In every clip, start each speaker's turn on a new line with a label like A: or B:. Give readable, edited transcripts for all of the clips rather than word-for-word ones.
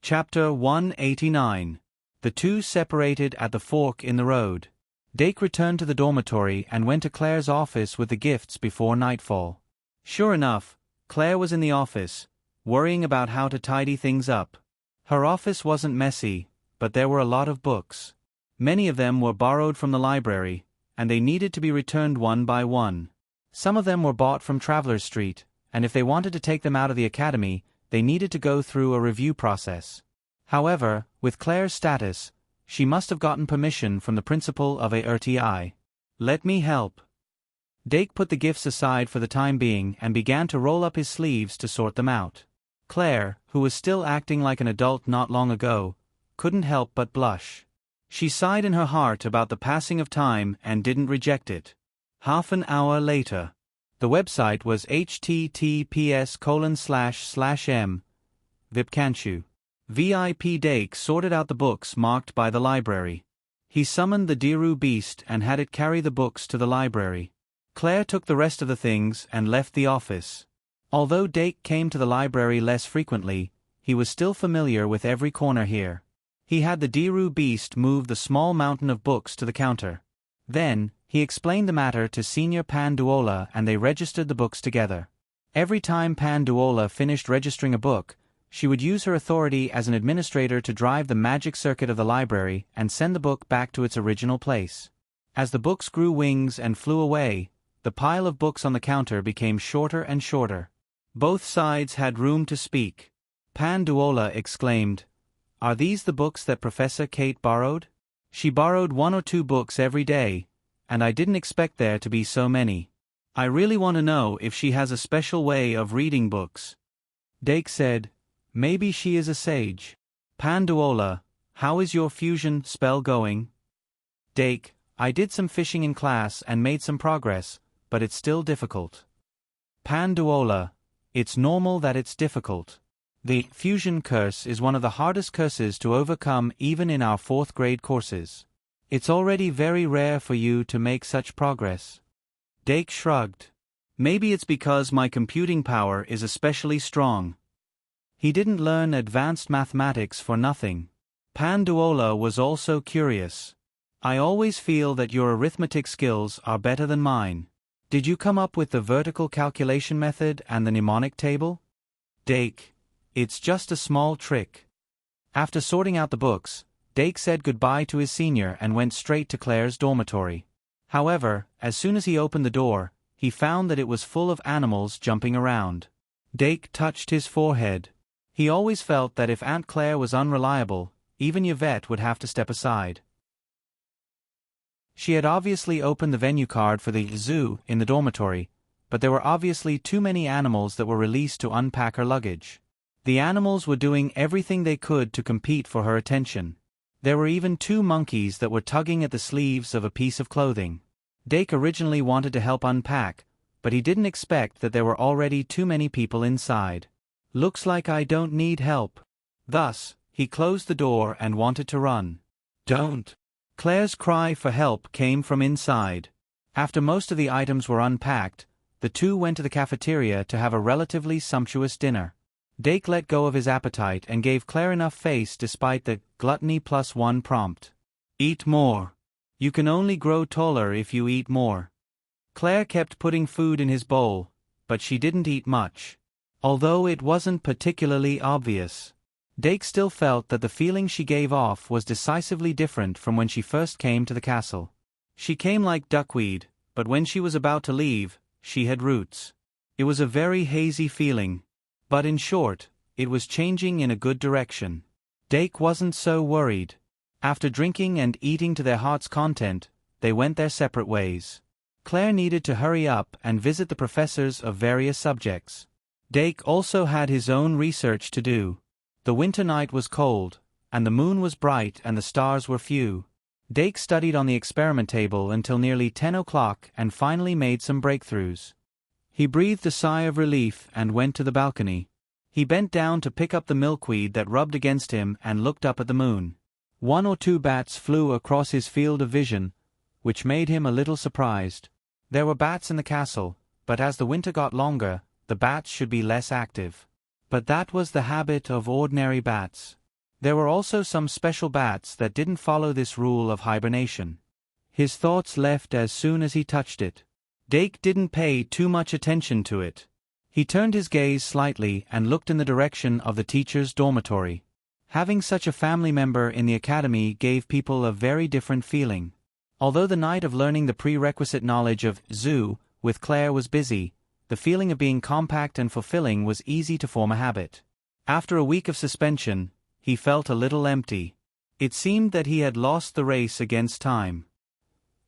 A: Chapter 189. The two separated at the fork in the road. Dake returned to the dormitory and went to Claire's office with the gifts before nightfall. Sure enough, Claire was in the office, worrying about how to tidy things up. Her office wasn't messy, but there were a lot of books. Many of them were borrowed from the library, and they needed to be returned one by one. Some of them were bought from Travelers Street, and if they wanted to take them out of the academy, they needed to go through a review process. However, with Claire's status, she must have gotten permission from the principal of ARTI. Let me help. Dake put the gifts aside for the time being and began to roll up his sleeves to sort them out. Claire, who was still acting like an adult not long ago, couldn't help but blush. She sighed in her heart about the passing of time and didn't reject it. Half an hour later. The website was https://m. Vipkanchu. VIP Dake sorted out the books marked by the library. He summoned the Diru beast and had it carry the books to the library. Claire took the rest of the things and left the office. Although Dake came to the library less frequently, he was still familiar with every corner here. He had the Diru beast move the small mountain of books to the counter. Then, he explained the matter to Senior Panduola and they registered the books together. Every time Panduola finished registering a book, she would use her authority as an administrator to drive the magic circuit of the library and send the book back to its original place. As the books grew wings and flew away, the pile of books on the counter became shorter and shorter. Both sides had room to speak. Panduola exclaimed, "Are these the books that Professor Kate borrowed? She borrowed 1 or 2 books every day, and I didn't expect there to be so many. I really want to know if she has a special way of reading books." Dake said, "Maybe she is a sage." Panduola, "How is your fusion spell going?" Dake, "I did some fishing in class and made some progress, but it's still difficult." Panduola, "It's normal that it's difficult. The fusion curse is one of the hardest curses to overcome even in our 4th grade courses. It's already very rare for you to make such progress." Dake shrugged. "Maybe it's because my computing power is especially strong." He didn't learn advanced mathematics for nothing. Panduola was also curious. "I always feel that your arithmetic skills are better than mine. Did you come up with the vertical calculation method and the mnemonic table?" Dake, "It's just a small trick." After sorting out the books, Dake said goodbye to his senior and went straight to Claire's dormitory. However, as soon as he opened the door, he found that it was full of animals jumping around. Dake touched his forehead. He always felt that if Aunt Claire was unreliable, even Yvette would have to step aside. She had obviously opened the venue card for the zoo in the dormitory, but there were obviously too many animals that were released to unpack her luggage. The animals were doing everything they could to compete for her attention. There were even 2 monkeys that were tugging at the sleeves of a piece of clothing. Dake originally wanted to help unpack, but he didn't expect that there were already too many people inside. "Looks like I don't need help." Thus, he closed the door and wanted to run. "Don't!" Claire's cry for help came from inside. After most of the items were unpacked, the two went to the cafeteria to have a relatively sumptuous dinner. Dake let go of his appetite and gave Claire enough face despite the gluttony +1 prompt. "Eat more. You can only grow taller if you eat more." Claire kept putting food in his bowl, but she didn't eat much. Although it wasn't particularly obvious, Dake still felt that the feeling she gave off was decisively different from when she first came to the castle. She came like duckweed, but when she was about to leave, she had roots. It was a very hazy feeling. But in short, it was changing in a good direction. Dake wasn't so worried. After drinking and eating to their heart's content, they went their separate ways. Claire needed to hurry up and visit the professors of various subjects. Dake also had his own research to do. The winter night was cold, and the moon was bright and the stars were few. Dake studied on the experiment table until nearly 10 o'clock and finally made some breakthroughs. He breathed a sigh of relief and went to the balcony. He bent down to pick up the milkweed that rubbed against him and looked up at the moon. 1 or 2 bats flew across his field of vision, which made him a little surprised. There were bats in the castle, but as the winter got longer, the bats should be less active. But that was the habit of ordinary bats. There were also some special bats that didn't follow this rule of hibernation. His thoughts left as soon as he touched it. Dake didn't pay too much attention to it. He turned his gaze slightly and looked in the direction of the teacher's dormitory. Having such a family member in the academy gave people a very different feeling. Although the night of learning the prerequisite knowledge of zoo with Claire was busy, the feeling of being compact and fulfilling was easy to form a habit. After a week of suspension, he felt a little empty. It seemed that he had lost the race against time.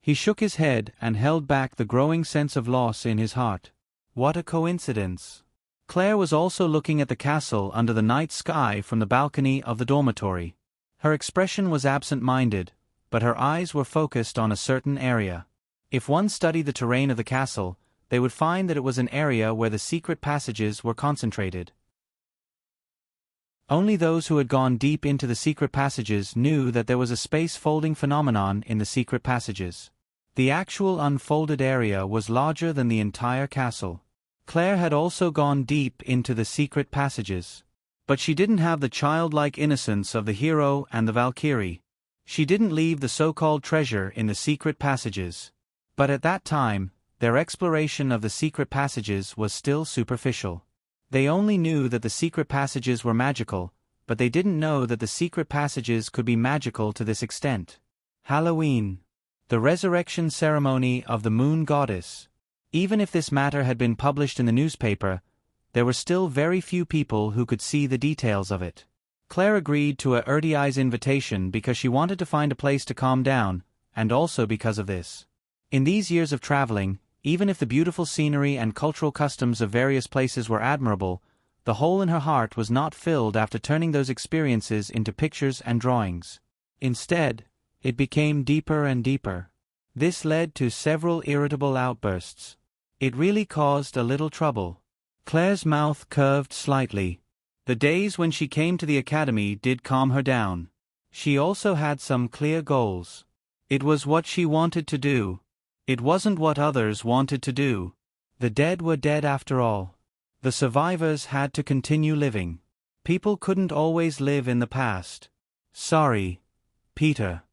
A: He shook his head and held back the growing sense of loss in his heart. What a coincidence! Claire was also looking at the castle under the night sky from the balcony of the dormitory. Her expression was absent-minded, but her eyes were focused on a certain area. If one studied the terrain of the castle, they would find that it was an area where the secret passages were concentrated. Only those who had gone deep into the secret passages knew that there was a space-folding phenomenon in the secret passages. The actual unfolded area was larger than the entire castle. Claire had also gone deep into the secret passages. But she didn't have the childlike innocence of the hero and the Valkyrie. She didn't leave the so-called treasure in the secret passages. But at that time, their exploration of the secret passages was still superficial. They only knew that the secret passages were magical, but they didn't know that the secret passages could be magical to this extent. Halloween. The resurrection ceremony of the moon goddess. Even if this matter had been published in the newspaper, there were still very few people who could see the details of it. Claire agreed to Erdei's invitation because she wanted to find a place to calm down, and also because of this. In these years of traveling, even if the beautiful scenery and cultural customs of various places were admirable, the hole in her heart was not filled after turning those experiences into pictures and drawings. Instead, it became deeper and deeper. This led to several irritable outbursts. It really caused a little trouble. Claire's mouth curved slightly. The days when she came to the academy did calm her down. She also had some clear goals. It was what she wanted to do. It wasn't what others wanted to do. The dead were dead after all. The survivors had to continue living. People couldn't always live in the past. Sorry, Peter.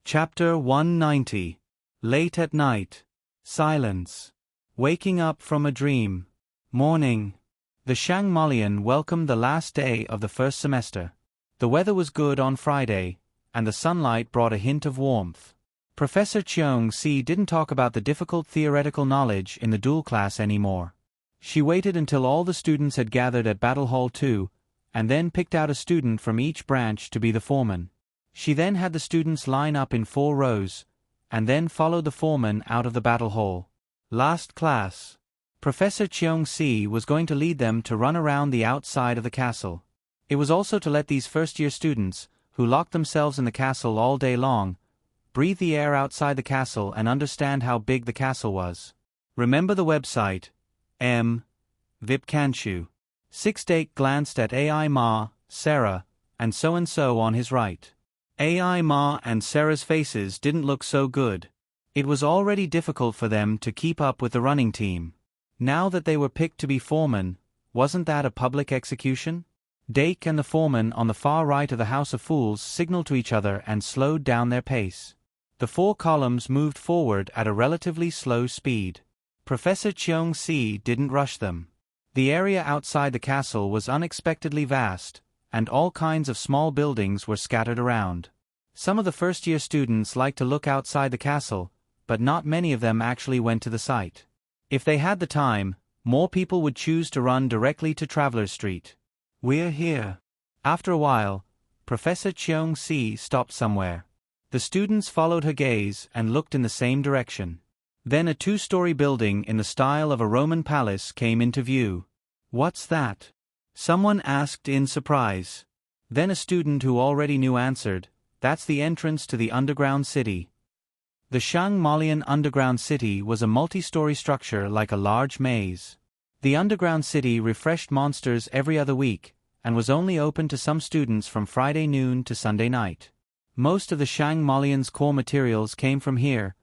A: Chapter 190. Late at night. Silence. Waking up from a dream. Morning. The Shangmalian welcomed the last day of the first semester. The weather was good on Friday, and the sunlight brought a hint of warmth. Professor Cheong-si didn't talk about the difficult theoretical knowledge in the dual class anymore. She waited until all the students had gathered at Battle Hall 2, and then picked out a student from each branch to be the foreman. She then had the students line up in 4 rows, and then followed the foreman out of the battle hall. Last class. Professor Cheong-si was going to lead them to run around the outside of the castle. It was also to let these first-year students, who locked themselves in the castle all day long, breathe the air outside the castle and understand how big the castle was. Remember the website, Vipkanshu. Dake glanced at Ai Ma, Sarah, and so on his right. Ai Ma and Sarah's faces didn't look so good. It was already difficult for them to keep up with the running team. Now that they were picked to be foremen, wasn't that a public execution? Dake and the foreman on the far right of the House of Fools signaled to each other and slowed down their pace. The 4 columns moved forward at a relatively slow speed. Professor Cheong-si didn't rush them. The area outside the castle was unexpectedly vast, and all kinds of small buildings were scattered around. Some of the first-year students liked to look outside the castle, but not many of them actually went to the site. If they had the time, more people would choose to run directly to Traveler's Street. We're here. After a while, Professor Cheong-si stopped somewhere. The students followed her gaze and looked in the same direction. Then a 2-story building in the style of a Roman palace came into view. What's that? Someone asked in surprise. Then a student who already knew answered, that's the entrance to the underground city. The Shangmalian underground city was a multi-story structure like a large maze. The underground city refreshed monsters every other week, and was only open to some students from Friday noon to Sunday night. Most of the Shangmalian's core materials came from here,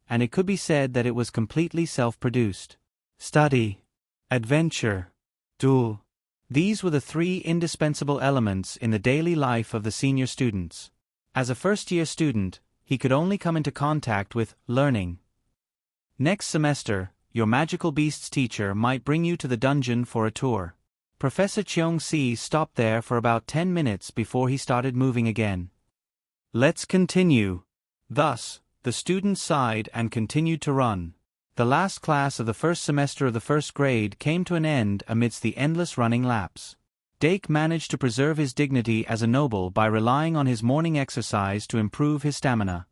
A: and it could be said that it was completely self-produced. Study, adventure, duel, These were the three indispensable elements in the daily life of the senior students. As a first-year student, he could only come into contact with learning. Next semester, your magical beasts teacher might bring you to the dungeon for a tour. Professor Cheong-si stopped there for about 10 minutes before he started moving again. Let's continue. Thus, the students sighed and continued to run. The last class of the first semester of the first grade came to an end amidst the endless running laps. Dake managed to preserve his dignity as a noble by relying on his morning exercise to improve his stamina.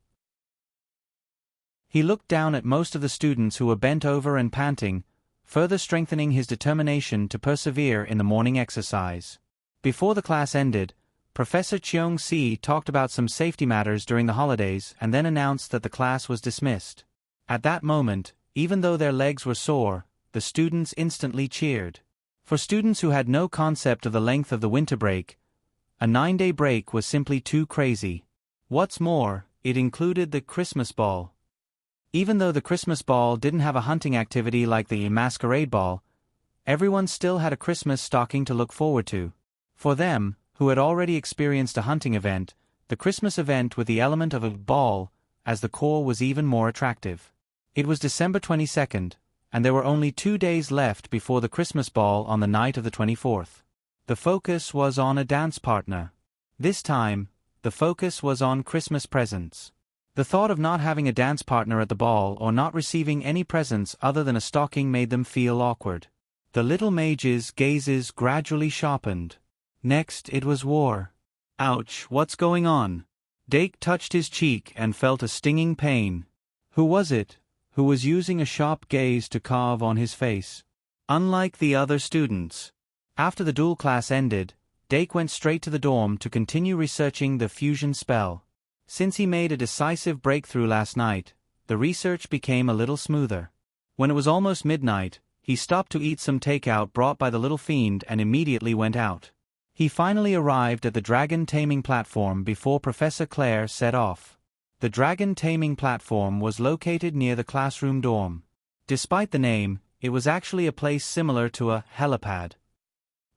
A: He looked down at most of the students who were bent over and panting, further strengthening his determination to persevere in the morning exercise. Before the class ended, Professor Cheong-si talked about some safety matters during the holidays and then announced that the class was dismissed. At that moment, even though their legs were sore, the students instantly cheered. For students who had no concept of the length of the winter break, a 9-day break was simply too crazy. What's more, it included the Christmas ball. Even though the Christmas ball didn't have a hunting activity like the masquerade ball, everyone still had a Christmas stocking to look forward to. For them, who had already experienced a hunting event, the Christmas event with the element of a ball as the core was even more attractive. It was December 22nd, and there were only 2 days left before the Christmas ball on the night of the 24th. The focus was on a dance partner. This time, the focus was on Christmas presents. The thought of not having a dance partner at the ball or not receiving any presents other than a stocking made them feel awkward. The little mage's gazes gradually sharpened. Next it was war. Ouch, what's going on? Dake touched his cheek and felt a stinging pain. Who was it who was using a sharp gaze to carve on his face? Unlike the other students. After the duel class ended, Dake went straight to the dorm to continue researching the fusion spell. Since he made a decisive breakthrough last night, the research became a little smoother. When it was almost midnight, he stopped to eat some takeout brought by the little fiend and immediately went out. He finally arrived at the dragon taming platform before Professor Claire set off. The dragon taming platform was located near the classroom dorm. Despite the name, it was actually a place similar to a helipad.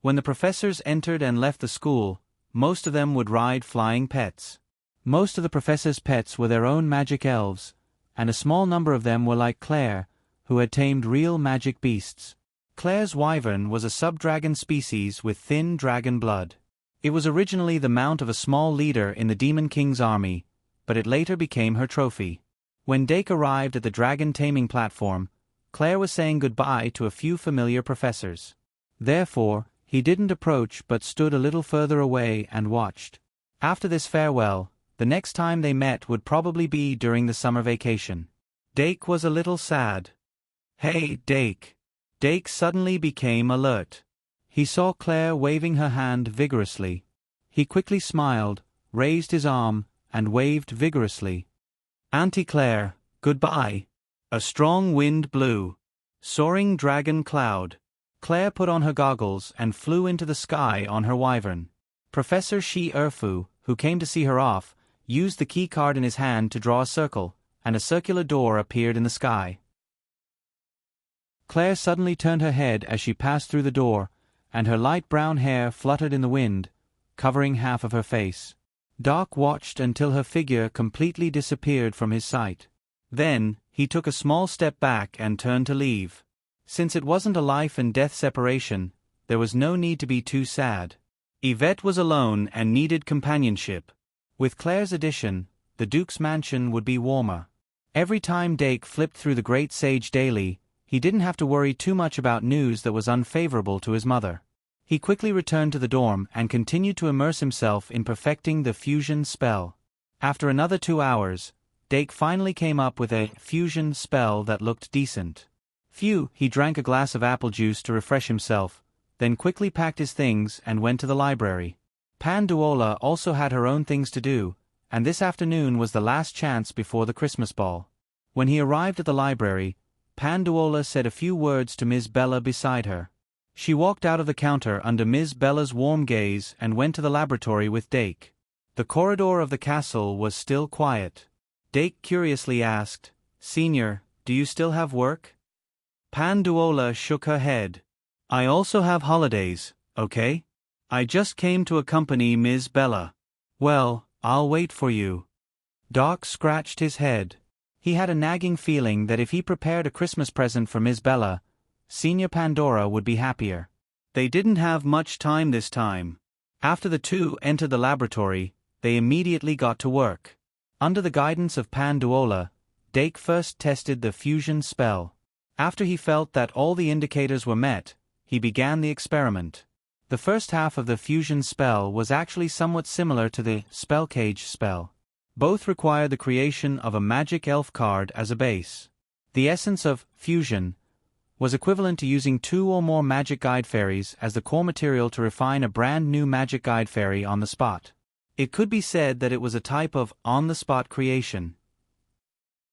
A: When the professors entered and left the school, most of them would ride flying pets. Most of the professors' pets were their own magic elves, and a small number of them were like Claire, who had tamed real magic beasts. Claire's wyvern was a sub-dragon species with thin dragon blood. It was originally the mount of a small leader in the Demon King's army, but it later became her trophy. When Dake arrived at the dragon taming platform, Claire was saying goodbye to a few familiar professors. Therefore, he didn't approach but stood a little further away and watched. After this farewell, the next time they met would probably be during the summer vacation. Dake was a little sad. Hey, Dake. Dake suddenly became alert. He saw Claire waving her hand vigorously. He quickly smiled, raised his arm, and waved vigorously. Auntie Claire, goodbye. A strong wind blew. Soaring dragon cloud. Claire put on her goggles and flew into the sky on her wyvern. Professor Shi Erfu, who came to see her off, used the key card in his hand to draw a circle, and a circular door appeared in the sky. Claire suddenly turned her head as she passed through the door, and her light brown hair fluttered in the wind, covering half of her face. Doc watched until her figure completely disappeared from his sight. Then, he took a small step back and turned to leave. Since it wasn't a life-and-death separation, there was no need to be too sad. Yvette was alone and needed companionship. With Claire's addition, the Duke's mansion would be warmer. Every time Dake flipped through the Great Sage Daily, he didn't have to worry too much about news that was unfavorable to his mother. He quickly returned to the dorm and continued to immerse himself in perfecting the fusion spell. After another 2 hours, Dake finally came up with a fusion spell that looked decent. He drank a glass of apple juice to refresh himself, then quickly packed his things and went to the library. Panduola also had her own things to do, and this afternoon was the last chance before the Christmas ball. When he arrived at the library, Panduola said a few words to Ms. Bella beside her. She walked out of the counter under Ms. Bella's warm gaze and went to the laboratory with Dake. The corridor of the castle was still quiet. Dake curiously asked, "Senior, do you still have work?" Panduola shook her head. "I also have holidays, okay? I just came to accompany Ms. Bella. Well, I'll wait for you. Doc scratched his head. He had a nagging feeling that if he prepared a Christmas present for Ms. Bella, Senior Pandora would be happier. They didn't have much time this time. After the two entered the laboratory, they immediately got to work. Under the guidance of Panduola, Dake first tested the fusion spell. After he felt that all the indicators were met, he began the experiment. The first half of the fusion spell was actually somewhat similar to the spell cage spell. Both required the creation of a magic elf card as a base. The essence of fusion was equivalent to using 2 or more magic guide fairies as the core material to refine a brand new magic guide fairy on the spot. It could be said that it was a type of on-the-spot creation.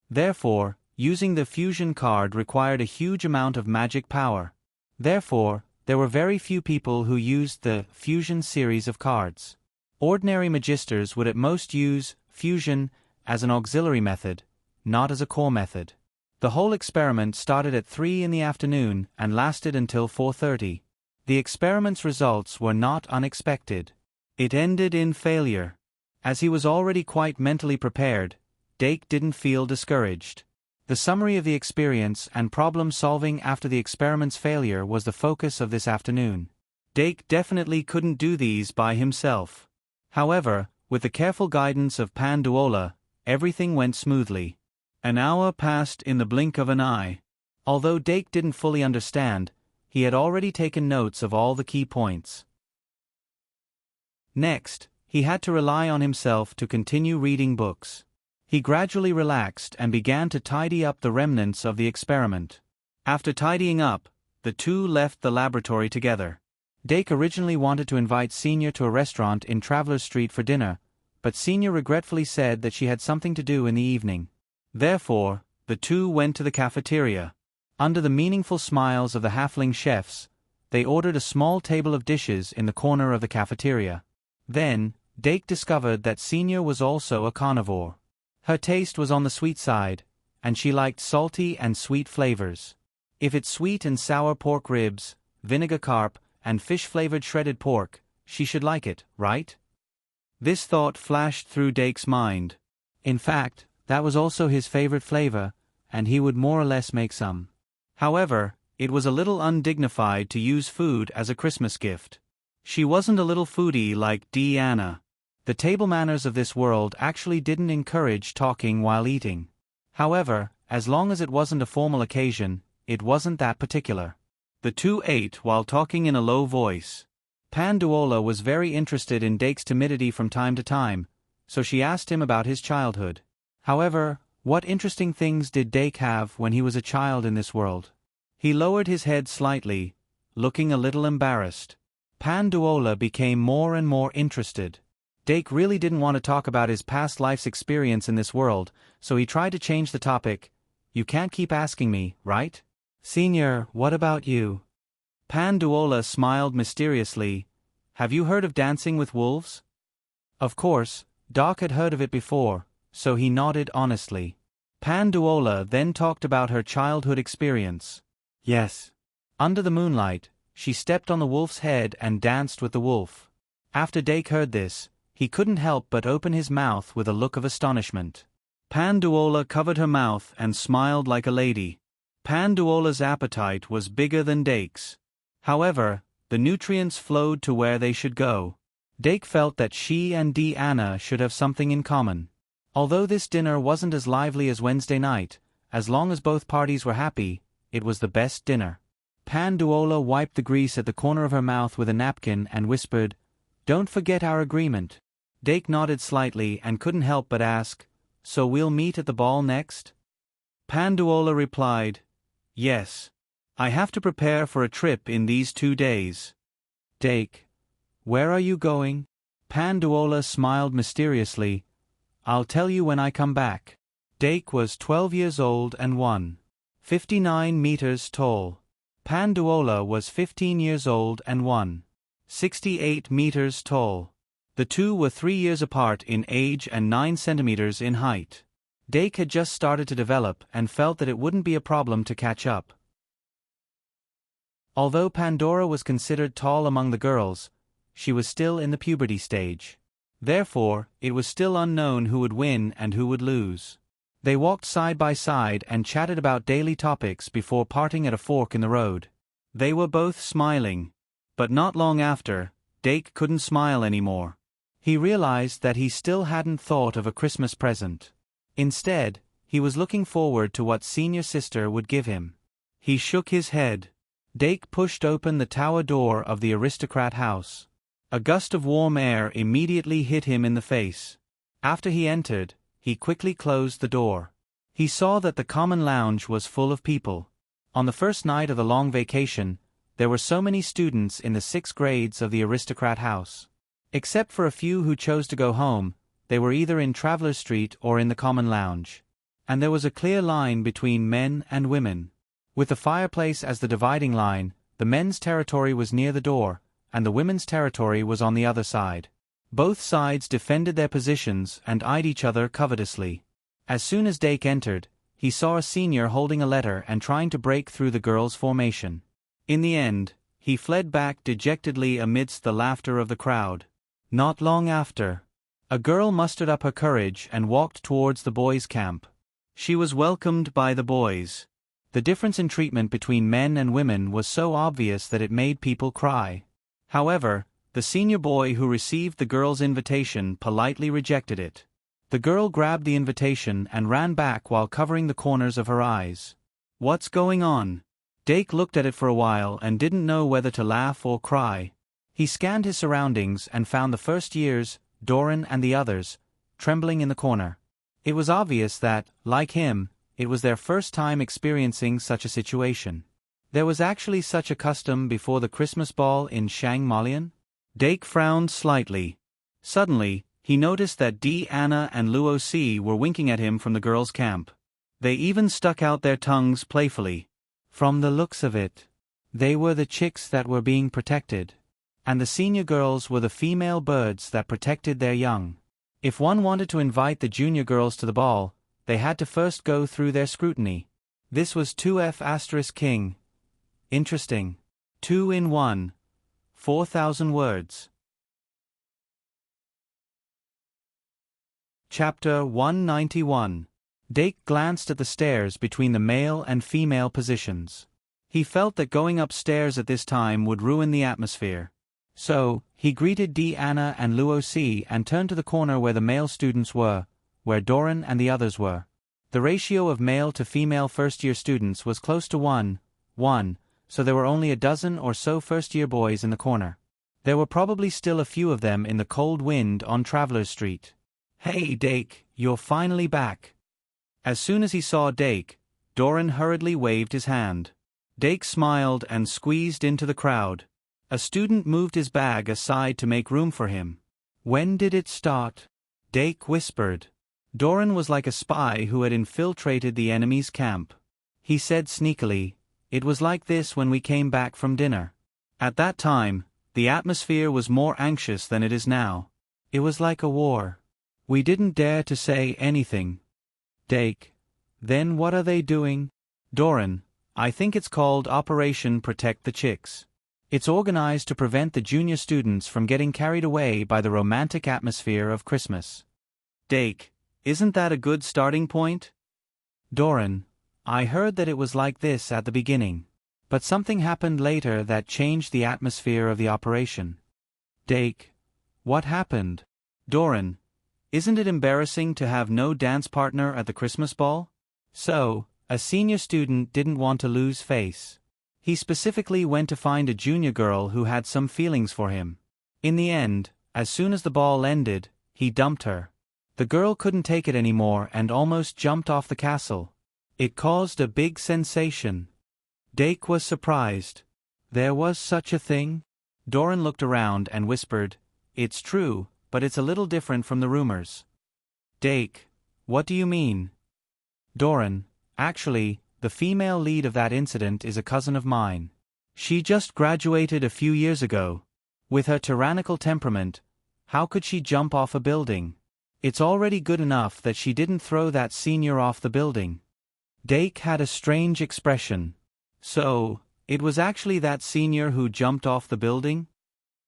A: Therefore, using the fusion card required a huge amount of magic power. Therefore, there were very few people who used the fusion series of cards. Ordinary magisters would at most use fusion as an auxiliary method, not as a core method. The whole experiment started at 3 in the afternoon and lasted until 4:30. The experiment's results were not unexpected. It ended in failure. As he was already quite mentally prepared, Dake didn't feel discouraged. The summary of the experience and problem-solving after the experiment's failure was the focus of this afternoon. Dake definitely couldn't do these by himself. However, with the careful guidance of Panduola, everything went smoothly. An hour passed in the blink of an eye. Although Dake didn't fully understand, he had already taken notes of all the key points. Next, he had to rely on himself to continue reading books. He gradually relaxed and began to tidy up the remnants of the experiment. After tidying up, the two left the laboratory together. Dake originally wanted to invite Senior to a restaurant in Travelers Street for dinner, but Senior regretfully said that she had something to do in the evening. Therefore, the two went to the cafeteria. Under the meaningful smiles of the halfling chefs, they ordered a small table of dishes in the corner of the cafeteria. Then, Dake discovered that Senior was also a carnivore. Her taste was on the sweet side, and she liked salty and sweet flavors. If it's sweet and sour pork ribs, vinegar carp, and fish-flavored shredded pork, she should like it, right? This thought flashed through Dake's mind. In fact, that was also his favorite flavor, and he would more or less make some. However, it was a little undignified to use food as a Christmas gift. She wasn't a little foodie like Deanna. The table manners of this world actually didn't encourage talking while eating. However, as long as it wasn't a formal occasion, it wasn't that particular. The two ate while talking in a low voice. Panduola was very interested in Dake's timidity from time to time, so she asked him about his childhood. However, what interesting things did Dake have when he was a child in this world? He lowered his head slightly, looking a little embarrassed. Panduola became more and more interested. Dake really didn't want to talk about his past life's experience in this world, so he tried to change the topic. You can't keep asking me, right? Senior, what about you? Panduola smiled mysteriously. Have you heard of Dancing with Wolves? Of course, Doc had heard of it before, so he nodded honestly. Panduola then talked about her childhood experience. Yes. Under the moonlight, she stepped on the wolf's head and danced with the wolf. After Dake heard this, he couldn't help but open his mouth with a look of astonishment. Panduola covered her mouth and smiled like a lady. Panduola's appetite was bigger than Dake's. However, the nutrients flowed to where they should go. Dake felt that she and Deanna should have something in common. Although this dinner wasn't as lively as Wednesday night, as long as both parties were happy, it was the best dinner. Panduola wiped the grease at the corner of her mouth with a napkin and whispered, "Don't forget our agreement." Dake nodded slightly and couldn't help but ask, "So we'll meet at the ball next?" Panduola replied, "Yes. I have to prepare for a trip in these 2 days." Dake, "Where are you going?" Panduola smiled mysteriously, "I'll tell you when I come back." Dake was 12 years old and 159 meters tall. Panduola was 15 years old and 168 meters tall. The two were 3 years apart in age and 9 centimeters in height. Dake had just started to develop and felt that it wouldn't be a problem to catch up. Although Pandora was considered tall among the girls, she was still in the puberty stage. Therefore, it was still unknown who would win and who would lose. They walked side by side and chatted about daily topics before parting at a fork in the road. They were both smiling. But not long after, Dake couldn't smile anymore. He realized that he still hadn't thought of a Christmas present. Instead, he was looking forward to what senior sister would give him. He shook his head. Dake pushed open the tower door of the aristocrat house. A gust of warm air immediately hit him in the face. After he entered, he quickly closed the door. He saw that the common lounge was full of people. On the first night of the long vacation, there were so many students in the 6 grades of the aristocrat house. Except for a few who chose to go home, they were either in Traveler's Street or in the common lounge. And there was a clear line between men and women. With the fireplace as the dividing line, the men's territory was near the door, and the women's territory was on the other side. Both sides defended their positions and eyed each other covetously. As soon as Dake entered, he saw a senior holding a letter and trying to break through the girls' formation. In the end, he fled back dejectedly amidst the laughter of the crowd. Not long after, a girl mustered up her courage and walked towards the boys' camp. She was welcomed by the boys. The difference in treatment between men and women was so obvious that it made people cry. However, the senior boy who received the girl's invitation politely rejected it. The girl grabbed the invitation and ran back while covering the corners of her eyes. "What's going on?" Dake looked at it for a while and didn't know whether to laugh or cry. He scanned his surroundings and found the first years, Doran and the others, trembling in the corner. It was obvious that, like him, it was their first time experiencing such a situation. There was actually such a custom before the Christmas ball in Shangmalian? Dake frowned slightly. Suddenly, he noticed that Anna and Luo were winking at him from the girls' camp. They even stuck out their tongues playfully. From the looks of it, they were the chicks that were being protected. And the senior girls were the female birds that protected their young. If one wanted to invite the junior girls to the ball, they had to first go through their scrutiny. This was 2F** King. Interesting. 2 in 1. 4,000 words. Chapter 191. Dake glanced at the stairs between the male and female positions. He felt that going upstairs at this time would ruin the atmosphere. So, he greeted Anna and Luo and turned to the corner where the male students were, where Doran and the others were. The ratio of male to female first-year students was close to 1:1, so there were only a dozen or so first-year boys in the corner. There were probably still a few of them in the cold wind on Traveler's Street. "Hey Dake, you're finally back." As soon as he saw Dake, Doran hurriedly waved his hand. Dake smiled and squeezed into the crowd. A student moved his bag aside to make room for him. "When did it start?" Dake whispered. Doran was like a spy who had infiltrated the enemy's camp. He said sneakily, "It was like this when we came back from dinner. At that time, the atmosphere was more anxious than it is now. It was like a war. We didn't dare to say anything." Dake: "Then what are they doing?" Doran: "I think it's called Operation Protect the Chicks. It's organized to prevent the junior students from getting carried away by the romantic atmosphere of Christmas." Dake: "Isn't that a good starting point?" Doran: "I heard that it was like this at the beginning. But something happened later that changed the atmosphere of the operation." Dake: "What happened?" Doran: "Isn't it embarrassing to have no dance partner at the Christmas ball? So, a senior student didn't want to lose face. He specifically went to find a junior girl who had some feelings for him. In the end, as soon as the ball ended, he dumped her. The girl couldn't take it anymore and almost jumped off the castle. It caused a big sensation." Dake was surprised. "There was such a thing?" Doran looked around and whispered, "It's true, but it's a little different from the rumors." Dake: "What do you mean?" Doran: "Actually, the female lead of that incident is a cousin of mine. She just graduated a few years ago. With her tyrannical temperament, how could she jump off a building? It's already good enough that she didn't throw that senior off the building." Dake had a strange expression. "So, It was actually that senior who jumped off the building?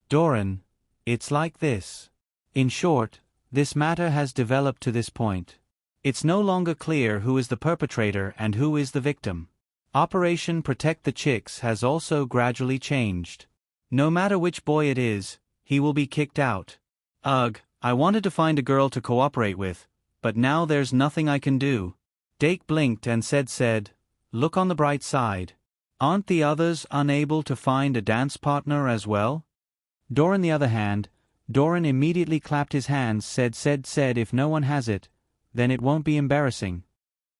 A: Doran, it's like this. In short, this matter has developed to this point. It's no longer clear who is the perpetrator and who is the victim. Operation Protect the Chicks has also gradually changed. No matter which boy it is, he will be kicked out. Ugh, I wanted to find a girl to cooperate with, but now there's nothing I can do. Dake blinked and said, look on the bright side. Aren't the others unable to find a dance partner as well? Doran, on the other hand, Doran immediately clapped his hands, said if no one has it, then it won't be embarrassing.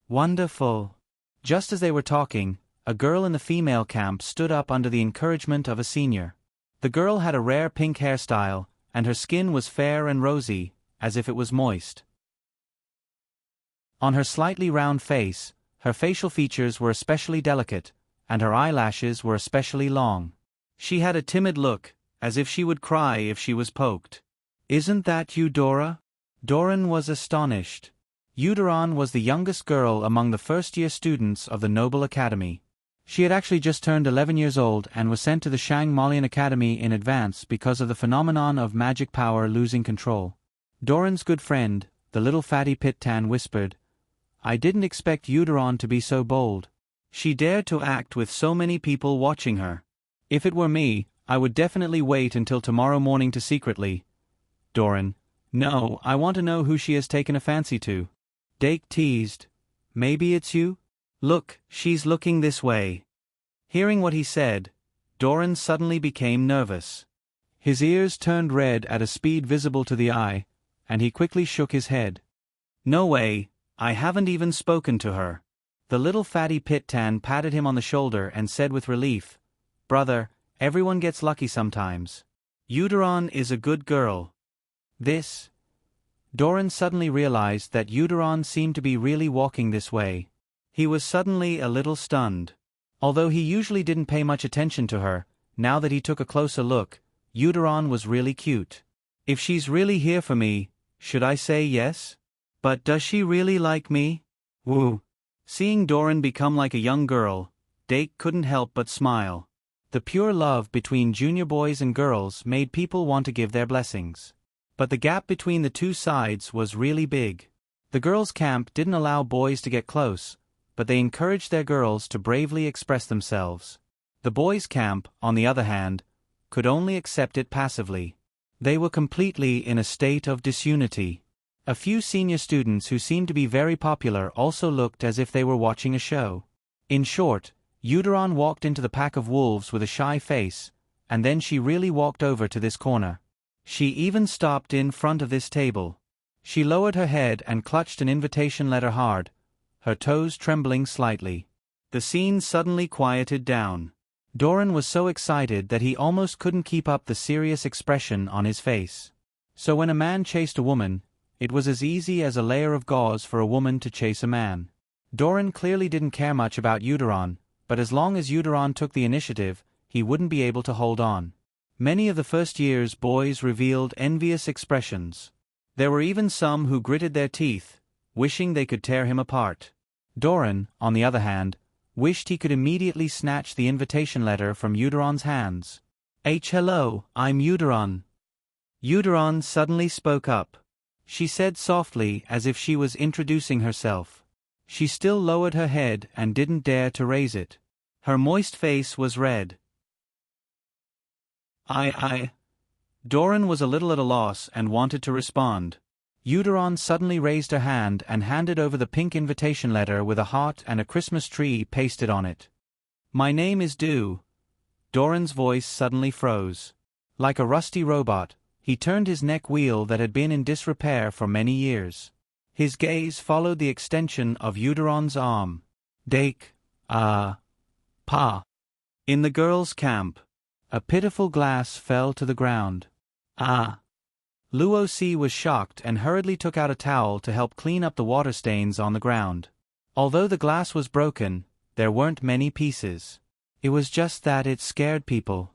A: Wonderful. Just as they were talking, a girl in the female camp stood up under the encouragement of a senior. The girl had a rare pink hairstyle, and her skin was fair and rosy, as if it was moist. On her slightly round face, her facial features were especially delicate, and her eyelashes were especially long. She had a timid look, as if she would cry if she was poked. Isn't that you, Dora? Doran was astonished. Eudoron was the youngest girl among the first-year students of the Noble Academy. She had actually just turned 11 years old and was sent to the Shang-Malian Academy in advance because of the phenomenon of magic power losing control. Doran's good friend, the little fatty Pit-Tan, whispered, I didn't expect Eudoron to be so bold. She dared to act with so many people watching her. If it were me, I would definitely wait until tomorrow morning to secretly. Doran, no, I want to know who she has taken a fancy to. Dake teased, maybe it's you? Look, she's looking this way. Hearing what he said, Doran suddenly became nervous. His ears turned red at a speed visible to the eye, and he quickly shook his head. No way, I haven't even spoken to her. The little fatty Pit-Tan patted him on the shoulder and said with relief, Brother, everyone gets lucky sometimes. Eudoron is a good girl. This? Doran suddenly realized that Eudoron seemed to be really walking this way. He was suddenly a little stunned. Although he usually didn't pay much attention to her, now that he took a closer look, Eudoron was really cute. If she's really here for me, should I say yes? But does she really like me? Woo. Seeing Doran become like a young girl, Dake couldn't help but smile. The pure love between junior boys and girls made people want to give their blessings. But the gap between the two sides was really big. The girls' camp didn't allow boys to get close, but they encouraged their girls to bravely express themselves. The boys' camp, on the other hand, could only accept it passively. They were completely in a state of disunity. A few senior students who seemed to be very popular also looked as if they were watching a show. In short, Eudoron walked into the pack of wolves with a shy face, and then she really walked over to this corner. She even stopped in front of this table. She lowered her head and clutched an invitation letter hard, her toes trembling slightly. The scene suddenly quieted down. Doran was so excited that he almost couldn't keep up the serious expression on his face. So when a man chased a woman, it was as easy as a layer of gauze for a woman to chase a man. Doran clearly didn't care much about Eudoron, but as long as Eudoron took the initiative, he wouldn't be able to hold on. Many of the first year's boys revealed envious expressions. There were even some who gritted their teeth, wishing they could tear him apart. Doran, on the other hand, wished he could immediately snatch the invitation letter from Eudoron's hands. Hello, I'm Eudoron. Eudoron suddenly spoke up. She said softly as if she was introducing herself. She still lowered her head and didn't dare to raise it. Her moist face was red. Doran was a little at a loss and wanted to respond. Eudoron suddenly raised her hand and handed over the pink invitation letter with a heart and a Christmas tree pasted on it. My name is Dew. Doran's voice suddenly froze. Like a rusty robot, he turned his neck wheel that had been in disrepair for many years. His gaze followed the extension of Eudoron's arm. Dake, Pa. In the girls' camp. A pitiful glass fell to the ground. Luosi was shocked and hurriedly took out a towel to help clean up the water stains on the ground. Although the glass was broken, there weren't many pieces. It was just that it scared people.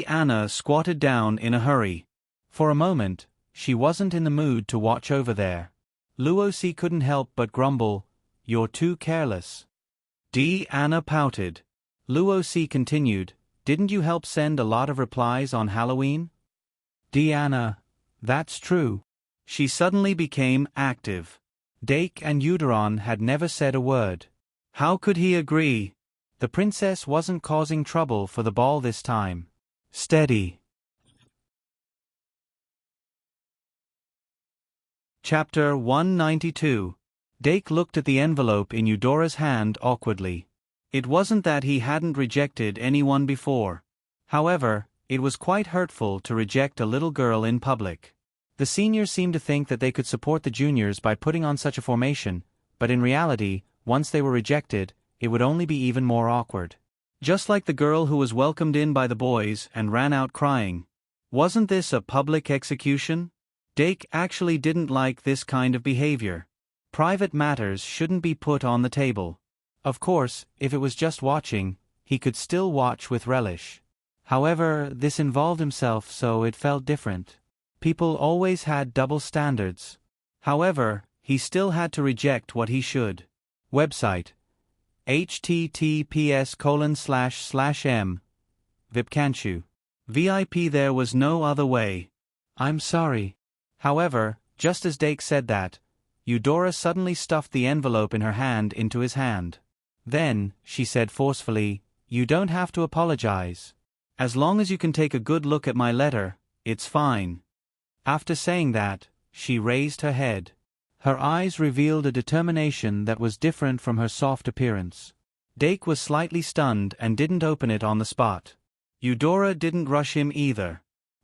A: Anna squatted down in a hurry. For a moment, she wasn't in the mood to watch over there. Luosi couldn't help but grumble, You're too careless. Anna pouted. Luo Si continued, didn't you help send a lot of replies on Halloween? Diana, that's true. She suddenly became active. Dake and Euderon had never said a word. How could he agree? The princess wasn't causing trouble for the ball this time. Steady. Chapter 192. Dake looked at the envelope in Eudora's hand awkwardly. It wasn't that he hadn't rejected anyone before. However, it was quite hurtful to reject a little girl in public. The seniors seemed to think that they could support the juniors by putting on such a formation, but in reality, once they were rejected, it would only be even more awkward. Just like the girl who was welcomed in by the boys and ran out crying. Wasn't this a public execution? Dake actually didn't like this kind of behavior. Private matters shouldn't be put on the table. Of course, if it was just watching, he could still watch with relish. However, this involved himself, so it felt different. People always had double standards. However, he still had to reject what he should. Website https://m Vipkanchu. VIP. There was no other way. I'm sorry. However, just as Dake said that, Eudora suddenly stuffed the envelope in her hand into his hand. Then, she said forcefully, you don't have to apologize. As long as you can take a good look at my letter, it's fine. After saying that, she raised her head. Her eyes revealed a determination that was different from her soft appearance. Dake was slightly stunned and didn't open it on the spot. Eudora didn't rush him either.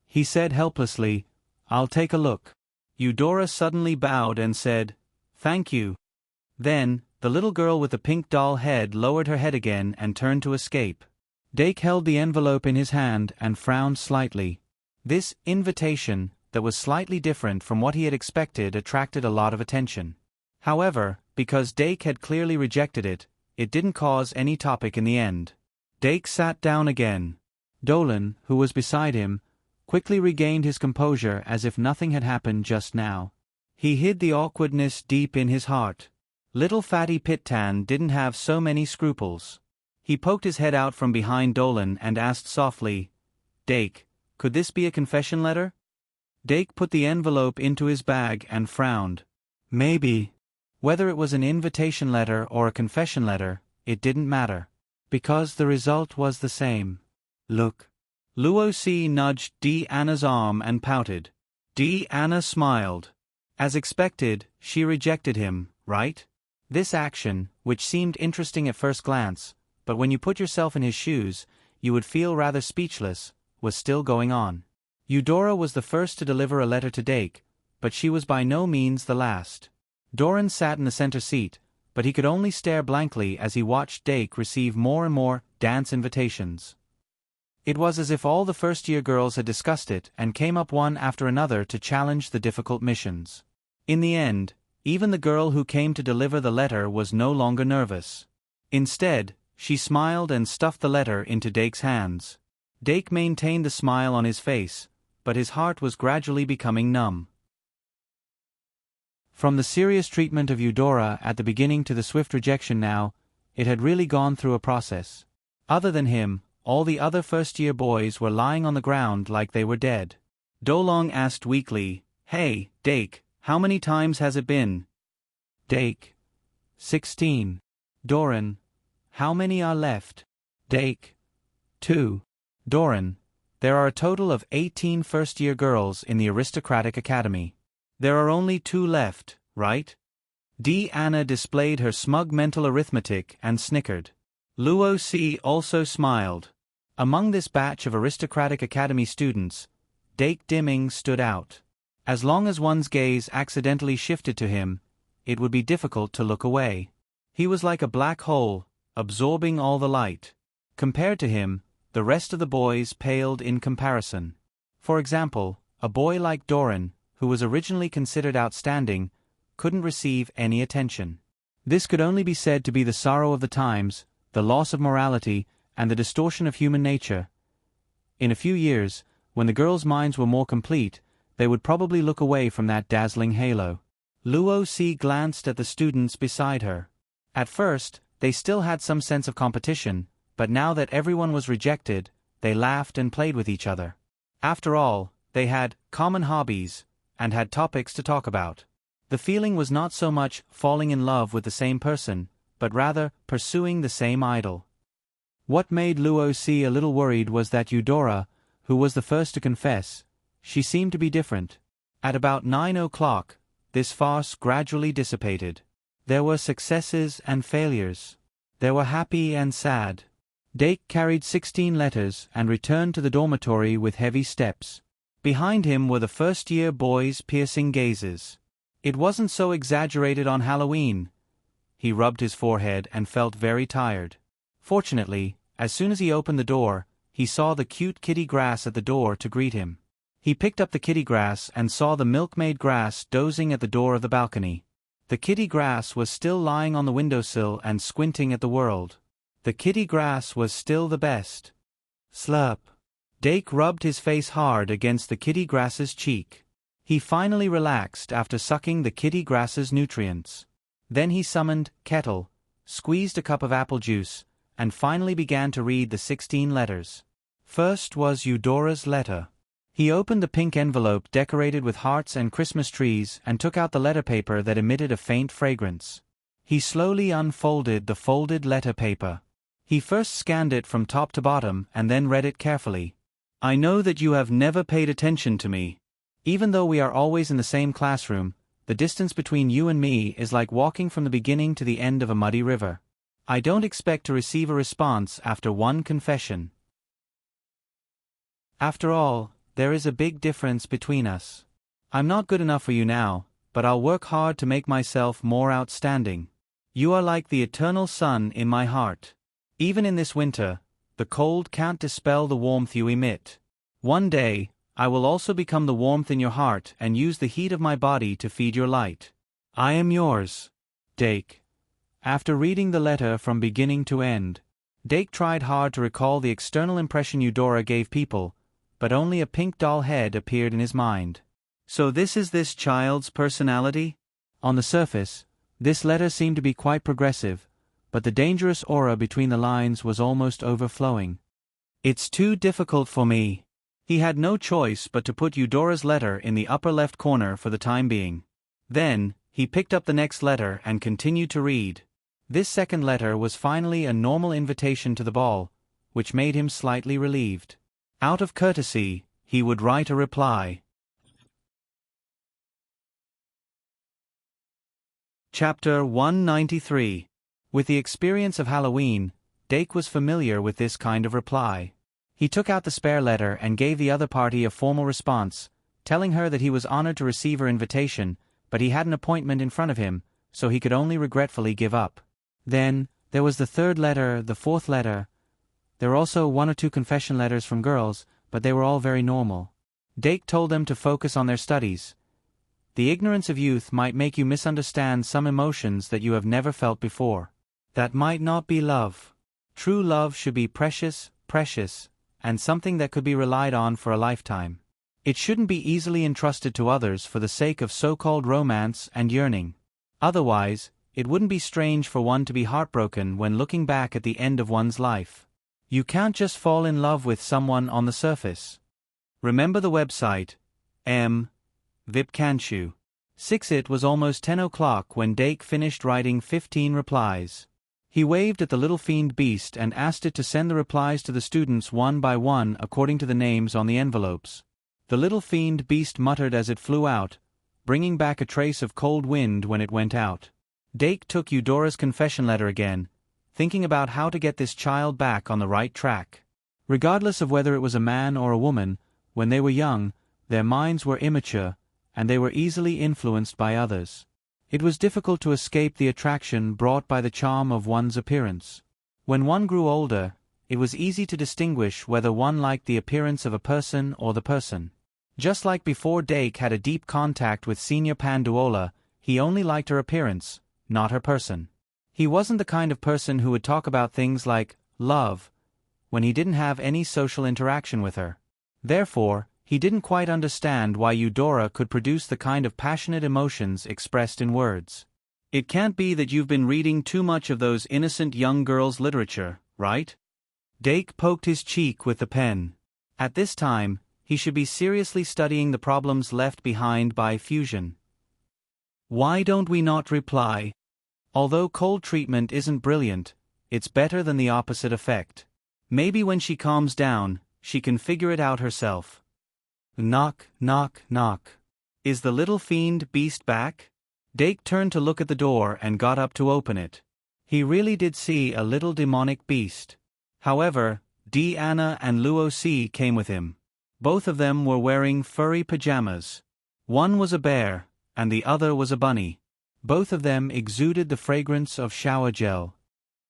A: He said helplessly, I'll take a look. Eudora suddenly bowed and said, thank you. Then, the little girl with the pink doll head lowered her head again and turned to escape. Dake held the envelope in his hand and frowned slightly. This invitation, that was slightly different from what he had expected, attracted a lot of attention. However, because Dake had clearly rejected it, it didn't cause any topic in the end. Dake sat down again. Dolan, who was beside him, quickly regained his composure as if nothing had happened just now. He hid the awkwardness deep in his heart. Little fatty Pittan didn't have so many scruples. He poked his head out from behind Dolan and asked softly, Dake, could this be a confession letter? Dake put the envelope into his bag and frowned. Maybe. Whether it was an invitation letter or a confession letter, it didn't matter. Because the result was the same. Look. Luo Si nudged Diana's arm and pouted. Diana smiled. As expected, she rejected him, right? This action, which seemed interesting at first glance, but when you put yourself in his shoes, you would feel rather speechless, was still going on. Eudora was the first to deliver a letter to Dake, but she was by no means the last. Doran sat in the center seat, but he could only stare blankly as he watched Dake receive more and more dance invitations. It was as if all the first-year girls had discussed it and came up one after another to challenge the difficult missions. In the end, even the girl who came to deliver the letter was no longer nervous. Instead, she smiled and stuffed the letter into Dake's hands. Dake maintained the smile on his face, but his heart was gradually becoming numb. From the serious treatment of Eudora at the beginning to the swift rejection now, it had really gone through a process. Other than him, all the other first-year boys were lying on the ground like they were dead. Dolong asked weakly, Hey, Dake, how many times has it been? Dake. 16. Doran. How many are left? Dake. 2. Doran. There are a total of 18 first-year girls in the aristocratic academy. There are only 2 left, right? Diana displayed her smug mental arithmetic and snickered. Luo Si also smiled. Among this batch of aristocratic academy students, Dake Dimming stood out. As long as one's gaze accidentally shifted to him, it would be difficult to look away. He was like a black hole, absorbing all the light. Compared to him, the rest of the boys paled in comparison. For example, a boy like Doran, who was originally considered outstanding, couldn't receive any attention. This could only be said to be the sorrow of the times, the loss of morality, and the distortion of human nature. In a few years, when the girls' minds were more complete, they would probably look away from that dazzling halo. Luo Si glanced at the students beside her. At first, they still had some sense of competition, but now that everyone was rejected, they laughed and played with each other. After all, they had common hobbies, and had topics to talk about. The feeling was not so much falling in love with the same person, but rather pursuing the same idol. What made Luosi a little worried was that Eudora, who was the first to confess, she seemed to be different. At about 9 o'clock, this farce gradually dissipated. There were successes and failures. There were happy and sad. Dake carried 16 letters and returned to the dormitory with heavy steps. Behind him were the first-year boys' piercing gazes. It wasn't so exaggerated on Halloween. He rubbed his forehead and felt very tired. Fortunately, as soon as he opened the door, he saw the cute kitty grass at the door to greet him. He picked up the kitty grass and saw the milkmaid grass dozing at the door of the balcony. The kitty grass was still lying on the windowsill and squinting at the world. The kitty grass was still the best. Slurp. Dake rubbed his face hard against the kitty grass's cheek. He finally relaxed after sucking the kitty grass's nutrients. Then he summoned Kettle, squeezed a cup of apple juice, and finally began to read the 16 letters. First was Eudora's letter. He opened the pink envelope decorated with hearts and Christmas trees and took out the letter paper that emitted a faint fragrance. He slowly unfolded the folded letter paper. He first scanned it from top to bottom and then read it carefully. I know that you have never paid attention to me. Even though we are always in the same classroom, the distance between you and me is like walking from the beginning to the end of a muddy river. I don't expect to receive a response after one confession. After all, there is a big difference between us. I'm not good enough for you now, but I'll work hard to make myself more outstanding. You are like the eternal sun in my heart. Even in this winter, the cold can't dispel the warmth you emit. One day, I will also become the warmth in your heart and use the heat of my body to feed your light. I am yours, Dake. After reading the letter from beginning to end, Dake tried hard to recall the external impression Eudora gave people, but only a pink doll head appeared in his mind. So this is this child's personality? On the surface, this letter seemed to be quite progressive, but the dangerous aura between the lines was almost overflowing. It's too difficult for me. He had no choice but to put Eudora's letter in the upper left corner for the time being. Then, he picked up the next letter and continued to read. This second letter was finally a normal invitation to the ball, which made him slightly relieved. Out of courtesy, he would write a reply. Chapter 193. With the experience of Halloween, Dake was familiar with this kind of reply. He took out the spare letter and gave the other party a formal response, telling her that he was honored to receive her invitation, but he had an appointment in front of him, so he could only regretfully give up. Then, there was the third letter, the fourth letter. There were also 1 or 2 confession letters from girls, but they were all very normal. Dake told them to focus on their studies. The ignorance of youth might make you misunderstand some emotions that you have never felt before. That might not be love. True love should be precious, and something that could be relied on for a lifetime. It shouldn't be easily entrusted to others for the sake of so-called romance and yearning. Otherwise, it wouldn't be strange for one to be heartbroken when looking back at the end of one's life. You can't just fall in love with someone on the surface. Remember the website, Vipcanshu. 6. It was almost 10 o'clock when Dake finished writing 15 replies. He waved at the little fiend beast and asked it to send the replies to the students one by one according to the names on the envelopes. The little fiend beast muttered as it flew out, bringing back a trace of cold wind when it went out. Dake took Eudora's confession letter again, thinking about how to get this child back on the right track. Regardless of whether it was a man or a woman, when they were young, their minds were immature, and they were easily influenced by others. It was difficult to escape the attraction brought by the charm of one's appearance. When one grew older, it was easy to distinguish whether one liked the appearance of a person or the person. Just like before Dake had a deep contact with Senior Panduola, he only liked her appearance, not her person. He wasn't the kind of person who would talk about things like love when he didn't have any social interaction with her. Therefore, he didn't quite understand why Eudora could produce the kind of passionate emotions expressed in words. It can't be that you've been reading too much of those innocent young girls' literature, right? Dake poked his cheek with the pen. At this time, he should be seriously studying the problems left behind by fusion. Why don't we not reply? Although cold treatment isn't brilliant, it's better than the opposite effect. Maybe when she calms down, she can figure it out herself. Knock, knock, knock. Is the little fiend beast back? Dake turned to look at the door and got up to open it. He really did see a little demonic beast. However, Deanna and Luosi came with him. Both of them were wearing furry pajamas. One was a bear, and the other was a bunny. Both of them exuded the fragrance of shower gel.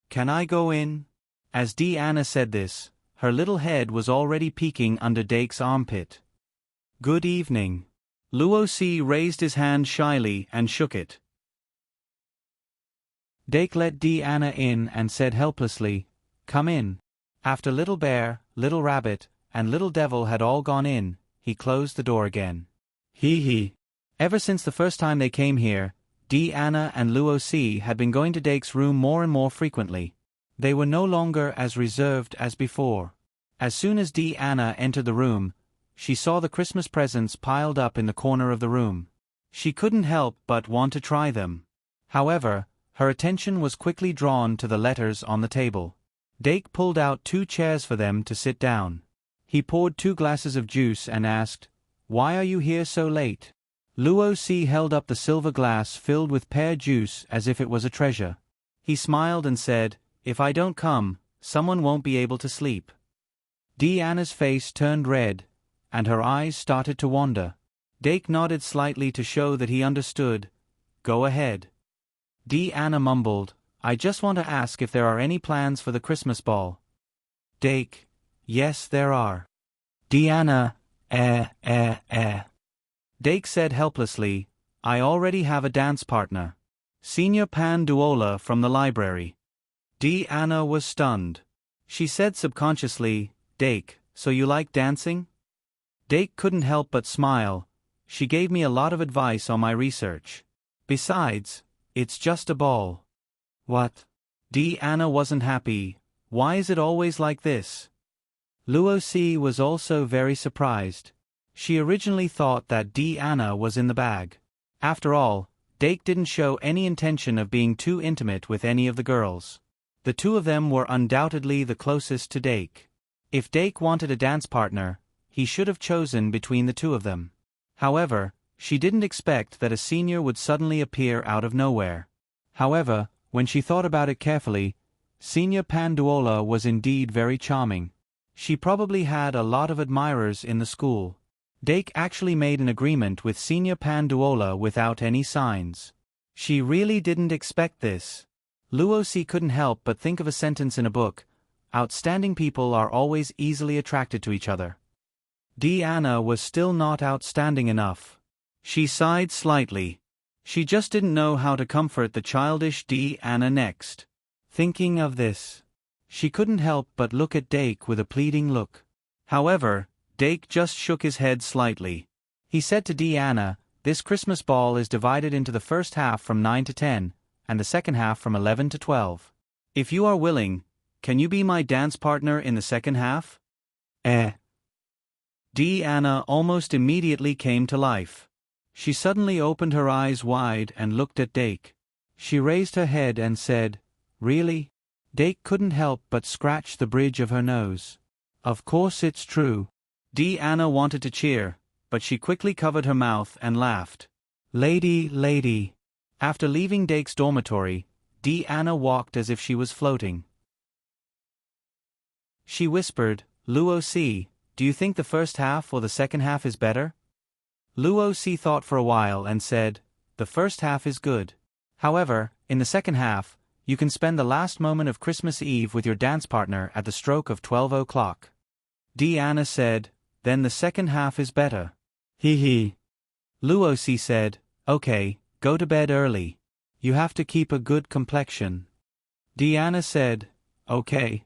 A: Can I go in? As Deanna said this, her little head was already peeking under Dake's armpit. Good evening. Luosi raised his hand shyly and shook it. Dake let Deanna in and said helplessly, "Come in." After Little Bear, Little Rabbit, and Little Devil had all gone in, he closed the door again. Hee. Ever since the first time they came here, Deanna and Luosi had been going to Dake's room more and more frequently. They were no longer as reserved as before. As soon as Deanna entered the room, she saw the Christmas presents piled up in the corner of the room. She couldn't help but want to try them. However, her attention was quickly drawn to the letters on the table. Dake pulled out 2 chairs for them to sit down. He poured 2 glasses of juice and asked, "Why are you here so late?" Luosi held up the silver glass filled with pear juice as if it was a treasure. He smiled and said, "If I don't come, someone won't be able to sleep." Deanna's face turned red, and her eyes started to wander. Dake nodded slightly to show that he understood. "Go ahead." Deanna mumbled, "I just want to ask if there are any plans for the Christmas ball." Dake, "Yes, there are." Deanna, Dake said helplessly, "I already have a dance partner. Senior Panduola from the library." Deanna was stunned. She said subconsciously, "Dake, so you like dancing?" Dake couldn't help but smile. "She gave me a lot of advice on my research. Besides, it's just a ball." "What?" Deanna wasn't happy. "Why is it always like this?" Luosi was also very surprised. She originally thought that Deanna was in the bag. After all, Dake didn't show any intention of being too intimate with any of the girls. The 2 of them were undoubtedly the closest to Dake. If Dake wanted a dance partner, he should have chosen between the 2 of them. However, she didn't expect that a senior would suddenly appear out of nowhere. However, when she thought about it carefully, Senior Panduola was indeed very charming. She probably had a lot of admirers in the school. Dake actually made an agreement with Senior Panduola without any signs. She really didn't expect this. Luosi couldn't help but think of a sentence in a book: "Outstanding people are always easily attracted to each other." Deanna was still not outstanding enough. She sighed slightly. She just didn't know how to comfort the childish Deanna next. Thinking of this, she couldn't help but look at Dake with a pleading look. However, Dake just shook his head slightly. He said to Deanna, "This Christmas ball is divided into the first half from 9 to 10, and the second half from 11 to 12. If you are willing, can you be my dance partner in the second half?" Deanna almost immediately came to life. She suddenly opened her eyes wide and looked at Dake. She raised her head and said, "Really?" Dake couldn't help but scratch the bridge of her nose. "Of course it's true." Deanna wanted to cheer, but she quickly covered her mouth and laughed. Lady. After leaving Dake's dormitory, Deanna walked as if she was floating. She whispered, "Luosi, do you think the first half or the second half is better?" Luosi thought for a while and said, "The first half is good. However, in the second half, you can spend the last moment of Christmas Eve with your dance partner at the stroke of 12 o'clock. Deanna said, "Then the second half is better." Hee. Luosi said, "Okay, go to bed early. You have to keep a good complexion." Deanna said, "Okay."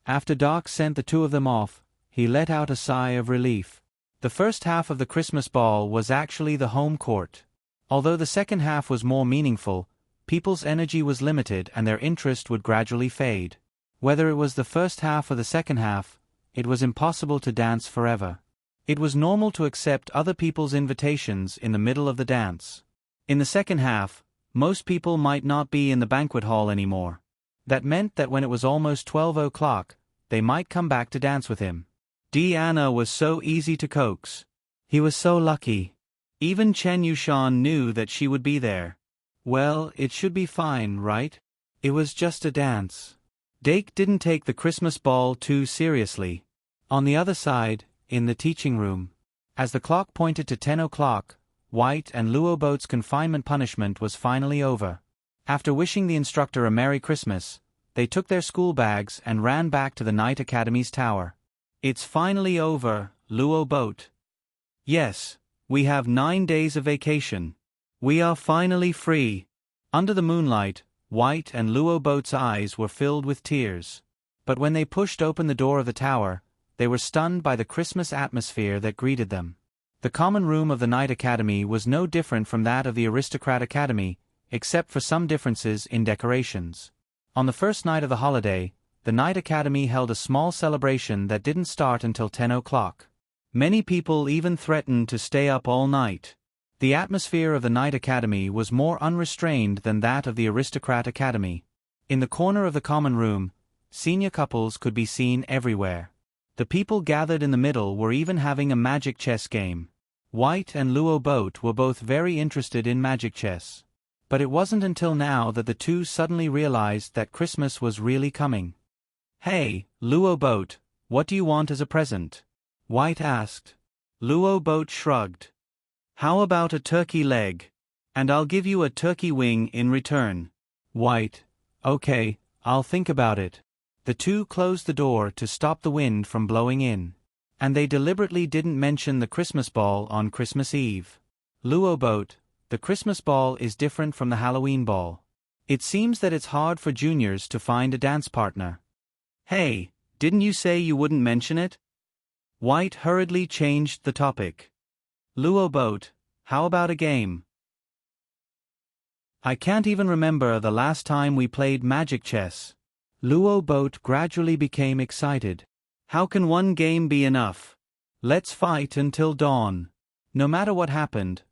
A: After Doc sent the 2 of them off, he let out a sigh of relief. The first half of the Christmas ball was actually the home court. Although the second half was more meaningful, people's energy was limited and their interest would gradually fade. Whether it was the first half or the second half, it was impossible to dance forever. It was normal to accept other people's invitations in the middle of the dance. In the second half, most people might not be in the banquet hall anymore. That meant that when it was almost 12 o'clock, they might come back to dance with him. Diana was so easy to coax. He was so lucky. Even Chen Yushan knew that she would be there. Well, it should be fine, right? It was just a dance. Dake didn't take the Christmas ball too seriously. On the other side, in the teaching room, as the clock pointed to 10 o'clock, White and Luo Boat's confinement punishment was finally over. After wishing the instructor a Merry Christmas, they took their school bags and ran back to the Night Academy's tower. It's finally over, Luo Boat. Yes, we have 9 days of vacation. We are finally free. Under the moonlight, White and Luo Boat's eyes were filled with tears. But when they pushed open the door of the tower, they were stunned by the Christmas atmosphere that greeted them. The common room of the Night Academy was no different from that of the Aristocrat Academy, except for some differences in decorations. On the first night of the holiday, the Night Academy held a small celebration that didn't start until 10 o'clock. Many people even threatened to stay up all night. The atmosphere of the Night Academy was more unrestrained than that of the Aristocrat Academy. In the corner of the common room, senior couples could be seen everywhere. The people gathered in the middle were even having a magic chess game. White and Luo Boat were both very interested in magic chess. But it wasn't until now that the two suddenly realized that Christmas was really coming. Hey, Luo Boat, what do you want as a present? White asked. Luo Boat shrugged. How about a turkey leg? And I'll give you a turkey wing in return. White. Okay, I'll think about it. The two closed the door to stop the wind from blowing in. And they deliberately didn't mention the Christmas ball on Christmas Eve. Luo Boat, the Christmas ball is different from the Halloween ball. It seems that it's hard for juniors to find a dance partner. Hey, didn't you say you wouldn't mention it? White hurriedly changed the topic. Luo Boat, how about a game? I can't even remember the last time we played magic chess. Luo Boat gradually became excited. How can one game be enough? Let's fight until dawn. No matter what happened,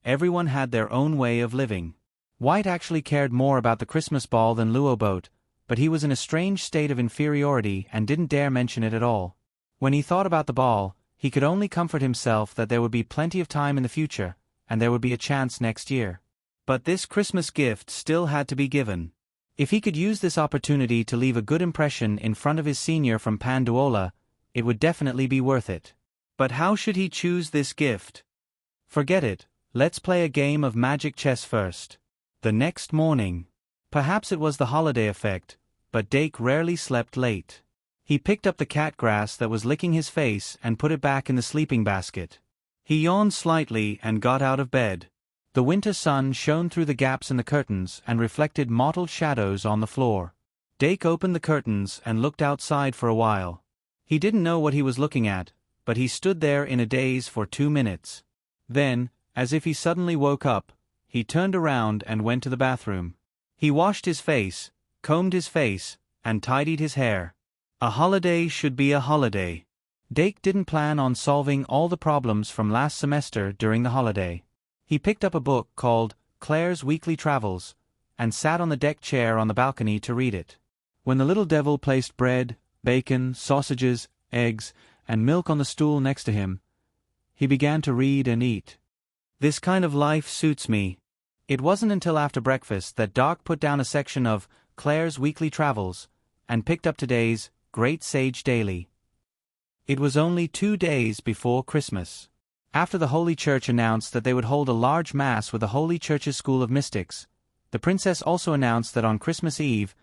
A: everyone had their own way of living. White actually cared more about the Christmas ball than Luo Boat, but he was in a strange state of inferiority and didn't dare mention it at all. When he thought about the ball, he could only comfort himself that there would be plenty of time in the future, and there would be a chance next year. But this Christmas gift still had to be given. If he could use this opportunity to leave a good impression in front of his senior from Panduola, it would definitely be worth it. But how should he choose this gift? Forget it, let's play a game of magic chess first. The next morning. Perhaps it was the holiday effect, but Dake rarely slept late. He picked up the cat grass that was licking his face and put it back in the sleeping basket. He yawned slightly and got out of bed. The winter sun shone through the gaps in the curtains and reflected mottled shadows on the floor. Dake opened the curtains and looked outside for a while. He didn't know what he was looking at, but he stood there in a daze for 2 minutes. Then, as if he suddenly woke up, he turned around and went to the bathroom. He washed his face, combed his face, and tidied his hair. A holiday should be a holiday. Dake didn't plan on solving all the problems from last semester during the holiday. He picked up a book called Claire's Weekly Travels, and sat on the deck chair on the balcony to read it. When the little devil placed bread, bacon, sausages, eggs, and milk on the stool next to him, he began to read and eat. This kind of life suits me. It wasn't until after breakfast that Doc put down a section of Claire's Weekly Travels, and picked up today's Great Sage Daily. It was only 2 days before Christmas. After the Holy Church announced that they would hold a large mass with the Holy Church's School of Mystics, the princess also announced that on Christmas Eve,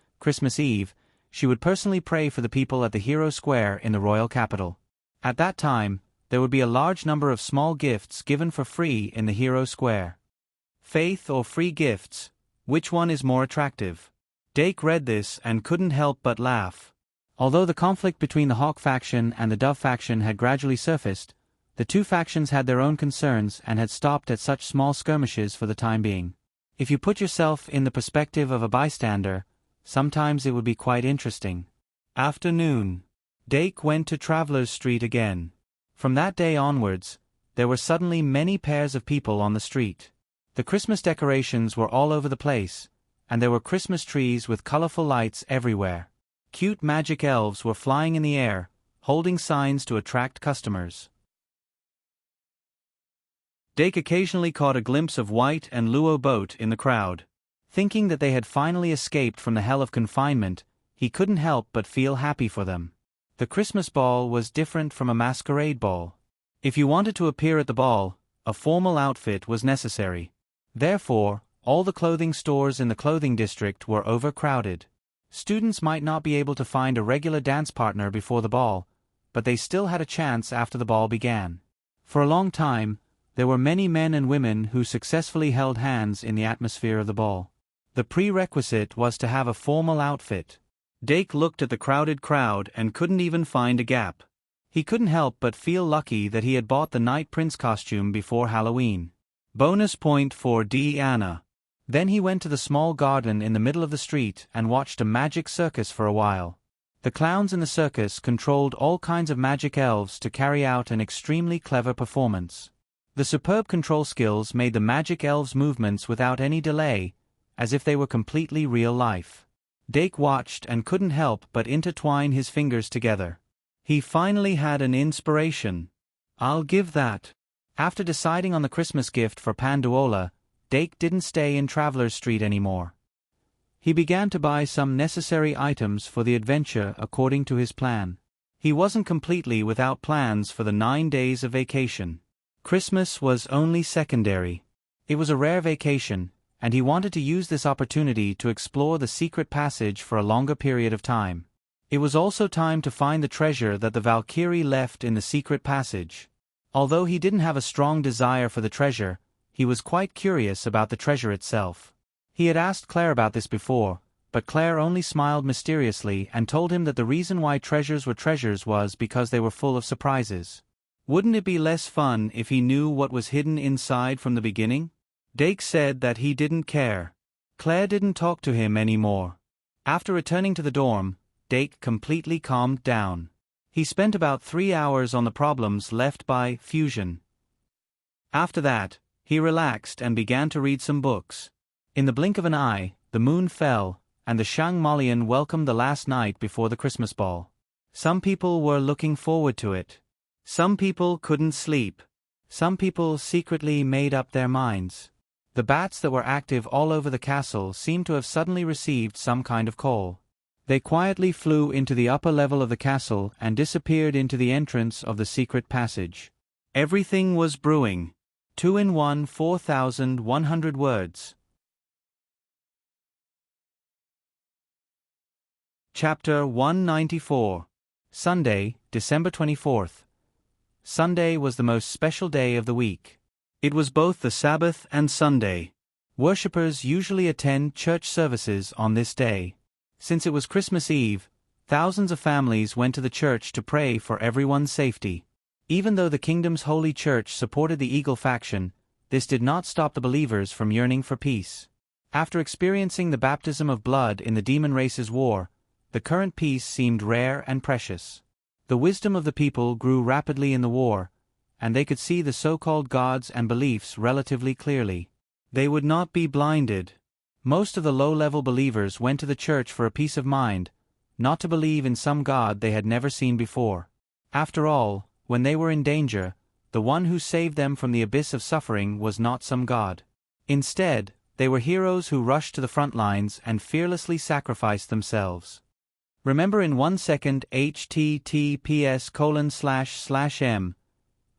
A: she would personally pray for the people at the Hero Square in the royal capital. At that time, there would be a large number of small gifts given for free in the Hero Square. Faith or free gifts, which one is more attractive? Dake read this and couldn't help but laugh. Although the conflict between the Hawk faction and the Dove faction had gradually surfaced, the two factions had their own concerns and had stopped at such small skirmishes for the time being. If you put yourself in the perspective of a bystander, Sometimes it would be quite interesting. Afternoon. Dake went to Travelers Street again. From that day onwards, there were suddenly many pairs of people on the street. The Christmas decorations were all over the place, and there were Christmas trees with colorful lights everywhere. Cute magic elves were flying in the air, holding signs to attract customers. Dake occasionally caught a glimpse of White and Luo Boat in the crowd. Thinking that they had finally escaped from the hell of confinement, he couldn't help but feel happy for them. The Christmas ball was different from a masquerade ball. If you wanted to appear at the ball, a formal outfit was necessary. Therefore, all the clothing stores in the clothing district were overcrowded. Students might not be able to find a regular dance partner before the ball, but they still had a chance after the ball began. For a long time, there were many men and women who successfully held hands in the atmosphere of the ball. The prerequisite was to have a formal outfit. Dake looked at the crowded crowd and couldn't even find a gap. He couldn't help but feel lucky that he had bought the Night Prince costume before Halloween. Bonus point for Anna. Then he went to the small garden in the middle of the street and watched a magic circus for a while. The clowns in the circus controlled all kinds of magic elves to carry out an extremely clever performance. The superb control skills made the magic elves' movements without any delay, as if they were completely real life. Dake watched and couldn't help but intertwine his fingers together. He finally had an inspiration. I'll give that. After deciding on the Christmas gift for Panduola, Dake didn't stay in Travelers Street anymore. He began to buy some necessary items for the adventure according to his plan. He wasn't completely without plans for the 9 days of vacation. Christmas was only secondary. It was a rare vacation, and he wanted to use this opportunity to explore the secret passage for a longer period of time. It was also time to find the treasure that the Valkyrie left in the secret passage. Although he didn't have a strong desire for the treasure, he was quite curious about the treasure itself. He had asked Claire about this before, but Claire only smiled mysteriously and told him that the reason why treasures were treasures was because they were full of surprises. Wouldn't it be less fun if he knew what was hidden inside from the beginning? Dake said that he didn't care. Claire didn't talk to him anymore. After returning to the dorm, Dake completely calmed down. He spent about 3 hours on the problems left by Fusion. After that, he relaxed and began to read some books. In the blink of an eye, the moon fell, and the Shangmalian welcomed the last night before the Christmas ball. Some people were looking forward to it. Some people couldn't sleep. Some people secretly made up their minds. The bats that were active all over the castle seemed to have suddenly received some kind of call. They quietly flew into the upper level of the castle and disappeared into the entrance of the secret passage. Everything was brewing. 2-in-1 4,100 words. Chapter 194. Sunday, December 24th. Sunday was the most special day of the week. It was both the Sabbath and Sunday. Worshippers usually attend church services on this day. Since it was Christmas Eve, thousands of families went to the church to pray for everyone's safety. Even though the kingdom's holy church supported the Eagle faction, this did not stop the believers from yearning for peace. After experiencing the baptism of blood in the demon race's war, the current peace seemed rare and precious. The wisdom of the people grew rapidly in the war, and they could see the so-called gods and beliefs relatively clearly. They would not be blinded. Most of the low-level believers went to the church for a peace of mind, not to believe in some god they had never seen before. After all, when they were in danger, the one who saved them from the abyss of suffering was not some god. Instead, they were heroes who rushed to the front lines and fearlessly sacrificed themselves. Remember in 1 second https://m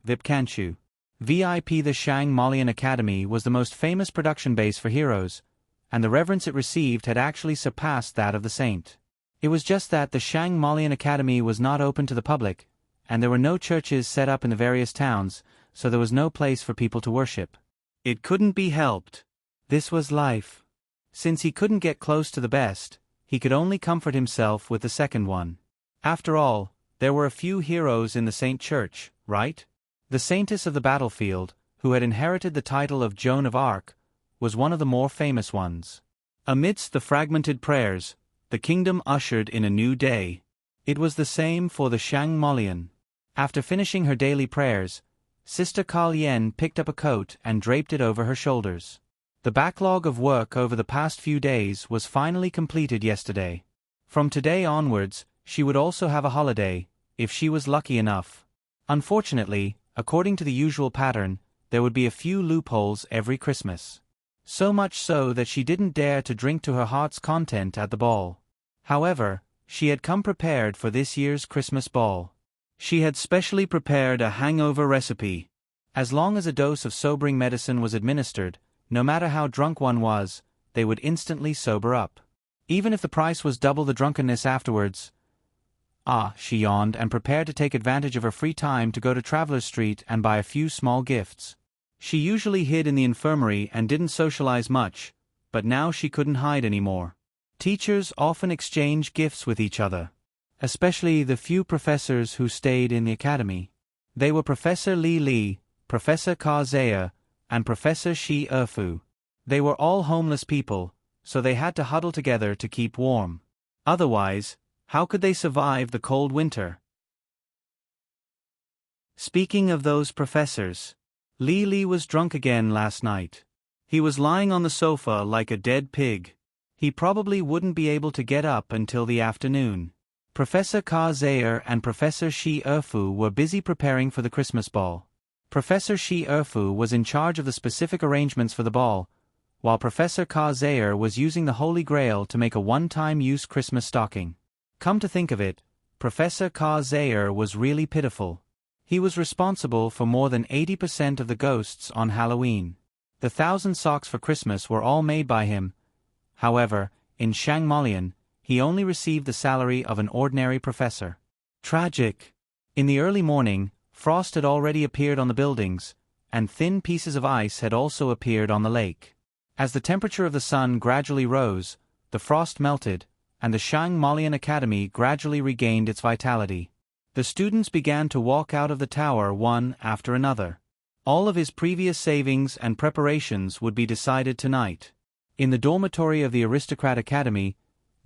A: Vipkanchu. VIP. The Shangmalian Academy was the most famous production base for heroes, and the reverence it received had actually surpassed that of the saint. It was just that the Shangmalian Academy was not open to the public, and there were no churches set up in the various towns, so there was no place for people to worship. It couldn't be helped. This was life. Since he couldn't get close to the best, he could only comfort himself with the second one. After all, there were a few heroes in the Saint Church, right? The Saintess of the Battlefield, who had inherited the title of Joan of Arc, was one of the more famous ones. Amidst the fragmented prayers, the kingdom ushered in a new day. It was the same for the Shang Molian. After finishing her daily prayers, Sister Carl Yen picked up a coat and draped it over her shoulders. The backlog of work over the past few days was finally completed yesterday. From today onwards, she would also have a holiday, if she was lucky enough. Unfortunately, according to the usual pattern, there would be a few loopholes every Christmas. So much so that she didn't dare to drink to her heart's content at the ball. However, she had come prepared for this year's Christmas ball. She had specially prepared a hangover recipe. As long as a dose of sobering medicine was administered, no matter how drunk one was, they would instantly sober up. Even if the price was double the drunkenness afterwards. She yawned and prepared to take advantage of her free time to go to Travelers Street and buy a few small gifts. She usually hid in the infirmary and didn't socialize much, but now she couldn't hide anymore. Teachers often exchange gifts with each other, especially the few professors who stayed in the academy. They were Professor Li Li, Professor Ka Zaya, and Professor Shi Erfu. They were all homeless people, so they had to huddle together to keep warm. Otherwise, how could they survive the cold winter? Speaking of those professors, Li Li was drunk again last night. He was lying on the sofa like a dead pig. He probably wouldn't be able to get up until the afternoon. Professor Ka Zayer and Professor Shi Erfu were busy preparing for the Christmas ball. Professor Shi Erfu was in charge of the specific arrangements for the ball, while Professor Ka Zayer was using the Holy Grail to make a one-time-use Christmas stocking. Come to think of it, Professor Ka Zayer was really pitiful. He was responsible for more than 80% of the ghosts on Halloween. The 1,000 socks for Christmas were all made by him. However, in Shangmolian, he only received the salary of an ordinary professor. Tragic. In the early morning, frost had already appeared on the buildings, and thin pieces of ice had also appeared on the lake. As the temperature of the sun gradually rose, the frost melted, and the Shangmolian Academy gradually regained its vitality. The students began to walk out of the tower one after another. All of his previous savings and preparations would be decided tonight. In the dormitory of the Aristocrat Academy,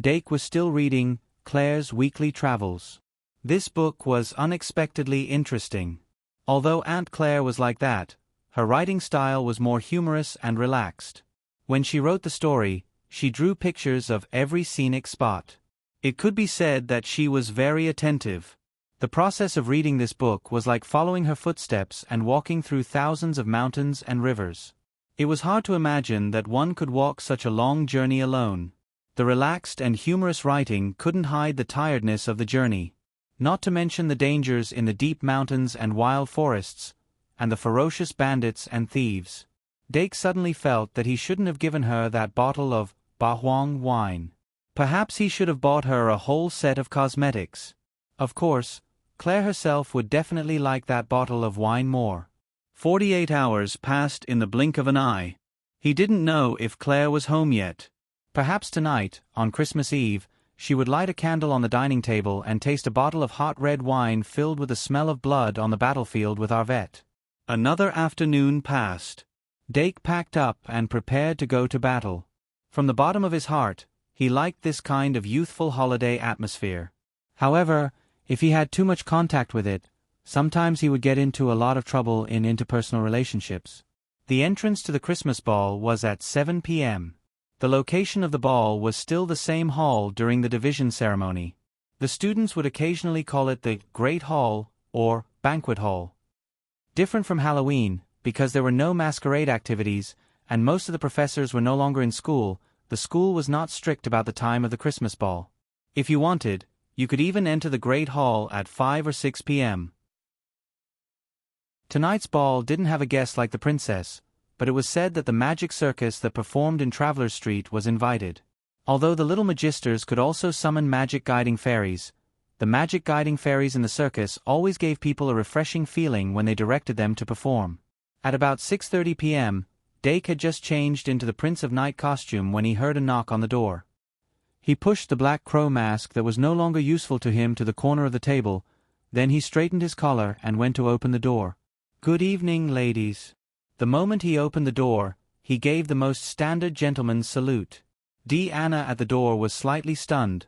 A: Dake was still reading Claire's Weekly Travels. This book was unexpectedly interesting. Although Aunt Claire was like that, her writing style was more humorous and relaxed. When she wrote the story, she drew pictures of every scenic spot. It could be said that she was very attentive. The process of reading this book was like following her footsteps and walking through thousands of mountains and rivers. It was hard to imagine that one could walk such a long journey alone. The relaxed and humorous writing couldn't hide the tiredness of the journey. Not to mention the dangers in the deep mountains and wild forests, and the ferocious bandits and thieves. Dake suddenly felt that he shouldn't have given her that bottle of Bahuang wine. Perhaps he should have bought her a whole set of cosmetics. Of course, Claire herself would definitely like that bottle of wine more. 48 hours passed in the blink of an eye. He didn't know if Claire was home yet. Perhaps tonight, on Christmas Eve, she would light a candle on the dining table and taste a bottle of hot red wine filled with the smell of blood on the battlefield with Arvette. Another afternoon passed. Dake packed up and prepared to go to battle. From the bottom of his heart, he liked this kind of youthful holiday atmosphere. However, if he had too much contact with it, sometimes he would get into a lot of trouble in interpersonal relationships. The entrance to the Christmas ball was at 7 p.m. The location of the ball was still the same hall during the division ceremony. The students would occasionally call it the Great Hall or Banquet Hall. Different from Halloween, because there were no masquerade activities, and most of the professors were no longer in school, the school was not strict about the time of the Christmas ball. If you wanted, you could even enter the Great Hall at 5 or 6 p.m. Tonight's ball didn't have a guest like the princess, but it was said that the magic circus that performed in Travelers Street was invited. Although the little magisters could also summon magic guiding fairies, the magic guiding fairies in the circus always gave people a refreshing feeling when they directed them to perform. At about 6:30 p.m., Dake had just changed into the Prince of Night costume when he heard a knock on the door. He pushed the black crow mask that was no longer useful to him to the corner of the table, then he straightened his collar and went to open the door. "Good evening, ladies." The moment he opened the door, he gave the most standard gentleman's salute. Anna at the door was slightly stunned,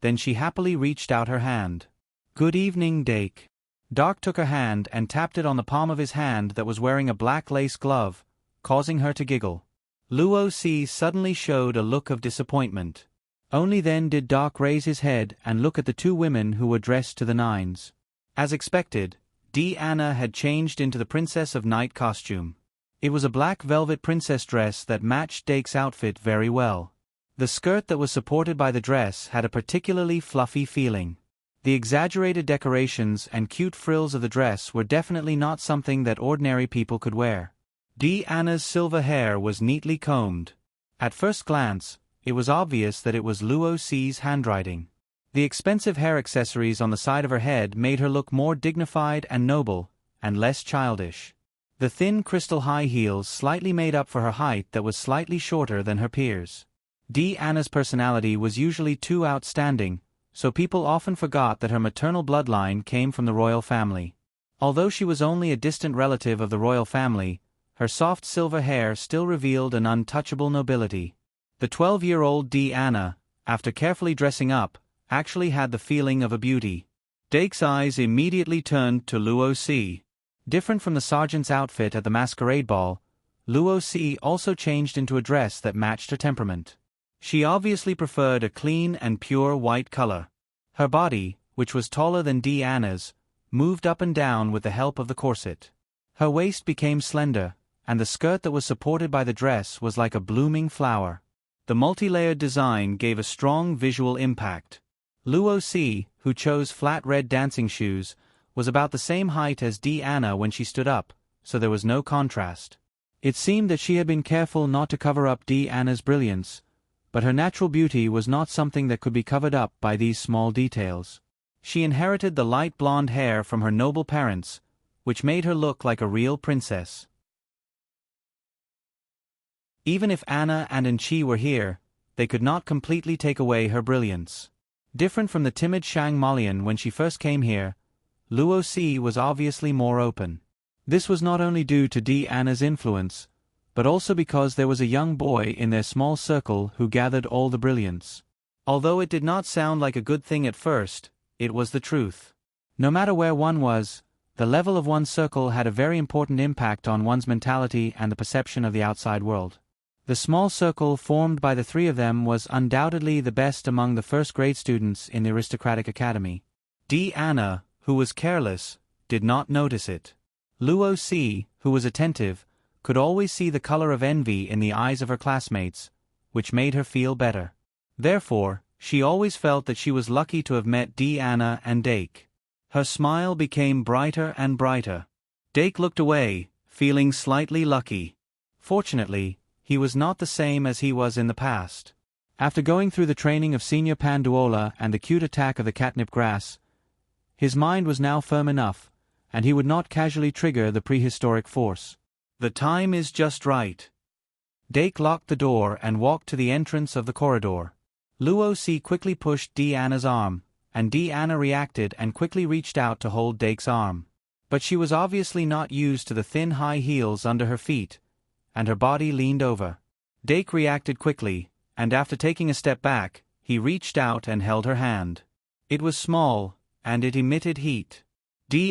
A: then she happily reached out her hand. "Good evening, Dake." Dark took her hand and tapped it on the palm of his hand that was wearing a black lace glove, causing her to giggle. Luo Si suddenly showed a look of disappointment. Only then did Dark raise his head and look at the two women who were dressed to the nines. As expected, Anna had changed into the Princess of Night costume. It was a black velvet princess dress that matched Dake's outfit very well. The skirt that was supported by the dress had a particularly fluffy feeling. The exaggerated decorations and cute frills of the dress were definitely not something that ordinary people could wear. Anna's silver hair was neatly combed. At first glance, it was obvious that it was Luo Si's handwriting. The expensive hair accessories on the side of her head made her look more dignified and noble, and less childish. The thin crystal high heels slightly made up for her height that was slightly shorter than her peers. Anna's personality was usually too outstanding, so people often forgot that her maternal bloodline came from the royal family. Although she was only a distant relative of the royal family, her soft silver hair still revealed an untouchable nobility. The 12-year-old Anna, after carefully dressing up, actually had the feeling of a beauty. Dake's eyes immediately turned to Luo Si. Different from the sergeant's outfit at the masquerade ball, Luo Si also changed into a dress that matched her temperament. She obviously preferred a clean and pure white color. Her body, which was taller than Anna's, moved up and down with the help of the corset. Her waist became slender, and the skirt that was supported by the dress was like a blooming flower. The multi-layered design gave a strong visual impact. Luo Si, who chose flat red dancing shoes, was about the same height as Anna when she stood up, so there was no contrast. It seemed that she had been careful not to cover up Anna's brilliance, but her natural beauty was not something that could be covered up by these small details. She inherited the light blonde hair from her noble parents, which made her look like a real princess. Even if Anna and Enchi were here, they could not completely take away her brilliance. Different from the timid Shang Malian when she first came here, Luo Si was obviously more open. This was not only due to Anna's influence, but also because there was a young boy in their small circle who gathered all the brilliance. Although it did not sound like a good thing at first, it was the truth. No matter where one was, the level of one's circle had a very important impact on one's mentality and the perception of the outside world. The small circle formed by the three of them was undoubtedly the best among the first-grade students in the aristocratic academy. Anna, who was careless, did not notice it. Luo Si, who was attentive, could always see the color of envy in the eyes of her classmates, which made her feel better. Therefore, she always felt that she was lucky to have met Anna and Dake. Her smile became brighter and brighter. Dake looked away, feeling slightly lucky. Fortunately, he was not the same as he was in the past. After going through the training of Senior Panduola and the cute attack of the catnip grass, his mind was now firm enough, and he would not casually trigger the prehistoric force. The time is just right. Dake locked the door and walked to the entrance of the corridor. Luo Si quickly pushed Anna's arm, and Anna reacted and quickly reached out to hold Dake's arm. But she was obviously not used to the thin high heels under her feet, and her body leaned over. Dake reacted quickly, and after taking a step back, he reached out and held her hand. It was small, and it emitted heat.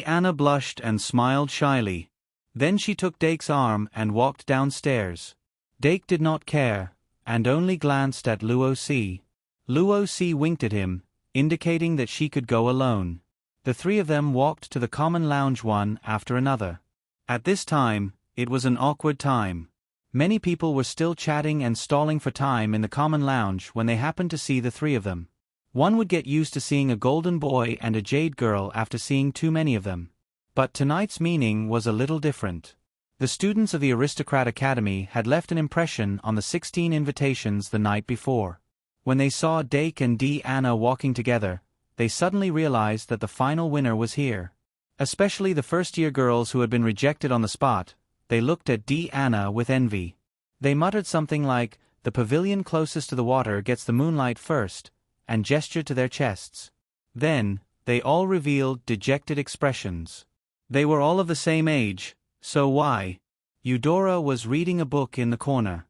A: Anna blushed and smiled shyly. Then she took Dake's arm and walked downstairs. Dake did not care, and only glanced at Luo Si. Luo Si winked at him, indicating that she could go alone. The three of them walked to the common lounge one after another. At this time, it was an awkward time. Many people were still chatting and stalling for time in the common lounge when they happened to see the three of them. One would get used to seeing a golden boy and a jade girl after seeing too many of them. But tonight's meaning was a little different. The students of the Aristocrat Academy had left an impression on the 16 invitations the night before. When they saw Dake and Anna walking together, they suddenly realized that the final winner was here. Especially the first-year girls who had been rejected on the spot, they looked at Anna with envy. They muttered something like, "The pavilion closest to the water gets the moonlight first," and gestured to their chests. Then, they all revealed dejected expressions. They were all of the same age, so why? Eudora was reading a book in the corner.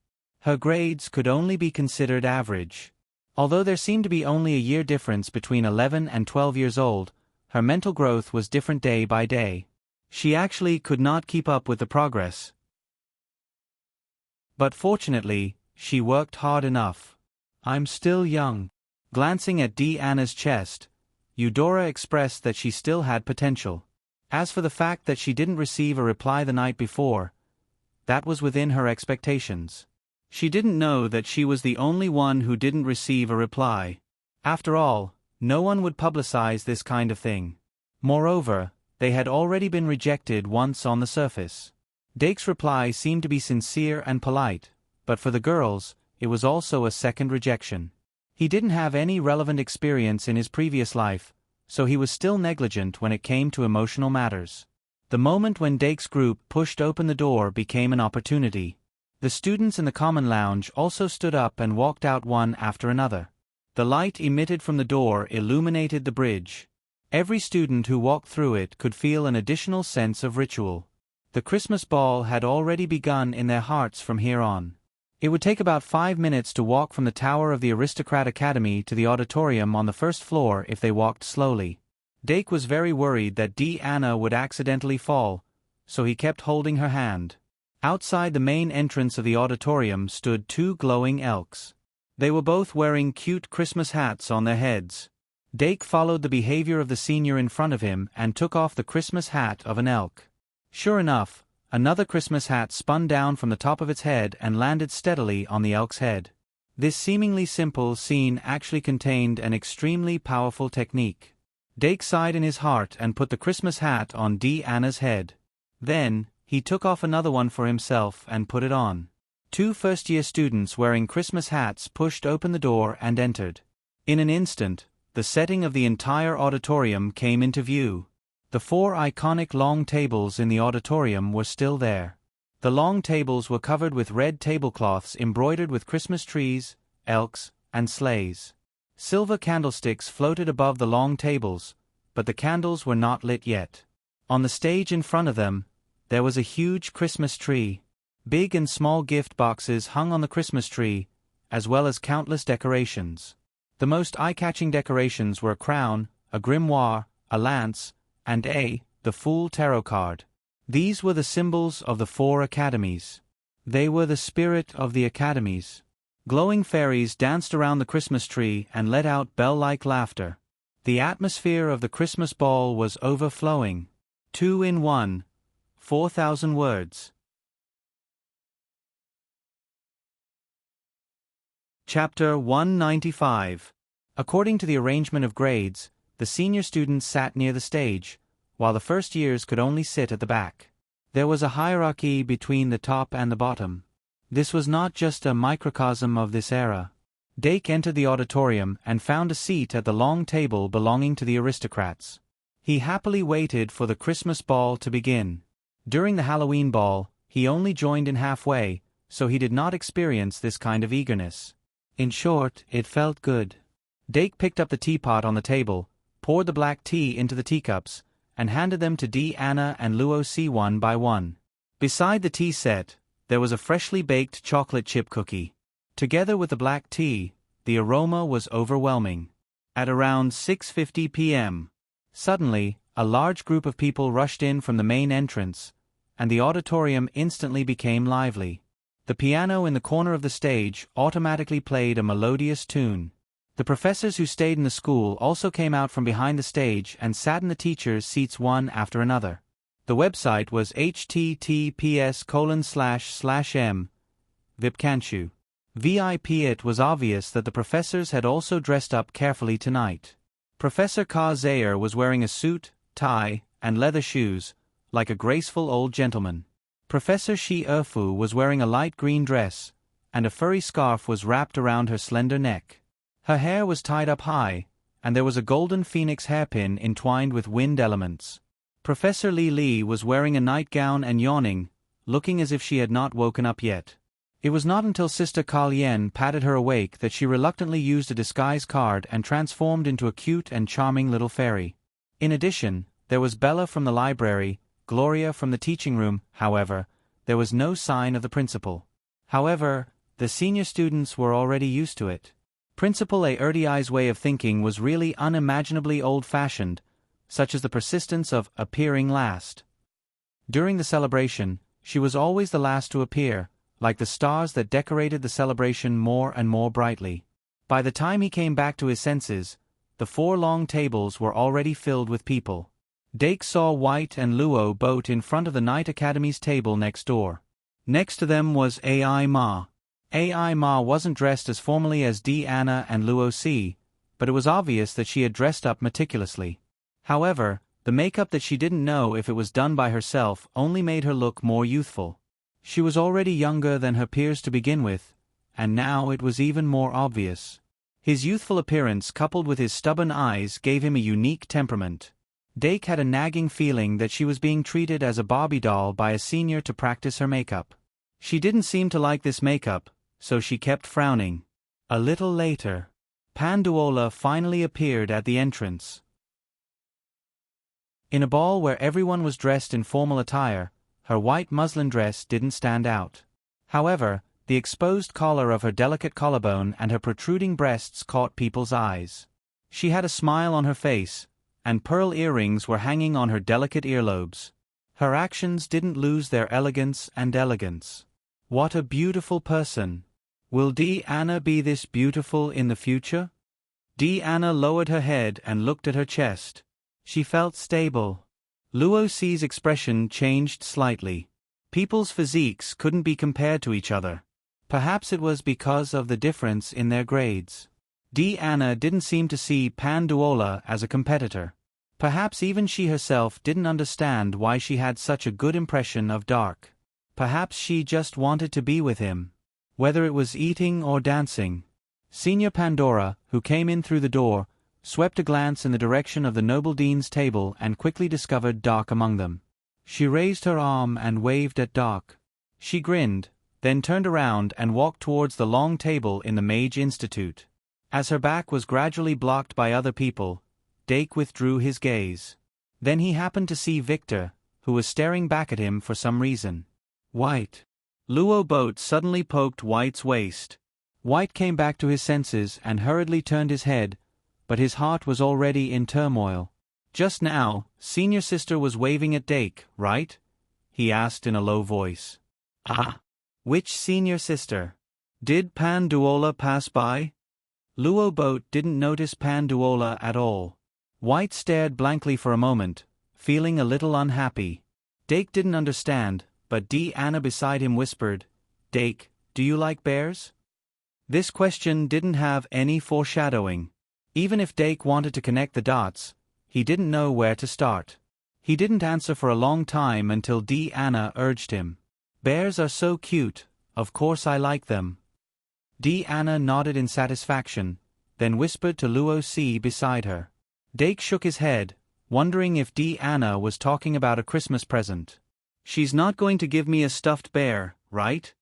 A: Her grades could only be considered average. Although there seemed to be only a year difference between 11 and 12 years old, her mental growth was different day by day. She actually could not keep up with the progress. But fortunately, she worked hard enough. "I'm still young." Glancing at Anna's chest, Eudora expressed that she still had potential. As for the fact that she didn't receive a reply the night before, that was within her expectations. She didn't know that she was the only one who didn't receive a reply. After all, no one would publicize this kind of thing. Moreover, they had already been rejected once on the surface. Dake's reply seemed to be sincere and polite, but for the girls, it was also a second rejection. He didn't have any relevant experience in his previous life, so he was still negligent when it came to emotional matters. The moment when Dake's group pushed open the door became an opportunity. The students in the common lounge also stood up and walked out one after another. The light emitted from the door illuminated the bridge. Every student who walked through it could feel an additional sense of ritual. The Christmas ball had already begun in their hearts from here on. It would take about 5 minutes to walk from the tower of the Aristocrat Academy to the auditorium on the first floor if they walked slowly. Dake was very worried that Anna would accidentally fall, so he kept holding her hand. Outside the main entrance of the auditorium stood 2 glowing elks. They were both wearing cute Christmas hats on their heads. Dake followed the behavior of the senior in front of him and took off the Christmas hat of an elk. Sure enough, another Christmas hat spun down from the top of its head and landed steadily on the elk's head. This seemingly simple scene actually contained an extremely powerful technique. Dake sighed in his heart and put the Christmas hat on Anna's head. Then, he took off another one for himself and put it on. 2 first-year students wearing Christmas hats pushed open the door and entered. In an instant, the setting of the entire auditorium came into view. The 4 iconic long tables in the auditorium were still there. The long tables were covered with red tablecloths embroidered with Christmas trees, elks, and sleighs. Silver candlesticks floated above the long tables, but the candles were not lit yet. On the stage in front of them, there was a huge Christmas tree. Big and small gift boxes hung on the Christmas tree, as well as countless decorations. The most eye-catching decorations were a crown, a grimoire, a lance, and the Fool tarot card. These were the symbols of the 4 academies. They were the spirit of the academies. Glowing fairies danced around the Christmas tree and let out bell-like laughter. The atmosphere of the Christmas ball was overflowing. 2 in 1. 4,000 words. Chapter 195. According to the arrangement of grades, the senior students sat near the stage, while the first years could only sit at the back. There was a hierarchy between the top and the bottom. This was not just a microcosm of this era. Dake entered the auditorium and found a seat at the long table belonging to the aristocrats. He happily waited for the Christmas ball to begin. During the Halloween ball, he only joined in halfway, so he did not experience this kind of eagerness. In short, it felt good. Dake picked up the teapot on the table, poured the black tea into the teacups, and handed them to Anna and Lucy one by one. Beside the tea set, there was a freshly baked chocolate chip cookie. Together with the black tea, the aroma was overwhelming. At around 6:50 p.m., suddenly, a large group of people rushed in from the main entrance, and the auditorium instantly became lively. The piano in the corner of the stage automatically played a melodious tune. The professors who stayed in the school also came out from behind the stage and sat in the teachers' seats one after another. The website was https://m. Vipcanshu. VIP. It was obvious that the professors had also dressed up carefully tonight. Professor Ka Zayer was wearing a suit, tie, and leather shoes, like a graceful old gentleman. Professor Shi Erfu was wearing a light green dress, and a furry scarf was wrapped around her slender neck. Her hair was tied up high, and there was a golden phoenix hairpin entwined with wind elements. Professor Li was wearing a nightgown and yawning, looking as if she had not woken up yet. It was not until Sister Kalien patted her awake that she reluctantly used a disguise card and transformed into a cute and charming little fairy. In addition, there was Bella from the library, Gloria from the teaching room. However, there was no sign of the principal. However, The senior students were already used to it. Principal Aerti's way of thinking was really unimaginably old-fashioned, such as the persistence of appearing last. During the celebration, she was always the last to appear, like the stars that decorated the celebration more and more brightly. By the time he came back to his senses, the 4 long tables were already filled with people. Dake saw White and Luo boat in front of the Night Academy's table next door. Next to them was Ai Ma. Ai Ma wasn't dressed as formally as Anna and Luo C, but it was obvious that she had dressed up meticulously. However, the makeup that she didn't know if it was done by herself only made her look more youthful. She was already younger than her peers to begin with, and now it was even more obvious. His youthful appearance coupled with his stubborn eyes gave him a unique temperament. Dake had a nagging feeling that she was being treated as a Barbie doll by a senior to practice her makeup. She didn't seem to like this makeup, so she kept frowning. A little later, Panduola finally appeared at the entrance. In a ball where everyone was dressed in formal attire, her white muslin dress didn't stand out. However, the exposed collar of her delicate collarbone and her protruding breasts caught people's eyes. She had a smile on her face, and pearl earrings were hanging on her delicate earlobes. Her actions didn't lose their elegance and elegance. What a beautiful person! Will Anna be this beautiful in the future? Anna lowered her head and looked at her chest. She felt stable. Luo C's expression changed slightly. People's physiques couldn't be compared to each other. Perhaps it was because of the difference in their grades. Anna didn't seem to see Panduola as a competitor. Perhaps even she herself didn't understand why she had such a good impression of Dark. Perhaps she just wanted to be with him. Whether it was eating or dancing. Senior Pandora, who came in through the door, swept a glance in the direction of the noble dean's table and quickly discovered Dark among them. She raised her arm and waved at Dark. She grinned, then turned around and walked towards the long table in the Mage Institute. As her back was gradually blocked by other people, Dake withdrew his gaze. Then he happened to see Victor, who was staring back at him for some reason. White. Luo Boat suddenly poked White's waist. White came back to his senses and hurriedly turned his head, but his heart was already in turmoil. Just now, Senior Sister was waving at Dake, right? He asked in a low voice. Ah. Which Senior Sister? Did Panduola pass by? Luo Boat didn't notice Panduola at all. White stared blankly for a moment, feeling a little unhappy. Dake didn't understand, but Anna beside him whispered, Dake, do you like bears? This question didn't have any foreshadowing. Even if Dake wanted to connect the dots, he didn't know where to start. He didn't answer for a long time until Anna urged him. Bears are so cute, of course I like them. Anna nodded in satisfaction, then whispered to Luo C beside her. Dake shook his head, wondering if Anna was talking about a Christmas present. She's not going to give me a stuffed bear, right?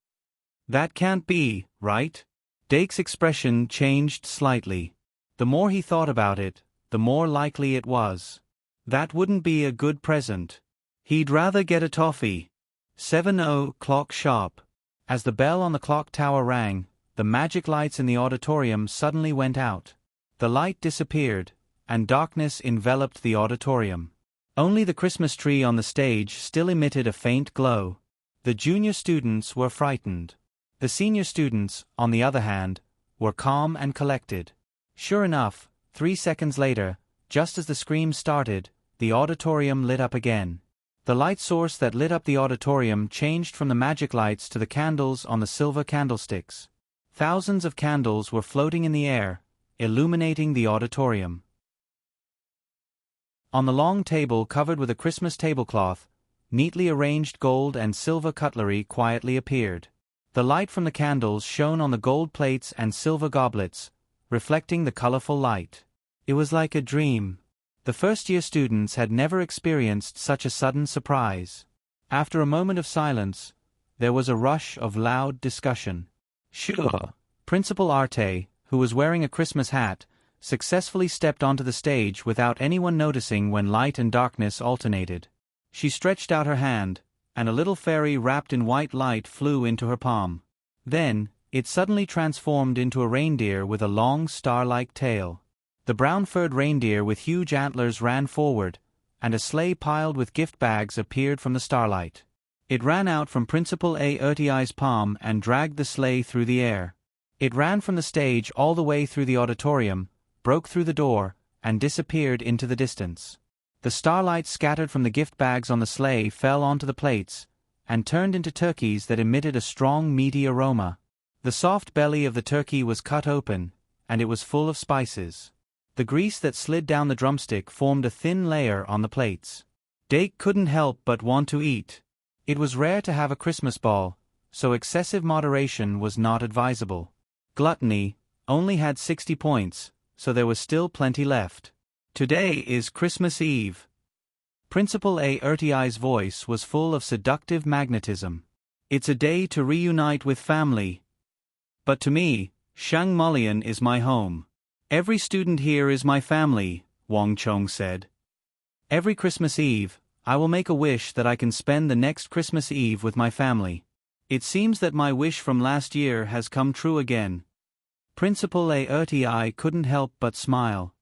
A: That can't be, right? Dake's expression changed slightly. The more he thought about it, the more likely it was. That wouldn't be a good present. He'd rather get a toffee. 7:00 sharp. As the bell on the clock tower rang, the magic lights in the auditorium suddenly went out. The light disappeared, and darkness enveloped the auditorium. Only the Christmas tree on the stage still emitted a faint glow. The junior students were frightened. The senior students, on the other hand, were calm and collected. Sure enough, 3 seconds later, just as the screams started, the auditorium lit up again. The light source that lit up the auditorium changed from the magic lights to the candles on the silver candlesticks. Thousands of candles were floating in the air, illuminating the auditorium. On the long table covered with a Christmas tablecloth, neatly arranged gold and silver cutlery quietly appeared. The light from the candles shone on the gold plates and silver goblets, reflecting the colorful light. It was like a dream. The first-year students had never experienced such a sudden surprise. After a moment of silence, there was a rush of loud discussion. Sure. Principal Arte, who was wearing a Christmas hat, successfully stepped onto the stage without anyone noticing when light and darkness alternated. She stretched out her hand, and a little fairy wrapped in white light flew into her palm. Then, it suddenly transformed into a reindeer with a long star-like tail. The brown-furred reindeer with huge antlers ran forward, and a sleigh piled with gift bags appeared from the starlight. It ran out from Principal Aerti's palm and dragged the sleigh through the air. It ran from the stage all the way through the auditorium, broke through the door, and disappeared into the distance. The starlight scattered from the gift bags on the sleigh fell onto the plates, and turned into turkeys that emitted a strong meaty aroma. The soft belly of the turkey was cut open, and it was full of spices. The grease that slid down the drumstick formed a thin layer on the plates. Dake couldn't help but want to eat. It was rare to have a Christmas ball, so excessive moderation was not advisable. Gluttony only had 60 points, so there was still plenty left. Today is Christmas Eve. Principal Aerti's voice was full of seductive magnetism. It's a day to reunite with family. But to me, Shangmalian is my home. Every student here is my family, Wang Chong said. Every Christmas Eve, I will make a wish that I can spend the next Christmas Eve with my family. It seems that my wish from last year has come true again. Principal Aerti couldn't help but smile.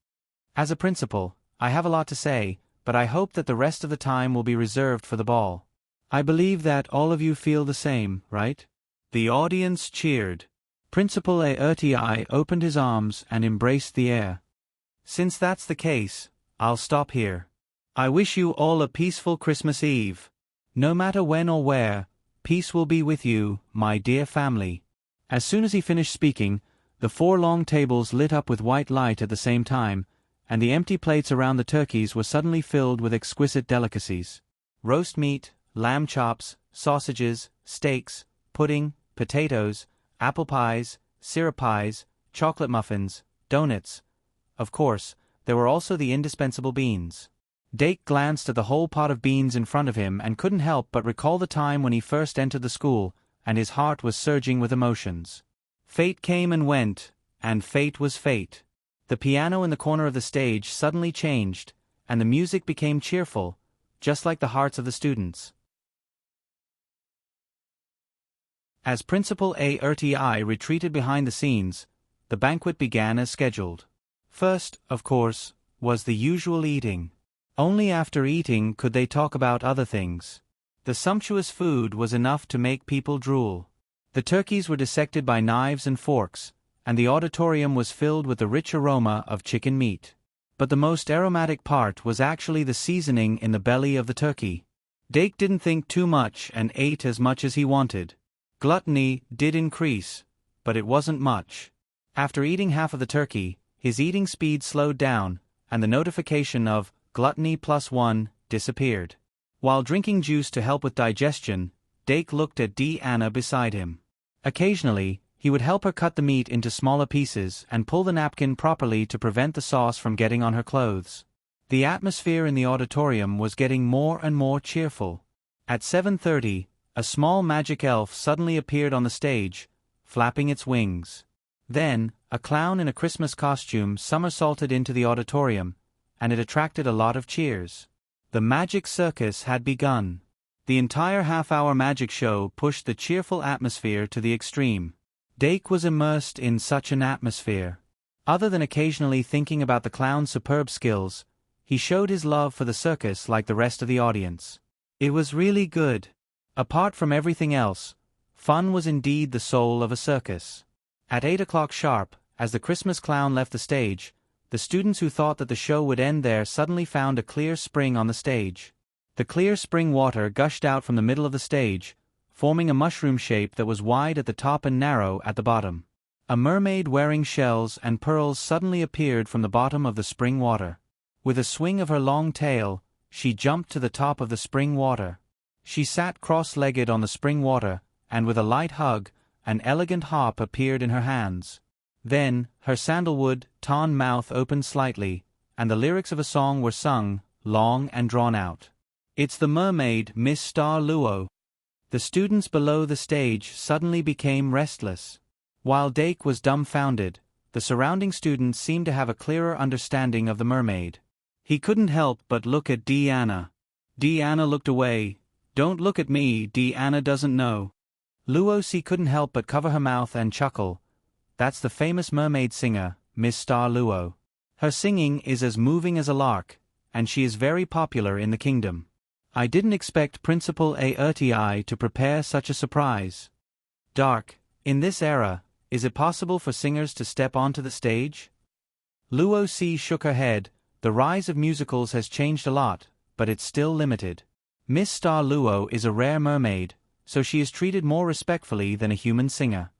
A: As a principal, I have a lot to say, but I hope that the rest of the time will be reserved for the ball. I believe that all of you feel the same, right? The audience cheered. Principal Aerti opened his arms and embraced the air. Since that's the case, I'll stop here. I wish you all a peaceful Christmas Eve. No matter when or where, peace will be with you, my dear family. As soon as he finished speaking, the 4 long tables lit up with white light at the same time, and the empty plates around the turkeys were suddenly filled with exquisite delicacies. Roast meat, lamb chops, sausages, steaks, pudding, potatoes, apple pies, syrup pies, chocolate muffins, donuts. Of course, there were also the indispensable beans. Dake glanced at the whole pot of beans in front of him and couldn't help but recall the time when he first entered the school, and his heart was surging with emotions. Fate came and went, and fate was fate. The piano in the corner of the stage suddenly changed, and the music became cheerful, just like the hearts of the students. As Principal Aerti retreated behind the scenes, the banquet began as scheduled. First, of course, was the usual eating. Only after eating could they talk about other things. The sumptuous food was enough to make people drool. The turkeys were dissected by knives and forks, and the auditorium was filled with the rich aroma of chicken meat. But the most aromatic part was actually the seasoning in the belly of the turkey. Dake didn't think too much and ate as much as he wanted. Gluttony did increase, but it wasn't much. After eating half of the turkey, his eating speed slowed down, and the notification of Gluttony +1 disappeared. While drinking juice to help with digestion, Dake looked at Deanna beside him. Occasionally, he would help her cut the meat into smaller pieces and pull the napkin properly to prevent the sauce from getting on her clothes. The atmosphere in the auditorium was getting more and more cheerful. At 7:30, a small magic elf suddenly appeared on the stage, flapping its wings. Then, a clown in a Christmas costume somersaulted into the auditorium, and it attracted a lot of cheers. The magic circus had begun. The entire half-hour magic show pushed the cheerful atmosphere to the extreme. Dake was immersed in such an atmosphere. Other than occasionally thinking about the clown's superb skills, he showed his love for the circus like the rest of the audience. It was really good. Apart from everything else, fun was indeed the soul of a circus. At 8 o'clock sharp, as the Christmas clown left the stage, the students who thought that the show would end there suddenly found a clear spring on the stage. The clear spring water gushed out from the middle of the stage, forming a mushroom shape that was wide at the top and narrow at the bottom. A mermaid wearing shells and pearls suddenly appeared from the bottom of the spring water. With a swing of her long tail, she jumped to the top of the spring water. She sat cross-legged on the spring water, and with a light hug, an elegant harp appeared in her hands. Then, her sandalwood, tan mouth opened slightly, and the lyrics of a song were sung, long and drawn out. "It's the mermaid, Miss Star Luo." The students below the stage suddenly became restless. While Dake was dumbfounded, the surrounding students seemed to have a clearer understanding of the mermaid. He couldn't help but look at Deanna. Deanna looked away. "Don't look at me, Deanna doesn't know." Luo-si couldn't help but cover her mouth and chuckle. That's the famous mermaid singer, Miss Star Luo. Her singing is as moving as a lark, and she is very popular in the kingdom. I didn't expect Principal Aerti to prepare such a surprise. Dark, in this era, is it possible for singers to step onto the stage? Luo-si shook her head. The rise of musicals has changed a lot, but it's still limited. Miss Star Luo is a rare mermaid, so she is treated more respectfully than a human singer.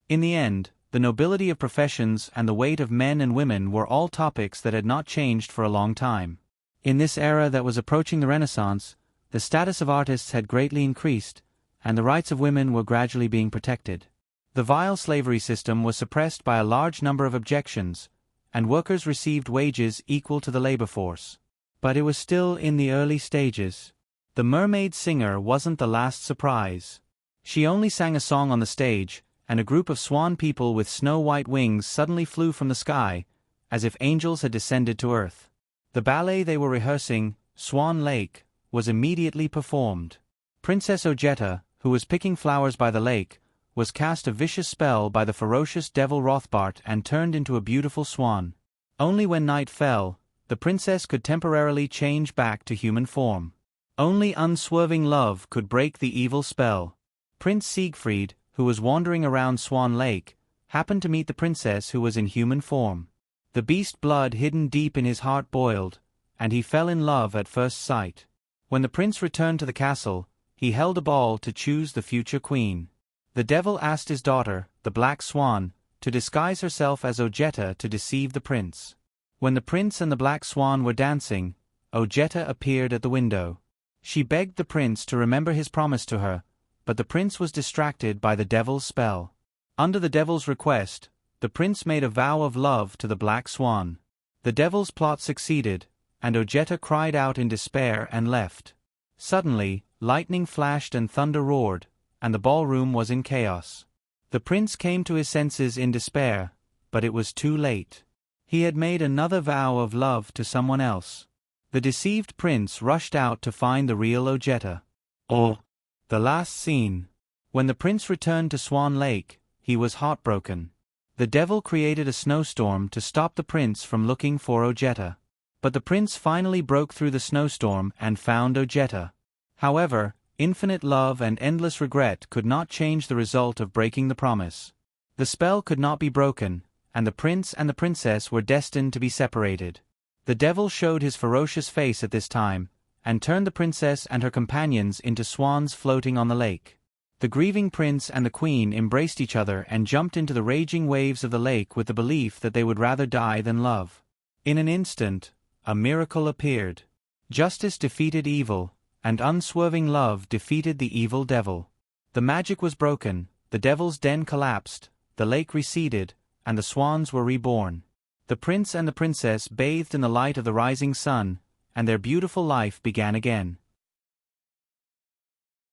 A: In the end, the nobility of professions and the weight of men and women were all topics that had not changed for a long time. In this era that was approaching the Renaissance, the status of artists had greatly increased, and the rights of women were gradually being protected. The vile slavery system was suppressed by a large number of objections, and workers received wages equal to the labor force. But it was still in the early stages. The mermaid singer wasn't the last surprise. She only sang a song on the stage, and a group of swan people with snow-white wings suddenly flew from the sky, as if angels had descended to earth. The ballet they were rehearsing, Swan Lake, was immediately performed. Princess Ojetta, who was picking flowers by the lake, was cast a vicious spell by the ferocious devil Rothbart and turned into a beautiful swan. Only when night fell, the princess could temporarily change back to human form. Only unswerving love could break the evil spell. Prince Siegfried, who was wandering around Swan Lake, happened to meet the princess who was in human form. The beast blood hidden deep in his heart boiled, and he fell in love at first sight. When the prince returned to the castle, he held a ball to choose the future queen. The devil asked his daughter, the Black Swan, to disguise herself as Ojetta to deceive the prince. When the prince and the Black Swan were dancing, Ojetta appeared at the window. She begged the prince to remember his promise to her, but the prince was distracted by the devil's spell. Under the devil's request, the prince made a vow of love to the Black Swan. The devil's plot succeeded, and Ojetta cried out in despair and left. Suddenly, lightning flashed and thunder roared, and the ballroom was in chaos. The prince came to his senses in despair, but it was too late. He had made another vow of love to someone else. The deceived prince rushed out to find the real Ojetta. Oh! The last scene. When the prince returned to Swan Lake, he was heartbroken. The devil created a snowstorm to stop the prince from looking for Ojetta. But the prince finally broke through the snowstorm and found Ojetta. However, infinite love and endless regret could not change the result of breaking the promise. The spell could not be broken, and the prince and the princess were destined to be separated. The devil showed his ferocious face at this time, and turned the princess and her companions into swans floating on the lake. The grieving prince and the queen embraced each other and jumped into the raging waves of the lake with the belief that they would rather die than love. In an instant, a miracle appeared. Justice defeated evil, and unswerving love defeated the evil devil. The magic was broken, the devil's den collapsed, the lake receded, and the swans were reborn. The prince and the princess bathed in the light of the rising sun, and their beautiful life began again.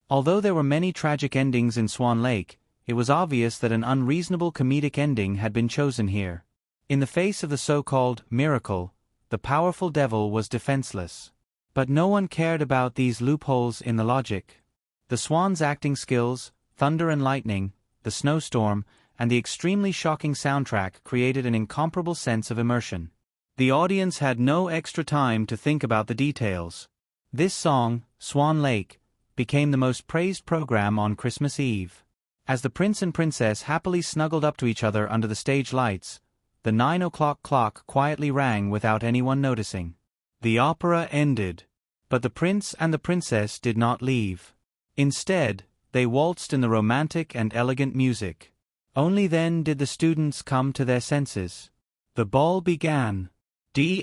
A: Although there were many tragic endings in Swan Lake, it was obvious that an unreasonable comedic ending had been chosen here. In the face of the so-called miracle, the powerful devil was defenseless. But no one cared about these loopholes in the logic. The swan's acting skills, thunder and lightning, the snowstorm, and the extremely shocking soundtrack created an incomparable sense of immersion. The audience had no extra time to think about the details. This song, Swan Lake, became the most praised program on Christmas Eve. As the prince and princess happily snuggled up to each other under the stage lights, the 9 o'clock clock quietly rang without anyone noticing. The opera ended, but the prince and the princess did not leave. Instead, they waltzed in the romantic and elegant music. Only then did the students come to their senses. The ball began.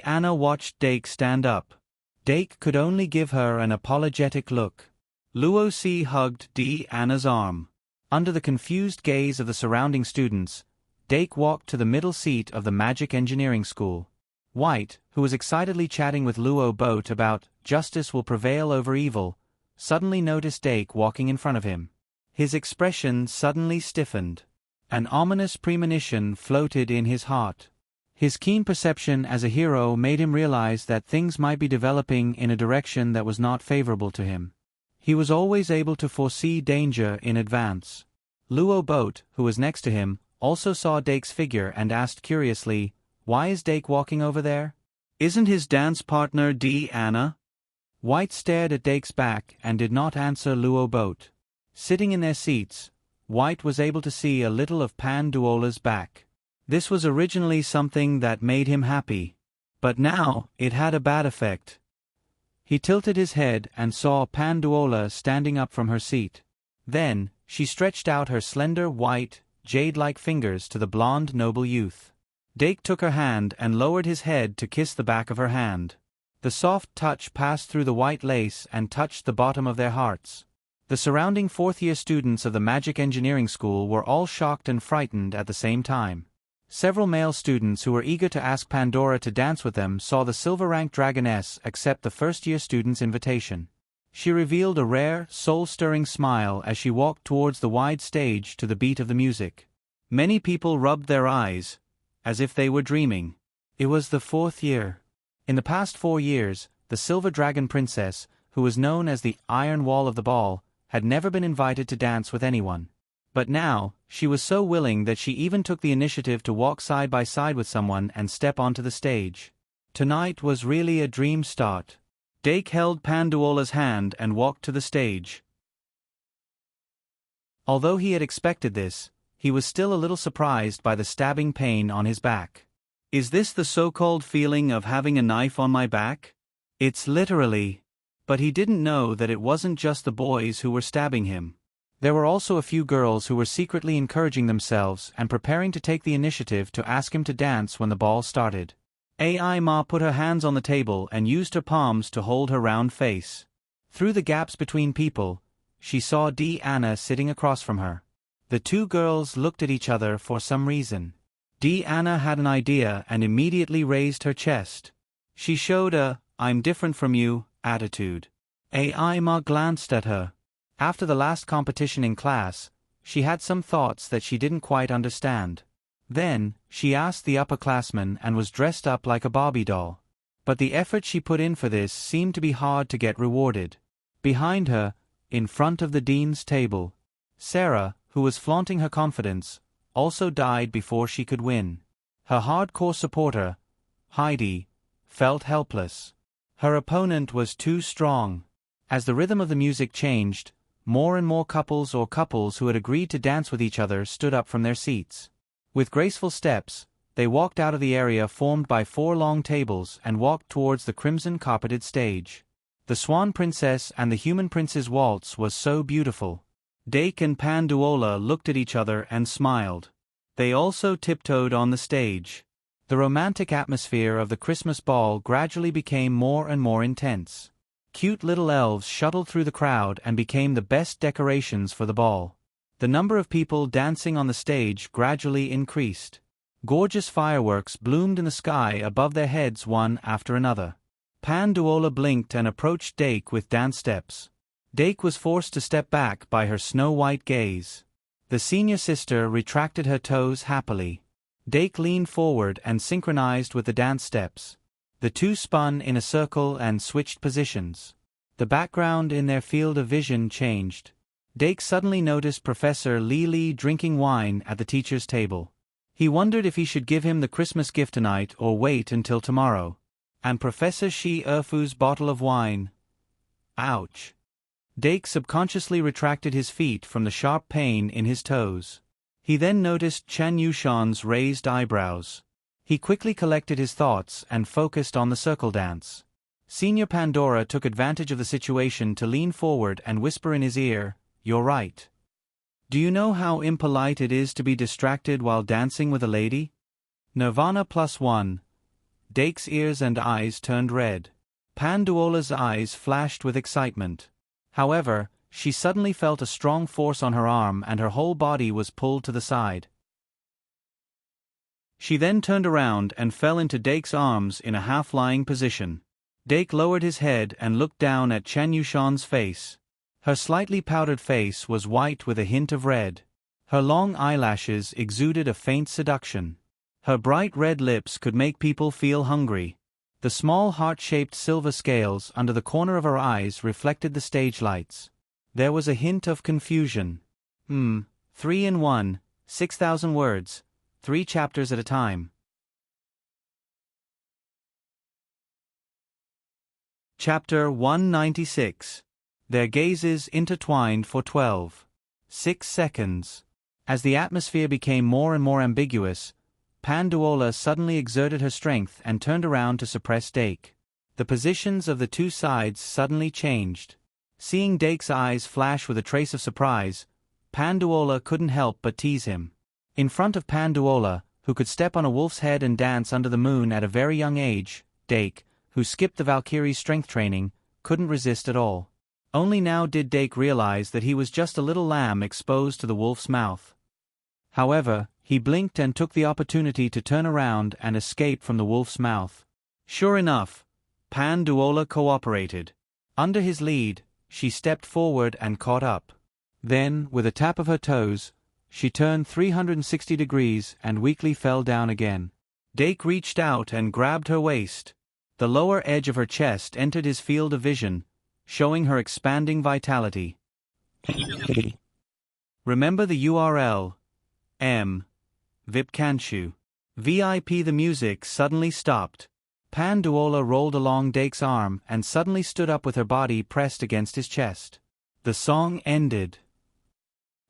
A: Anna watched Dake stand up. Dake could only give her an apologetic look. Luo-si hugged Anna's arm. Under the confused gaze of the surrounding students, Dake walked to the middle seat of the Magic Engineering School. White, who was excitedly chatting with Luo Boat about justice will prevail over evil, suddenly noticed Dake walking in front of him. His expression suddenly stiffened. An ominous premonition floated in his heart. His keen perception as a hero made him realize that things might be developing in a direction that was not favorable to him. He was always able to foresee danger in advance. Luo Boat, who was next to him, also saw Dake's figure and asked curiously, "Why is Dake walking over there? Isn't his dance partner Anna?" White stared at Dake's back and did not answer Luo Boat. Sitting in their seats, White was able to see a little of Pan Duola's back. This was originally something that made him happy. But now, it had a bad effect. He tilted his head and saw Pan Duola standing up from her seat. Then, she stretched out her slender, white, jade-like fingers to the blonde noble youth. Dake took her hand and lowered his head to kiss the back of her hand. The soft touch passed through the white lace and touched the bottom of their hearts. The surrounding fourth-year students of the Magic Engineering School were all shocked and frightened at the same time. Several male students who were eager to ask Pandora to dance with them saw the silver-ranked dragoness accept the first-year student's invitation. She revealed a rare, soul-stirring smile as she walked towards the wide stage to the beat of the music. Many people rubbed their eyes, as if they were dreaming. It was the fourth year. In the past 4 years, the Silver Dragon Princess, who was known as the Iron Wall of the Ball, had never been invited to dance with anyone. But now, she was so willing that she even took the initiative to walk side by side with someone and step onto the stage. Tonight was really a dream start. Dake held Panduola's hand and walked to the stage. Although he had expected this, he was still a little surprised by the stabbing pain on his back. Is this the so-called feeling of having a knife on my back? It's literally. But he didn't know that it wasn't just the boys who were stabbing him. There were also a few girls who were secretly encouraging themselves and preparing to take the initiative to ask him to dance when the ball started. Ai Ma put her hands on the table and used her palms to hold her round face. Through the gaps between people, she saw Anna sitting across from her. The two girls looked at each other for some reason. Anna had an idea and immediately raised her chest. She showed a, "I'm different from you," attitude. Ai Ma glanced at her. After the last competition in class, she had some thoughts that she didn't quite understand. Then, she asked the upperclassmen and was dressed up like a Barbie doll. But the effort she put in for this seemed to be hard to get rewarded. Behind her, in front of the dean's table, Sarah, who was flaunting her confidence, also died before she could win. Her hardcore supporter, Heidi, felt helpless. Her opponent was too strong. As the rhythm of the music changed, more and more couples who had agreed to dance with each other stood up from their seats. With graceful steps, they walked out of the area formed by 4 long tables and walked towards the crimson-carpeted stage. The Swan Princess and the Human Prince's waltz was so beautiful. Dake and Panduola looked at each other and smiled. They also tiptoed on the stage. The romantic atmosphere of the Christmas ball gradually became more and more intense. Cute little elves shuttled through the crowd and became the best decorations for the ball. The number of people dancing on the stage gradually increased. Gorgeous fireworks bloomed in the sky above their heads one after another. Panduola blinked and approached Dake with dance steps. Dake was forced to step back by her snow-white gaze. The senior sister retracted her toes happily. Dake leaned forward and synchronized with the dance steps. The two spun in a circle and switched positions. The background in their field of vision changed. Dake suddenly noticed Professor Li drinking wine at the teacher's table. He wondered if he should give him the Christmas gift tonight or wait until tomorrow. And Professor Shi Erfu's bottle of wine. Ouch. Dake subconsciously retracted his feet from the sharp pain in his toes. He then noticed Chen Yushan's raised eyebrows. He quickly collected his thoughts and focused on the circle dance. Senior Pandora took advantage of the situation to lean forward and whisper in his ear, "You're right. Do you know how impolite it is to be distracted while dancing with a lady?" Nirvana +1. Dake's ears and eyes turned red. Panduola's eyes flashed with excitement. However, she suddenly felt a strong force on her arm and her whole body was pulled to the side. She then turned around and fell into Dake's arms in a half-lying position. Dake lowered his head and looked down at Chen Yushan's face. Her slightly powdered face was white with a hint of red. Her long eyelashes exuded a faint seduction. Her bright red lips could make people feel hungry. The small heart-shaped silver scales under the corner of her eyes reflected the stage lights. There was a hint of confusion. 3 in 1, 6,000 words, 3 chapters at a time. Chapter 196. Their gazes intertwined for 12.6 seconds. As the atmosphere became more and more ambiguous, Panduola suddenly exerted her strength and turned around to suppress Dake. The positions of the two sides suddenly changed. Seeing Dake's eyes flash with a trace of surprise, Panduola couldn't help but tease him. In front of Panduola, who could step on a wolf's head and dance under the moon at a very young age, Dake, who skipped the Valkyrie's strength training, couldn't resist at all. Only now did Dake realize that he was just a little lamb exposed to the wolf's mouth. However, he blinked and took the opportunity to turn around and escape from the wolf's mouth. Sure enough, Panduola cooperated. Under his lead, she stepped forward and caught up. Then, with a tap of her toes, she turned 360 degrees and weakly fell down again. Dake reached out and grabbed her waist. The lower edge of her chest entered his field of vision, showing her expanding vitality. Remember the URL. Vipkanshu. VIP. The music suddenly stopped. Panduola rolled along Dake's arm and suddenly stood up with her body pressed against his chest. The song ended.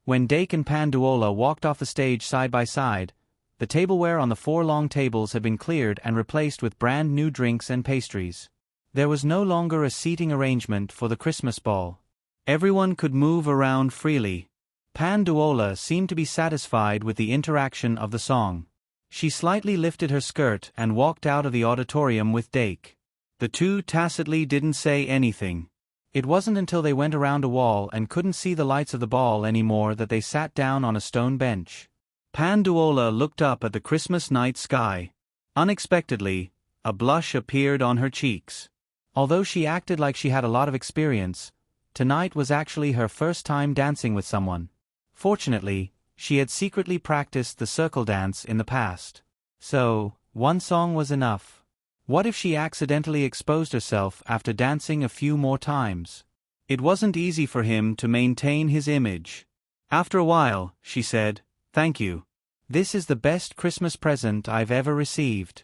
A: When Dake and Panduola walked off the stage side by side, the tableware on the 4 long tables had been cleared and replaced with brand new drinks and pastries. There was no longer a seating arrangement for the Christmas ball. Everyone could move around freely. Panduola seemed to be satisfied with the interaction of the song. She slightly lifted her skirt and walked out of the auditorium with Dake. The two tacitly didn't say anything. It wasn't until they went around a wall and couldn't see the lights of the ball anymore that they sat down on a stone bench. Panduola looked up at the Christmas night sky. Unexpectedly, a blush appeared on her cheeks. Although she acted like she had a lot of experience, tonight was actually her first time dancing with someone. Fortunately, she had secretly practiced the circle dance in the past. So, one song was enough. What if she accidentally exposed herself after dancing a few more times? It wasn't easy for him to maintain his image. After a while, she said, "Thank you. This is the best Christmas present I've ever received."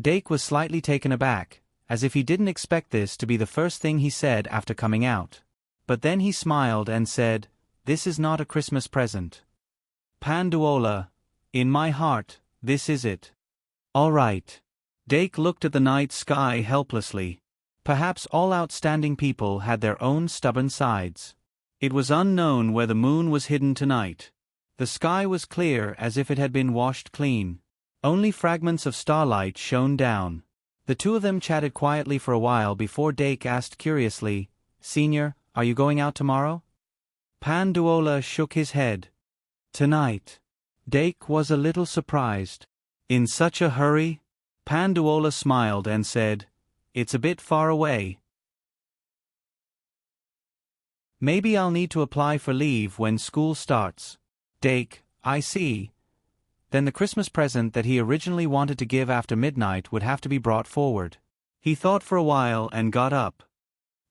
A: Dake was slightly taken aback, as if he didn't expect this to be the first thing he said after coming out. But then he smiled and said, "This is not a Christmas present. Panduola, in my heart, this is it." "All right." Dake looked at the night sky helplessly. Perhaps all outstanding people had their own stubborn sides. It was unknown where the moon was hidden tonight. The sky was clear as if it had been washed clean. Only fragments of starlight shone down. The two of them chatted quietly for a while before Dake asked curiously, "Senior, are you going out tomorrow?" Panduola shook his head. "Tonight." Dake was a little surprised. "In such a hurry?" Panduola smiled and said, "It's a bit far away. Maybe I'll need to apply for leave when school starts." Dake, "I see." Then the Christmas present that he originally wanted to give after midnight would have to be brought forward. He thought for a while and got up.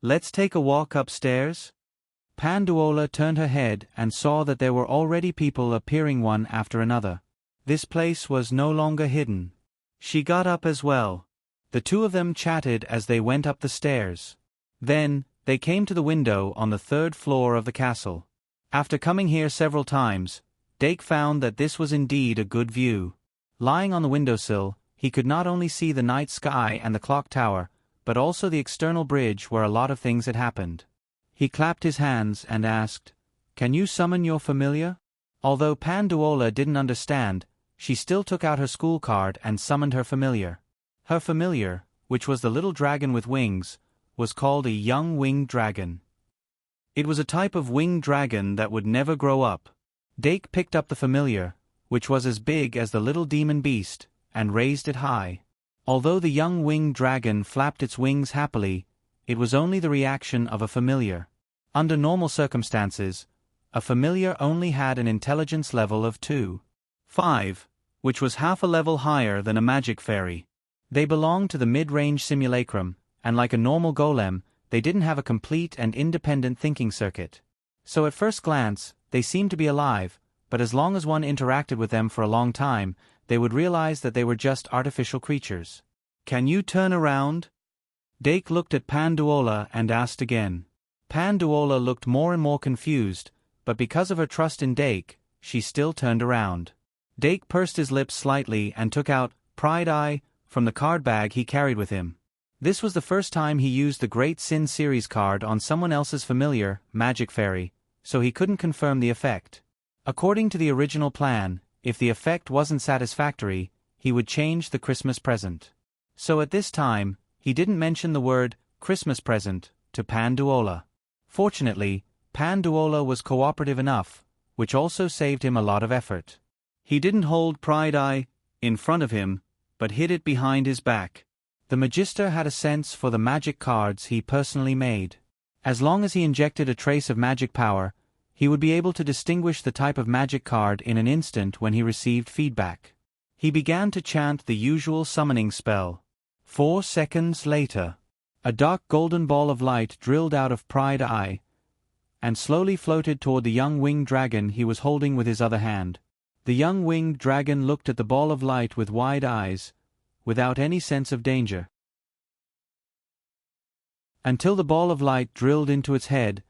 A: "Let's take a walk upstairs?" Panduola turned her head and saw that there were already people appearing one after another. This place was no longer hidden. She got up as well. The two of them chatted as they went up the stairs. Then, they came to the window on the 3rd floor of the castle. After coming here several times, Dake found that this was indeed a good view. Lying on the windowsill, he could not only see the night sky and the clock tower, but also the external bridge where a lot of things had happened. He clapped his hands and asked, "Can you summon your familiar?" Although Panduola didn't understand, she still took out her school card and summoned her familiar. Her familiar, which was the little dragon with wings, was called a young winged dragon. It was a type of winged dragon that would never grow up. Dake picked up the familiar, which was as big as the little demon beast, and raised it high. Although the young winged dragon flapped its wings happily, it was only the reaction of a familiar. Under normal circumstances, a familiar only had an intelligence level of 2.5, which was half a level higher than a magic fairy. They belonged to the mid-range simulacrum, and like a normal golem, they didn't have a complete and independent thinking circuit. So at first glance, they seemed to be alive, but as long as one interacted with them for a long time, they would realize that they were just artificial creatures. "Can you turn around?" Dake looked at Panduola and asked again. Panduola looked more and more confused, but because of her trust in Dake, she still turned around. Dake pursed his lips slightly and took out Pride Eye from the card bag he carried with him. This was the first time he used the Great Sin series card on someone else's familiar, Magic Fairy, so he couldn't confirm the effect. According to the original plan, if the effect wasn't satisfactory, he would change the Christmas present. So at this time, he didn't mention the word Christmas present to Panduola. Fortunately, Panduola was cooperative enough, which also saved him a lot of effort. He didn't hold Pride Eye in front of him, but hid it behind his back. The Magister had a sense for the magic cards he personally made. As long as he injected a trace of magic power, he would be able to distinguish the type of magic card in an instant when he received feedback. He began to chant the usual summoning spell. 4 seconds later, a dark golden ball of light drilled out of Pride Eye and slowly floated toward the young winged dragon he was holding with his other hand. The young winged dragon looked at the ball of light with wide eyes, without any sense of danger. Until the ball of light drilled into its head,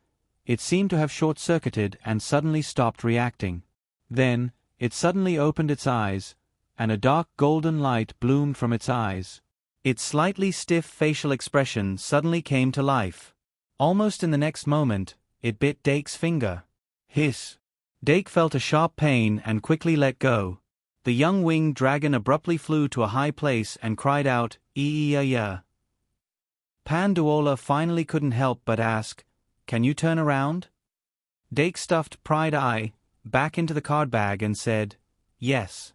A: it seemed to have short-circuited and suddenly stopped reacting. Then, it suddenly opened its eyes, and a dark golden light bloomed from its eyes. Its slightly stiff facial expression suddenly came to life. Almost in the next moment, it bit Dake's finger. Hiss! Dake felt a sharp pain and quickly let go. The young winged dragon abruptly flew to a high place and cried out, "Ee-ya-ya." Panduola finally couldn't help but ask, "Can you turn around?" Dake stuffed Pride Eye back into the card bag and said, "Yes."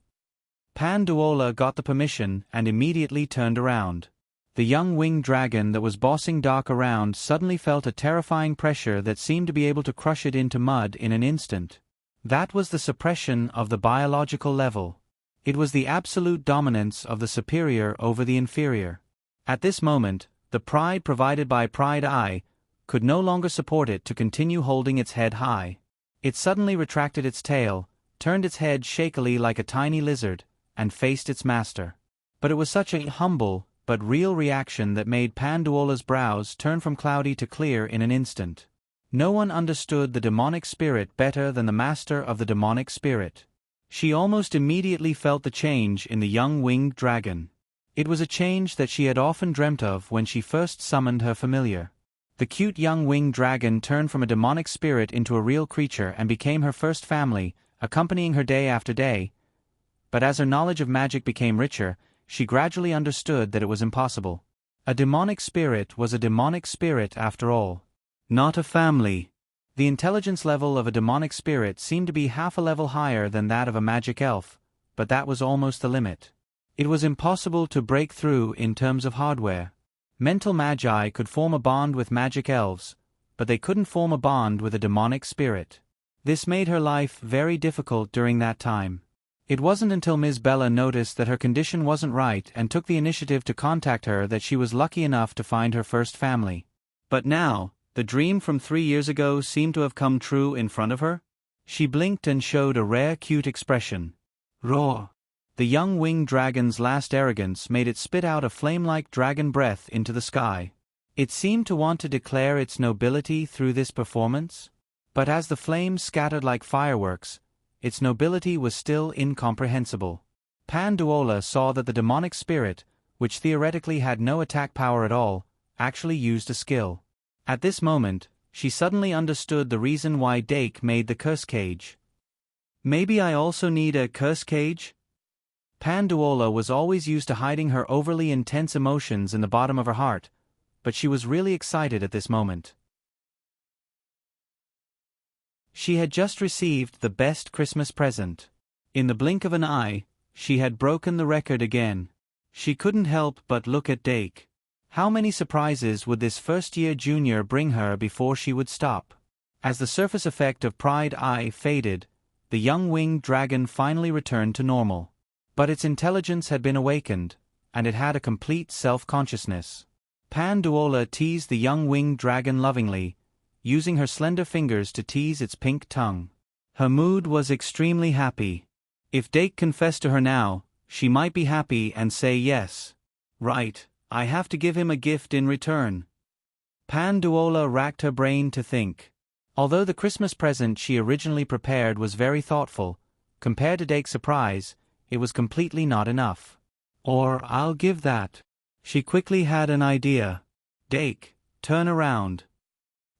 A: Panduola got the permission and immediately turned around. The young winged dragon that was bossing Dark around suddenly felt a terrifying pressure that seemed to be able to crush it into mud in an instant. That was the suppression of the biological level. It was the absolute dominance of the superior over the inferior. At this moment, the pride provided by Pride Eye could no longer support it to continue holding its head high. It suddenly retracted its tail, turned its head shakily like a tiny lizard, and faced its master. But it was such a humble, but real reaction that made Panduola's brows turn from cloudy to clear in an instant. No one understood the demonic spirit better than the master of the demonic spirit. She almost immediately felt the change in the young winged dragon. It was a change that she had often dreamt of when she first summoned her familiar. The cute young winged dragon turned from a demonic spirit into a real creature and became her first family, accompanying her day after day. But as her knowledge of magic became richer, she gradually understood that it was impossible. A demonic spirit was a demonic spirit after all. Not a family. The intelligence level of a demonic spirit seemed to be half a level higher than that of a magic elf, but that was almost the limit. It was impossible to break through in terms of hardware. Mental magi could form a bond with magic elves, but they couldn't form a bond with a demonic spirit. This made her life very difficult during that time. It wasn't until Ms. Bella noticed that her condition wasn't right and took the initiative to contact her that she was lucky enough to find her first family. But now, the dream from 3 years ago seemed to have come true in front of her. She blinked and showed a rare cute expression. Roar! The young winged dragon's last arrogance made it spit out a flame-like dragon breath into the sky. It seemed to want to declare its nobility through this performance. But as the flames scattered like fireworks, its nobility was still incomprehensible. Panduola saw that the demonic spirit, which theoretically had no attack power at all, actually used a skill. At this moment, she suddenly understood the reason why Dake made the curse cage. Maybe I also need a curse cage? Panduola was always used to hiding her overly intense emotions in the bottom of her heart, but she was really excited at this moment. She had just received the best Christmas present. In the blink of an eye, she had broken the record again. She couldn't help but look at Dake. How many surprises would this first-year junior bring her before she would stop? As the surface effect of Pride Eye faded, the young winged dragon finally returned to normal. But its intelligence had been awakened, and it had a complete self-consciousness. Panduola teased the young winged dragon lovingly, using her slender fingers to tease its pink tongue. Her mood was extremely happy. If Dake confessed to her now, she might be happy and say yes. Right, I have to give him a gift in return. Panduola racked her brain to think. Although the Christmas present she originally prepared was very thoughtful, compared to Dake's surprise, it was completely not enough. Or I'll give that. She quickly had an idea. Dake, turn around.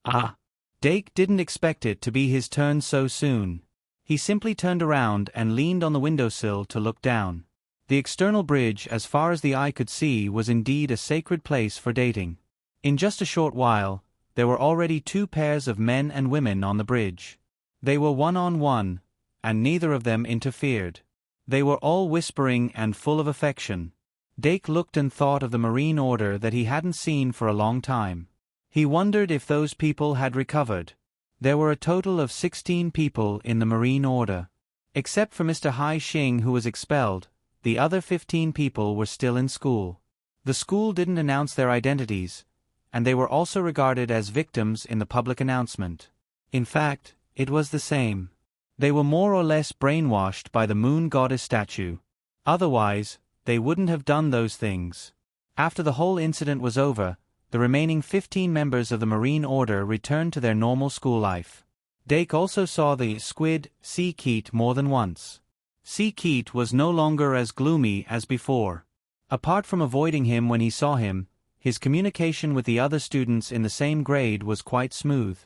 A: Ah! Dake didn't expect it to be his turn so soon. He simply turned around and leaned on the windowsill to look down. The external bridge, as far as the eye could see, was indeed a sacred place for dating. In just a short while, there were already 2 pairs of men and women on the bridge. They were one-on-one, and neither of them interfered. They were all whispering and full of affection. Dake looked and thought of the Marine Order that he hadn't seen for a long time. He wondered if those people had recovered. There were a total of 16 people in the Marine Order. Except for Mr. Hai Xing, who was expelled, the other 15 people were still in school. The school didn't announce their identities, and they were also regarded as victims in the public announcement. In fact, it was the same. They were more or less brainwashed by the moon goddess statue. Otherwise, they wouldn't have done those things. After the whole incident was over, the remaining 15 members of the Marine Order returned to their normal school life. Dake also saw the squid, Sea Keet, more than once. Sea Keet was no longer as gloomy as before. Apart from avoiding him when he saw him, his communication with the other students in the same grade was quite smooth.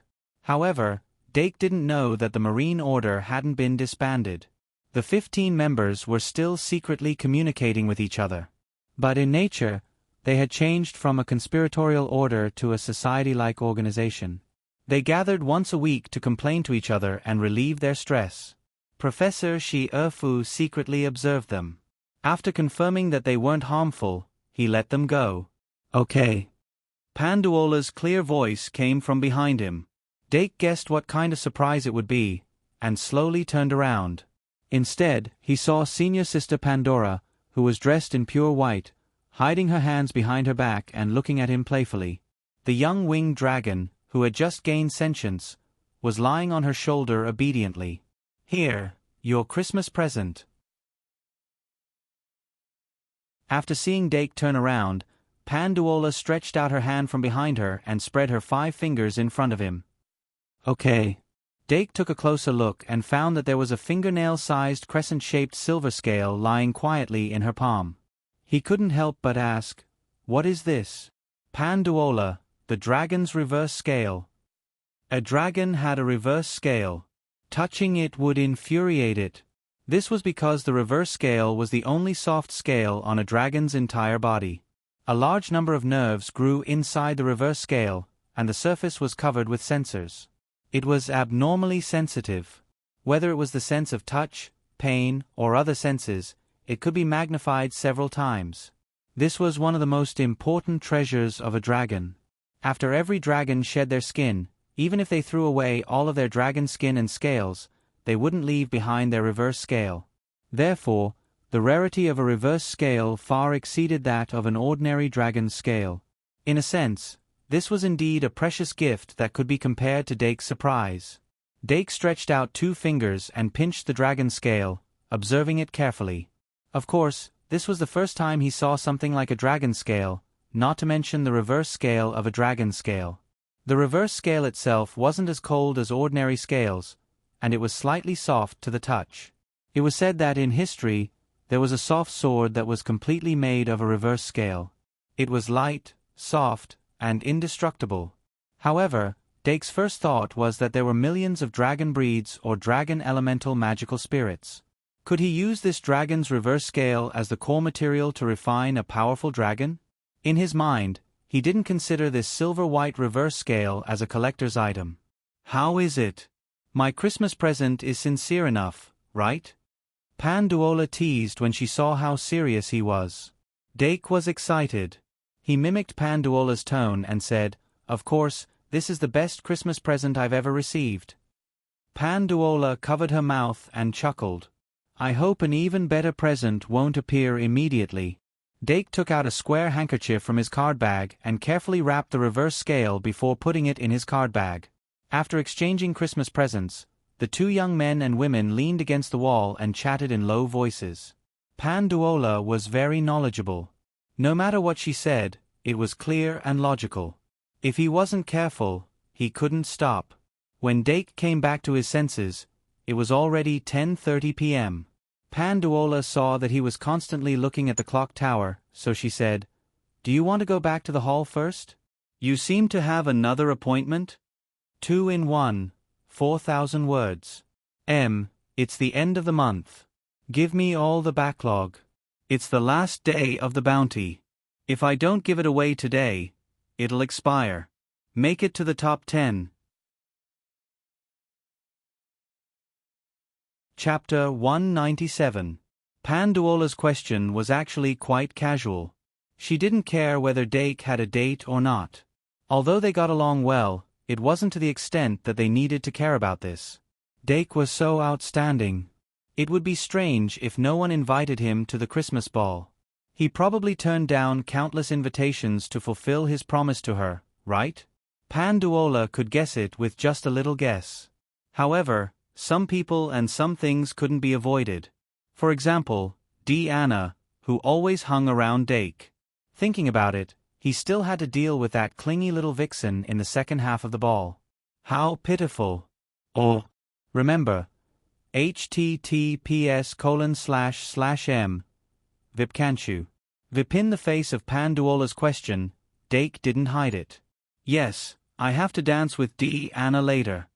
A: However, Dake didn't know that the Marine Order hadn't been disbanded. The 15 members were still secretly communicating with each other. But in nature, they had changed from a conspiratorial order to a society-like organization. They gathered once a week to complain to each other and relieve their stress. Professor Shi Erfu secretly observed them. After confirming that they weren't harmful, he let them go. Okay. Panduola's clear voice came from behind him. Dake guessed what kind of surprise it would be, and slowly turned around. Instead, he saw Senior Sister Pandora, who was dressed in pure white, hiding her hands behind her back and looking at him playfully. The young winged dragon, who had just gained sentience, was lying on her shoulder obediently. Here, your Christmas present. After seeing Dake turn around, Panduola stretched out her hand from behind her and spread her 5 fingers in front of him. Okay. Dake took a closer look and found that there was a fingernail-sized crescent-shaped silver scale lying quietly in her palm. He couldn't help but ask, "What is this?" Panduola, the dragon's reverse scale. A dragon had a reverse scale. Touching it would infuriate it. This was because the reverse scale was the only soft scale on a dragon's entire body. A large number of nerves grew inside the reverse scale, and the surface was covered with sensors. It was abnormally sensitive. Whether it was the sense of touch, pain, or other senses, it could be magnified several times. This was one of the most important treasures of a dragon. After every dragon shed their skin, even if they threw away all of their dragon skin and scales, they wouldn't leave behind their reverse scale. Therefore, the rarity of a reverse scale far exceeded that of an ordinary dragon's scale. In a sense, this was indeed a precious gift that could be compared to Dake's surprise. Dake stretched out 2 fingers and pinched the dragon scale, observing it carefully. Of course, this was the first time he saw something like a dragon scale, not to mention the reverse scale of a dragon scale. The reverse scale itself wasn't as cold as ordinary scales, and it was slightly soft to the touch. It was said that in history, there was a soft sword that was completely made of a reverse scale. It was light, soft, and indestructible. However, Dake's first thought was that there were millions of dragon breeds or dragon elemental magical spirits. Could he use this dragon's reverse scale as the core material to refine a powerful dragon? In his mind, he didn't consider this silver-white reverse scale as a collector's item. How is it? My Christmas present is sincere enough, right? Panduola teased when she saw how serious he was. Dake was excited. He mimicked Panduola's tone and said, "Of course, this is the best Christmas present I've ever received." Panduola covered her mouth and chuckled. "I hope an even better present won't appear immediately." Dake took out a square handkerchief from his card bag and carefully wrapped the reverse scale before putting it in his card bag. After exchanging Christmas presents, the two young men and women leaned against the wall and chatted in low voices. Panduola was very knowledgeable. No matter what she said, it was clear and logical. If he wasn't careful, he couldn't stop. When Dake came back to his senses, it was already 10:30 p.m. Panduola saw that he was constantly looking at the clock tower, so she said, "Do you want to go back to the hall first? You seem to have another appointment?" 2 in 1, 4,000 words. It's the end of the month. Give me all the backlog. It's the last day of the bounty. If I don't give it away today, it'll expire. Make it to the top 10. Chapter 197. Panduola's question was actually quite casual. She didn't care whether Dake had a date or not. Although they got along well, it wasn't to the extent that they needed to care about this. Dake was so outstanding. It would be strange if no one invited him to the Christmas ball. He probably turned down countless invitations to fulfill his promise to her, right? Panduola could guess it with just a little guess. However, some people and some things couldn't be avoided. For example, Anna, who always hung around Dake. Thinking about it, he still had to deal with that clingy little vixen in the second half of the ball. How pitiful. Oh. Remember, https://m. Vipkanchu. Vipin the face of Panduola's question, Dake didn't hide it. Yes, I have to dance with Anna later.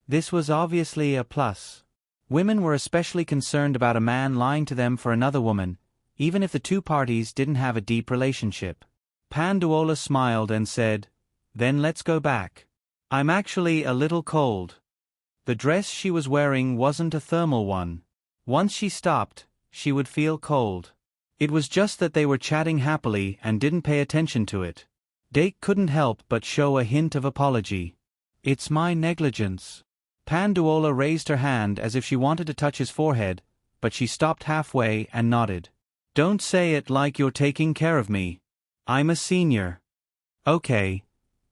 A: This was obviously a plus. Women were especially concerned about a man lying to them for another woman, even if the two parties didn't have a deep relationship. Panduola smiled and said, "Then let's go back. I'm actually a little cold." The dress she was wearing wasn't a thermal one. Once she stopped, she would feel cold. It was just that they were chatting happily and didn't pay attention to it. Dake couldn't help but show a hint of apology. "It's my negligence." Panduola raised her hand as if she wanted to touch his forehead, but she stopped halfway and nodded. "Don't say it like you're taking care of me. I'm a senior." "Okay.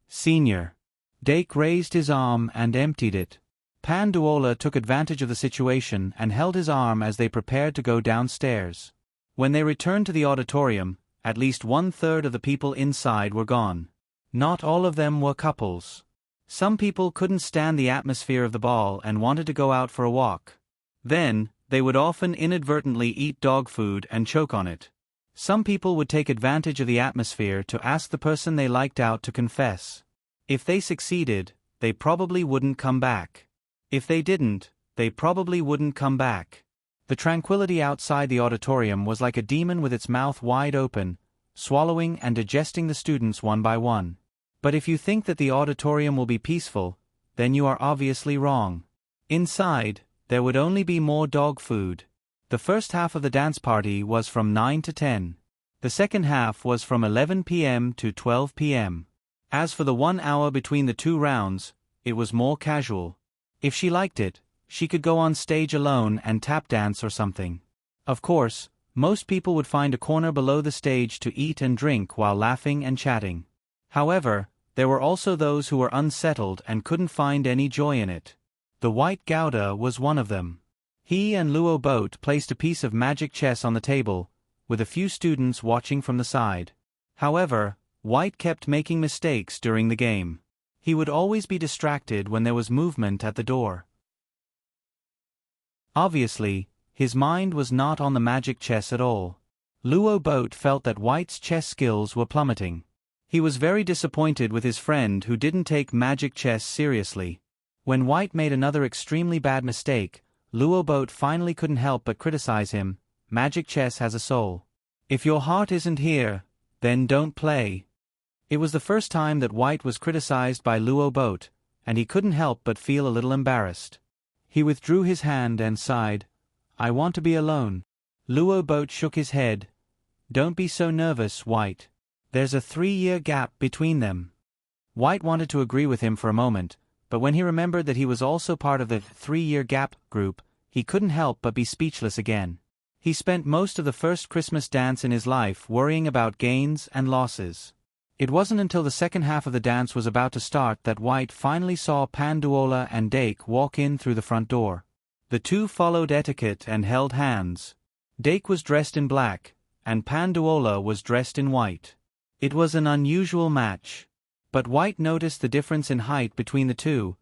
A: Senior." Dake raised his arm and emptied it. Panduola took advantage of the situation and held his arm as they prepared to go downstairs. When they returned to the auditorium, at least 1/3 of the people inside were gone. Not all of them were couples. Some people couldn't stand the atmosphere of the ball and wanted to go out for a walk. Then, they would often inadvertently eat dog food and choke on it. Some people would take advantage of the atmosphere to ask the person they liked out to confess. If they succeeded, they probably wouldn't come back. If they didn't, they probably wouldn't come back. The tranquility outside the auditorium was like a demon with its mouth wide open, swallowing and digesting the students one by one. But if you think that the auditorium will be peaceful, then you are obviously wrong. Inside, there would only be more dog food. The first half of the dance party was from 9 to 10. The second half was from 11 p.m. to 12 p.m. As for the 1 hour between the two rounds, it was more casual. If she liked it, she could go on stage alone and tap dance or something. Of course, most people would find a corner below the stage to eat and drink while laughing and chatting. However, there were also those who were unsettled and couldn't find any joy in it. The White Gouda was one of them. He and Luo Boat placed a piece of magic chess on the table, with a few students watching from the side. However, White kept making mistakes during the game. He would always be distracted when there was movement at the door. Obviously, his mind was not on the magic chess at all. Luo Boat felt that White's chess skills were plummeting. He was very disappointed with his friend who didn't take magic chess seriously. When White made another extremely bad mistake, Luo Boat finally couldn't help but criticize him. Magic chess has a soul. If your heart isn't here, then don't play. It was the first time that White was criticized by Luo Boat, and he couldn't help but feel a little embarrassed. He withdrew his hand and sighed, "I want to be alone." Luo Boat shook his head. "Don't be so nervous, White. There's a 3-year gap between them." White wanted to agree with him for a moment, but when he remembered that he was also part of the 3-year gap group, he couldn't help but be speechless again. He spent most of the first Christmas dance in his life worrying about gains and losses. It wasn't until the second half of the dance was about to start that White finally saw Panduola and Dake walk in through the front door. The two followed etiquette and held hands. Dake was dressed in black, and Panduola was dressed in white. It was an unusual match. But White noticed the difference in height between the two,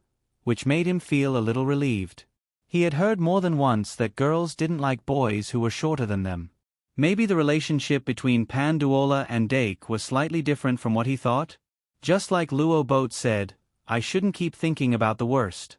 A: which made him feel a little relieved. He had heard more than once that girls didn't like boys who were shorter than them. Maybe the relationship between Panduola and Dake was slightly different from what he thought? Just like Luo Boat said, I shouldn't keep thinking about the worst.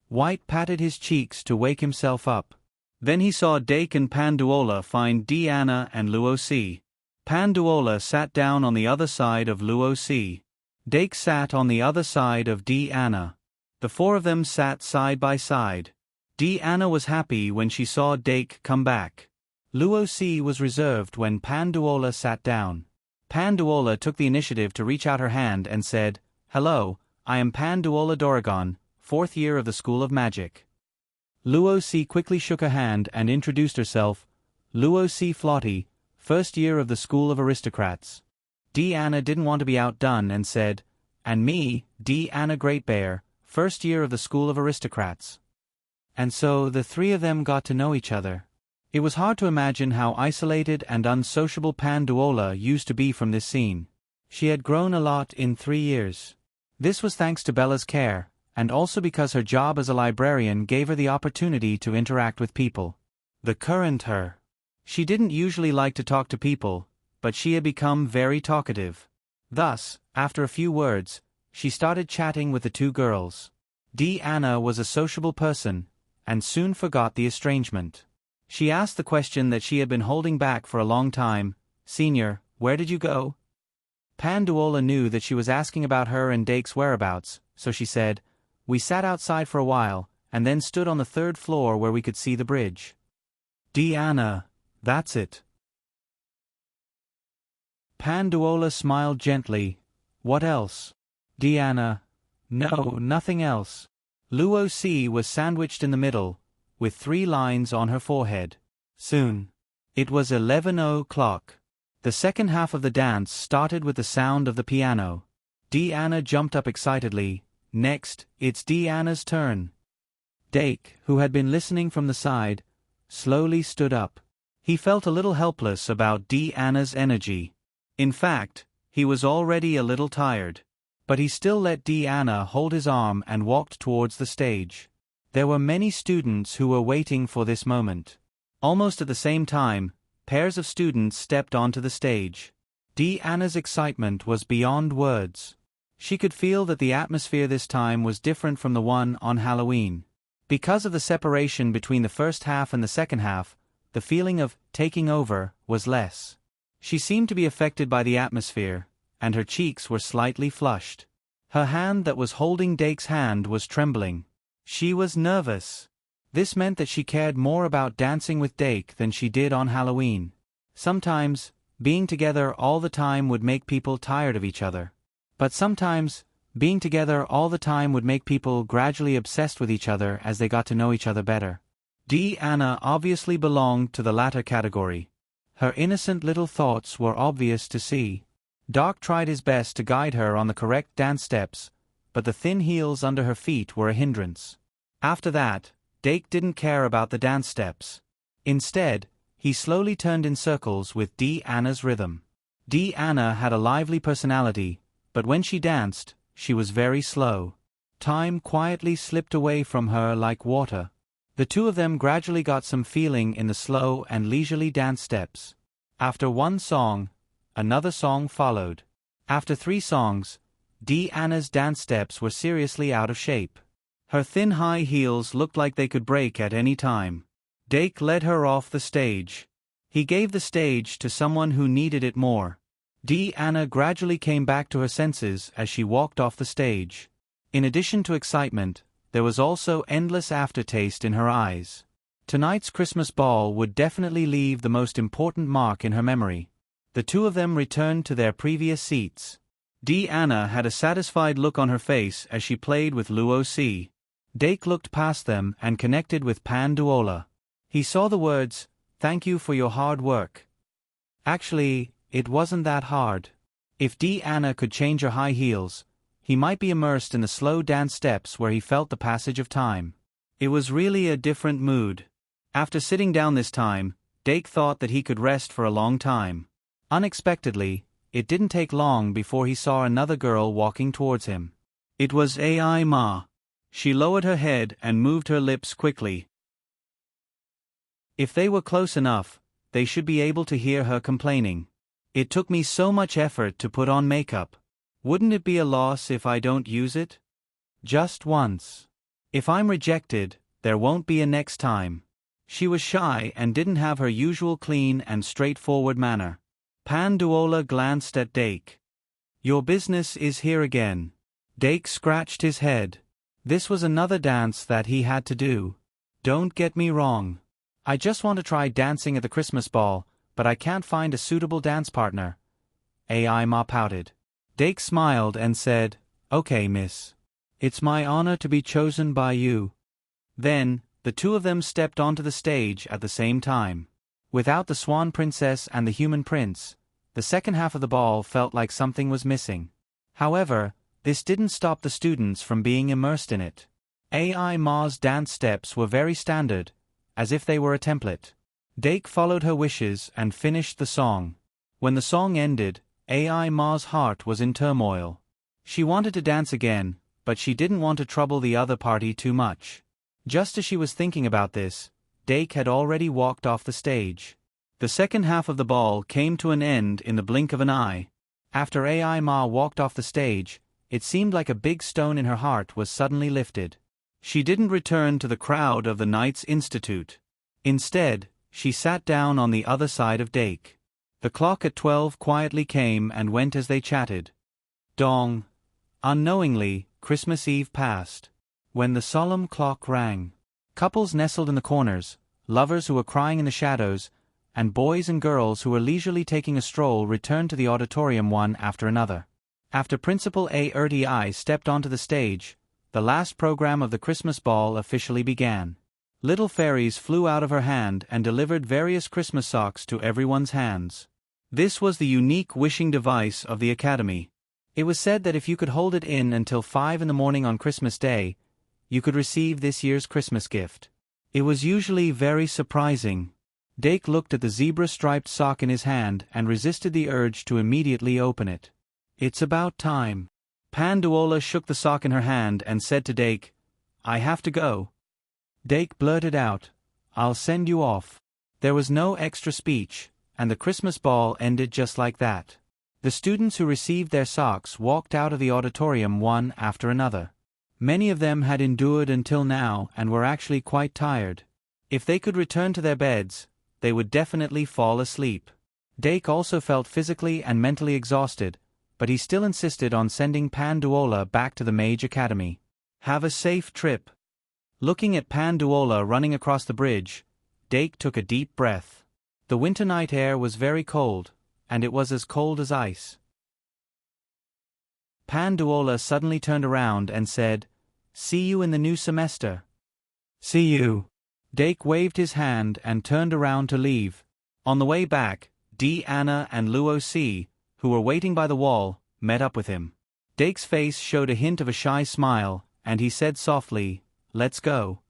A: White patted his cheeks to wake himself up. Then he saw Dake and Panduola find Deanna and Luo C. Panduola sat down on the other side of Luo C. Dake sat on the other side of Deanna. The four of them sat side by side. Deanna was happy when she saw Dake come back. Luo C was reserved when Panduola sat down. Panduola took the initiative to reach out her hand and said, "Hello, I am Panduola Doragon, 4th year of the School of Magic." Luo C quickly shook her hand and introduced herself, Luo C Flotty, 1st year of the School of Aristocrats. Deanna didn't want to be outdone and said, "And me, Deanna Great Bear, 1st year of the School of Aristocrats." And so the three of them got to know each other. It was hard to imagine how isolated and unsociable Panduola used to be from this scene. She had grown a lot in 3 years. This was thanks to Bella's care, and also because her job as a librarian gave her the opportunity to interact with people. The current her. She didn't usually like to talk to people, but she had become very talkative. Thus, after a few words, she started chatting with the two girls. Deanna was a sociable person, and soon forgot the estrangement. She asked the question that she had been holding back for a long time, "Senior, where did you go?" Panduola knew that she was asking about her and Dake's whereabouts, so she said, "We sat outside for a while, and then stood on the 3rd floor where we could see the bridge." "Deanna, that's it." Panduola smiled gently. "What else?" Deanna, "No, nothing else." Luo C was sandwiched in the middle, with 3 lines on her forehead. Soon. It was 11 o'clock. The second half of the dance started with the sound of the piano. Deanna jumped up excitedly. "Next, it's Deanna's turn." Dake, who had been listening from the side, slowly stood up. He felt a little helpless about Deanna's energy. In fact, he was already a little tired. But he still let Deanna hold his arm and walked towards the stage. There were many students who were waiting for this moment. Almost at the same time, pairs of students stepped onto the stage. Deanna's excitement was beyond words. She could feel that the atmosphere this time was different from the one on Halloween. Because of the separation between the first half and the second half, the feeling of taking over was less. She seemed to be affected by the atmosphere, and her cheeks were slightly flushed. Her hand that was holding Dake's hand was trembling. She was nervous. This meant that she cared more about dancing with Dake than she did on Halloween. Sometimes, being together all the time would make people tired of each other. But sometimes, being together all the time would make people gradually obsessed with each other as they got to know each other better. Deanna obviously belonged to the latter category. Her innocent little thoughts were obvious to see. Doc tried his best to guide her on the correct dance steps, but the thin heels under her feet were a hindrance. After that, Dake didn't care about the dance steps. Instead, he slowly turned in circles with Deanna's rhythm. Deanna had a lively personality, but when she danced, she was very slow. Time quietly slipped away from her like water. The two of them gradually got some feeling in the slow and leisurely dance steps. After one song, another song followed. After 3 songs, Deanna's dance steps were seriously out of shape. Her thin high heels looked like they could break at any time. Dake led her off the stage. He gave the stage to someone who needed it more. Deanna gradually came back to her senses as she walked off the stage. In addition to excitement, there was also endless aftertaste in her eyes. Tonight's Christmas ball would definitely leave the most important mark in her memory. The two of them returned to their previous seats. Deanna had a satisfied look on her face as she played with Luo C. Dake looked past them and connected with Panduola. He saw the words, "Thank you for your hard work." Actually, it wasn't that hard. If Anna could change her high heels, he might be immersed in the slow dance steps where he felt the passage of time. It was really a different mood. After sitting down this time, Dake thought that he could rest for a long time. Unexpectedly, it didn't take long before he saw another girl walking towards him. It was Ai Ma. She lowered her head and moved her lips quickly. If they were close enough, they should be able to hear her complaining. It took me so much effort to put on makeup. Wouldn't it be a loss if I don't use it? Just once. If I'm rejected, there won't be a next time. She was shy and didn't have her usual clean and straightforward manner. Panduola glanced at Dake. Your business is here again. Dake scratched his head. This was another dance that he had to do. Don't get me wrong. I just want to try dancing at the Christmas ball, but I can't find a suitable dance partner. Ai Ma pouted. Dake smiled and said, Okay, miss. It's my honor to be chosen by you. Then, the two of them stepped onto the stage at the same time. Without the Swan Princess and the Human Prince, the second half of the ball felt like something was missing. However, this didn't stop the students from being immersed in it. Ai Ma's dance steps were very standard, as if they were a template. Dake followed her wishes and finished the song. When the song ended, Ai Ma's heart was in turmoil. She wanted to dance again, but she didn't want to trouble the other party too much. Just as she was thinking about this, Dake had already walked off the stage. The second half of the ball came to an end in the blink of an eye. After Ai Ma walked off the stage, it seemed like a big stone in her heart was suddenly lifted. She didn't return to the crowd of the Knights Institute. Instead, she sat down on the other side of Dake. The clock at 12 quietly came and went as they chatted. Dong. Unknowingly, Christmas Eve passed. When the solemn clock rang, couples nestled in the corners, lovers who were crying in the shadows, and boys and girls who were leisurely taking a stroll returned to the auditorium one after another. After Principal Erti stepped onto the stage, the last program of the Christmas ball officially began. Little fairies flew out of her hand and delivered various Christmas socks to everyone's hands. This was the unique wishing device of the Academy. It was said that if you could hold it in until 5 in the morning on Christmas Day, you could receive this year's Christmas gift. It was usually very surprising. Dake looked at the zebra-striped sock in his hand and resisted the urge to immediately open it. It's about time. Panduola shook the sock in her hand and said to Dake, I have to go. Dake blurted out, I'll send you off. There was no extra speech, and the Christmas ball ended just like that. The students who received their socks walked out of the auditorium one after another. Many of them had endured until now and were actually quite tired. If they could return to their beds, they would definitely fall asleep. Dake also felt physically and mentally exhausted, but he still insisted on sending Panduola back to the Mage Academy. Have a safe trip. Looking at Panduola running across the bridge, Dake took a deep breath. The winter night air was very cold, and it was as cold as ice. Panduola suddenly turned around and said, See you in the new semester. See you. Dake waved his hand and turned around to leave. On the way back, Anna and Luo Si, who were waiting by the wall, met up with him. Dake's face showed a hint of a shy smile, and he said softly, Let's go.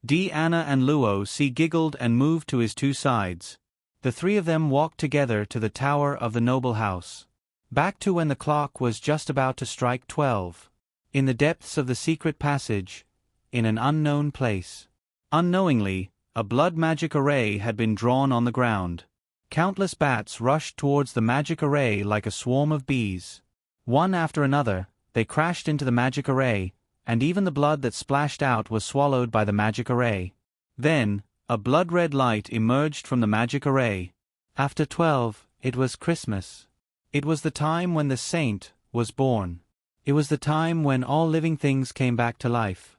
A: Anna and Luo Si giggled and moved to his two sides. The three of them walked together to the tower of the noble house. Back to when the clock was just about to strike 12. In the depths of the secret passage, in an unknown place. Unknowingly, a blood magic array had been drawn on the ground. Countless bats rushed towards the magic array like a swarm of bees. One after another, they crashed into the magic array, and even the blood that splashed out was swallowed by the magic array. Then, a blood-red light emerged from the magic array. After 12, it was Christmas. It was the time when the saint was born. It was the time when all living things came back to life.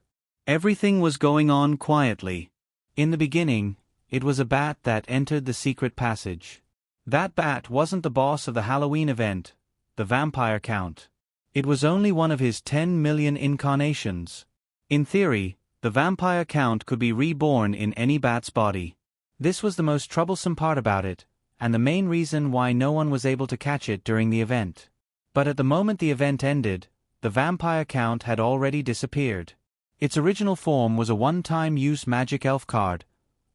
A: Everything was going on quietly. In the beginning, it was a bat that entered the secret passage. That bat wasn't the boss of the Halloween event, the Vampire Count. It was only one of his 10 million incarnations. In theory, the Vampire Count could be reborn in any bat's body. This was the most troublesome part about it, and the main reason why no one was able to catch it during the event. But at the moment the event ended, the vampire count had already disappeared. Its original form was a one-time use magic elf card,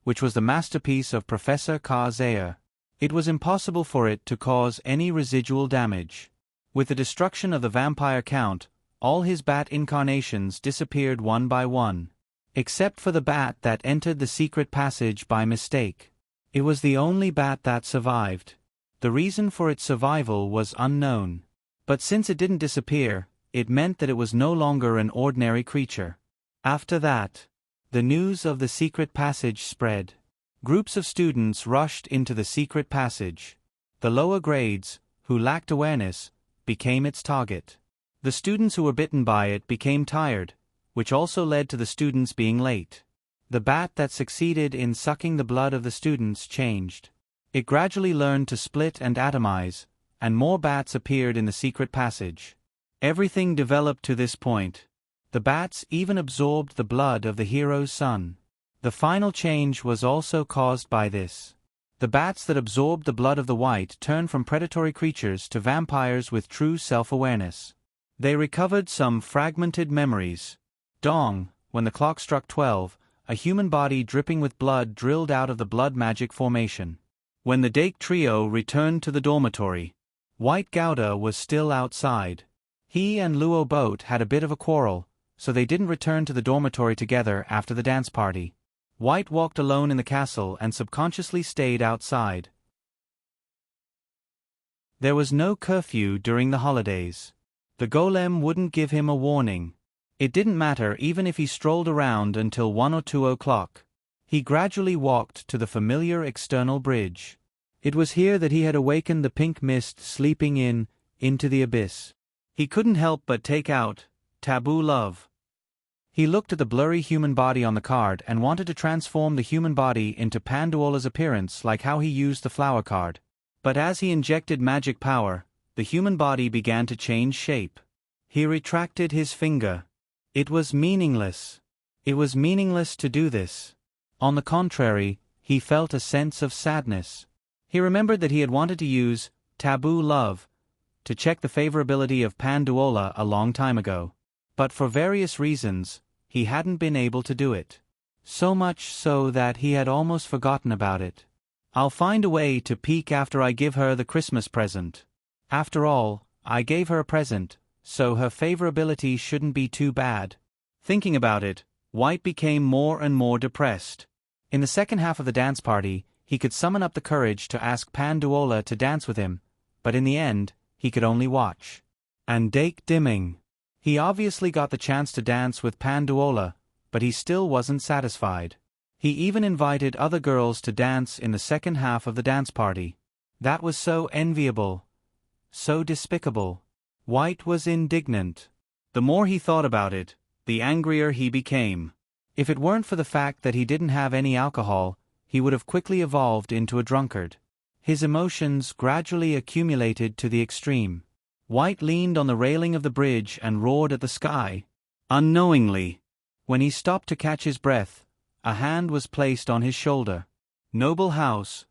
A: which was the masterpiece of Professor Zaire. It was impossible for it to cause any residual damage. With the destruction of the vampire count, all his bat incarnations disappeared one by one. Except for the bat that entered the secret passage by mistake. It was the only bat that survived. The reason for its survival was unknown. But since it didn't disappear, it meant that it was no longer an ordinary creature. After that, the news of the secret passage spread. Groups of students rushed into the secret passage. The lower grades, who lacked awareness, became its target. The students who were bitten by it became tired, which also led to the students being late. The bat that succeeded in sucking the blood of the students changed. It gradually learned to split and atomize, and more bats appeared in the secret passage. Everything developed to this point. The bats even absorbed the blood of the hero's son. The final change was also caused by this. The bats that absorbed the blood of the white turned from predatory creatures to vampires with true self-awareness. They recovered some fragmented memories. Dong, when the clock struck 12, a human body dripping with blood drilled out of the blood magic formation. When the Dake trio returned to the dormitory, White Gouda was still outside. He and Luo Boat had a bit of a quarrel, so they didn't return to the dormitory together after the dance party. White walked alone in the castle and subconsciously stayed outside. There was no curfew during the holidays. The golem wouldn't give him a warning. It didn't matter even if he strolled around until 1 or 2 o'clock. He gradually walked to the familiar external bridge. It was here that he had awakened the pink mist sleeping into the abyss. He couldn't help but take out taboo love. He looked at the blurry human body on the card and wanted to transform the human body into Panduola's appearance like how he used the flower card. But as he injected magic power, the human body began to change shape. He retracted his finger. It was meaningless. It was meaningless to do this. On the contrary, he felt a sense of sadness. He remembered that he had wanted to use taboo love to check the favorability of Panduola a long time ago. But for various reasons, he hadn't been able to do it. So much so that he had almost forgotten about it. I'll find a way to peek after I give her the Christmas present. After all, I gave her a present, so her favorability shouldn't be too bad. Thinking about it, White became more and more depressed. In the second half of the dance party, he could summon up the courage to ask Panduola to dance with him, but in the end, he could only watch. And Dake dimming. He obviously got the chance to dance with Panduola, but he still wasn't satisfied. He even invited other girls to dance in the second half of the dance party. That was so enviable. So despicable. White was indignant. The more he thought about it, the angrier he became. If it weren't for the fact that he didn't have any alcohol, he would have quickly evolved into a drunkard. His emotions gradually accumulated to the extreme. White leaned on the railing of the bridge and roared at the sky. Unknowingly. When he stopped to catch his breath, a hand was placed on his shoulder. Noble house.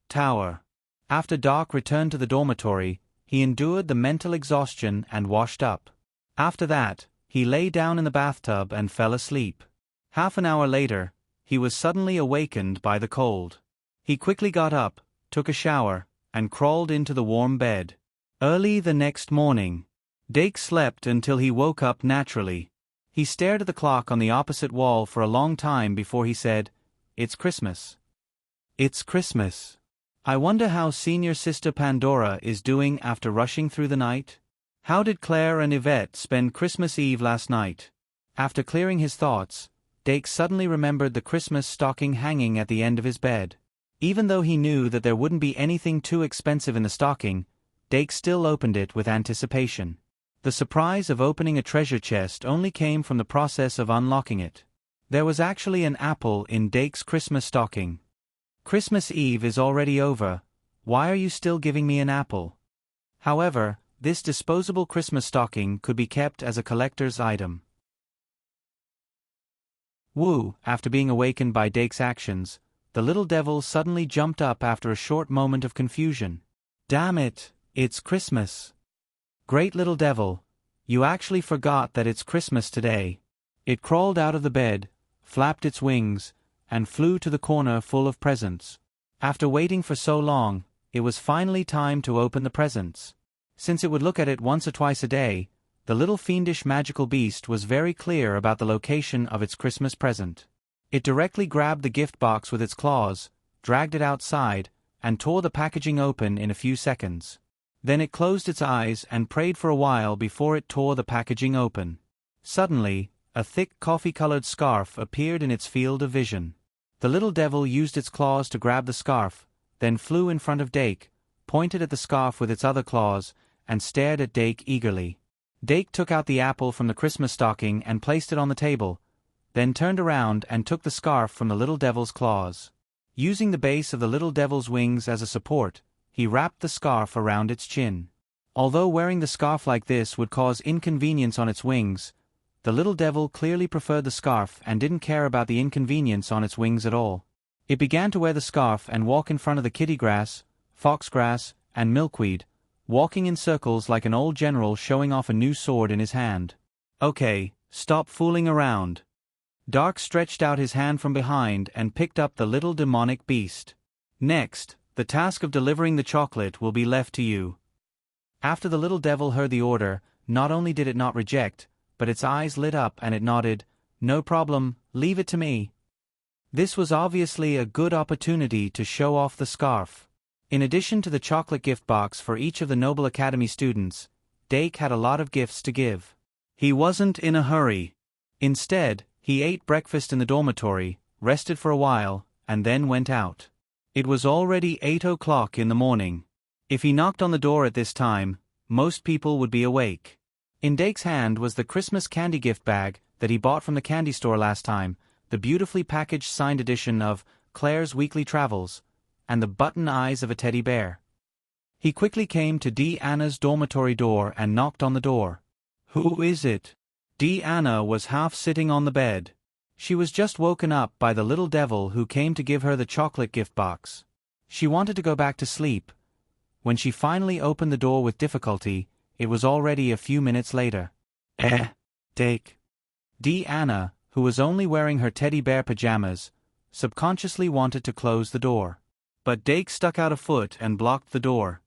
A: Tower. After Doc returned to the dormitory, he endured the mental exhaustion and washed up. After that, he lay down in the bathtub and fell asleep. Half an hour later, he was suddenly awakened by the cold. He quickly got up, took a shower, and crawled into the warm bed. Early the next morning, Dake slept until he woke up naturally. He stared at the clock on the opposite wall for a long time before he said, "It's Christmas. It's Christmas. I wonder how Senior Sister Pandora is doing after rushing through the night? How did Claire and Yvette spend Christmas Eve last night?" After clearing his thoughts, Dake suddenly remembered the Christmas stocking hanging at the end of his bed. Even though he knew that there wouldn't be anything too expensive in the stocking, Dake still opened it with anticipation. The surprise of opening a treasure chest only came from the process of unlocking it. There was actually an apple in Dake's Christmas stocking. "Christmas Eve is already over. Why are you still giving me an apple?" However, this disposable Christmas stocking could be kept as a collector's item. Woo! After being awakened by Dake's actions, the little devil suddenly jumped up after a short moment of confusion. "Damn it, it's Christmas. Great little devil, you actually forgot that it's Christmas today. It crawled out of the bed, flapped its wings, and flew to the corner full of presents. After waiting for so long, it was finally time to open the presents. Since it would look at it once or twice a day, the little fiendish magical beast was very clear about the location of its Christmas present. It directly grabbed the gift box with its claws, dragged it outside, and tore the packaging open in a few seconds. Then it closed its eyes and prayed for a while before it tore the packaging open. Suddenly, a thick coffee-colored scarf appeared in its field of vision. The little devil used its claws to grab the scarf, then flew in front of Dake, pointed at the scarf with its other claws, and stared at Dake eagerly. Dake took out the apple from the Christmas stocking and placed it on the table, then turned around and took the scarf from the little devil's claws. Using the base of the little devil's wings as a support, he wrapped the scarf around its chin. Although wearing the scarf like this would cause inconvenience on its wings, the little devil clearly preferred the scarf and didn't care about the inconvenience on its wings at all. It began to wear the scarf and walk in front of the kittygrass, foxgrass, and milkweed, walking in circles like an old general showing off a new sword in his hand. Okay, stop fooling around. Dark stretched out his hand from behind and picked up the little demonic beast. Next, the task of delivering the chocolate will be left to you. After the little devil heard the order, not only did it not reject, but its eyes lit up and it nodded, "No problem, leave it to me." This was obviously a good opportunity to show off the scarf. In addition to the chocolate gift box for each of the Noble Academy students, Dake had a lot of gifts to give. He wasn't in a hurry. Instead, he ate breakfast in the dormitory, rested for a while, and then went out. It was already 8 o'clock in the morning. If he knocked on the door at this time, most people would be awake. In Dake's hand was the Christmas candy gift bag that he bought from the candy store last time, the beautifully packaged signed edition of Claire's Weekly Travels, and the button eyes of a teddy bear. He quickly came to Deanna's dormitory door and knocked on the door. "Who is it?" Deanna was half sitting on the bed. She was just woken up by the little devil who came to give her the chocolate gift box. She wanted to go back to sleep. When she finally opened the door with difficulty, it was already a few minutes later. Dake. Deanna, who was only wearing her teddy bear pajamas, subconsciously wanted to close the door. But Dake stuck out a foot and blocked the door.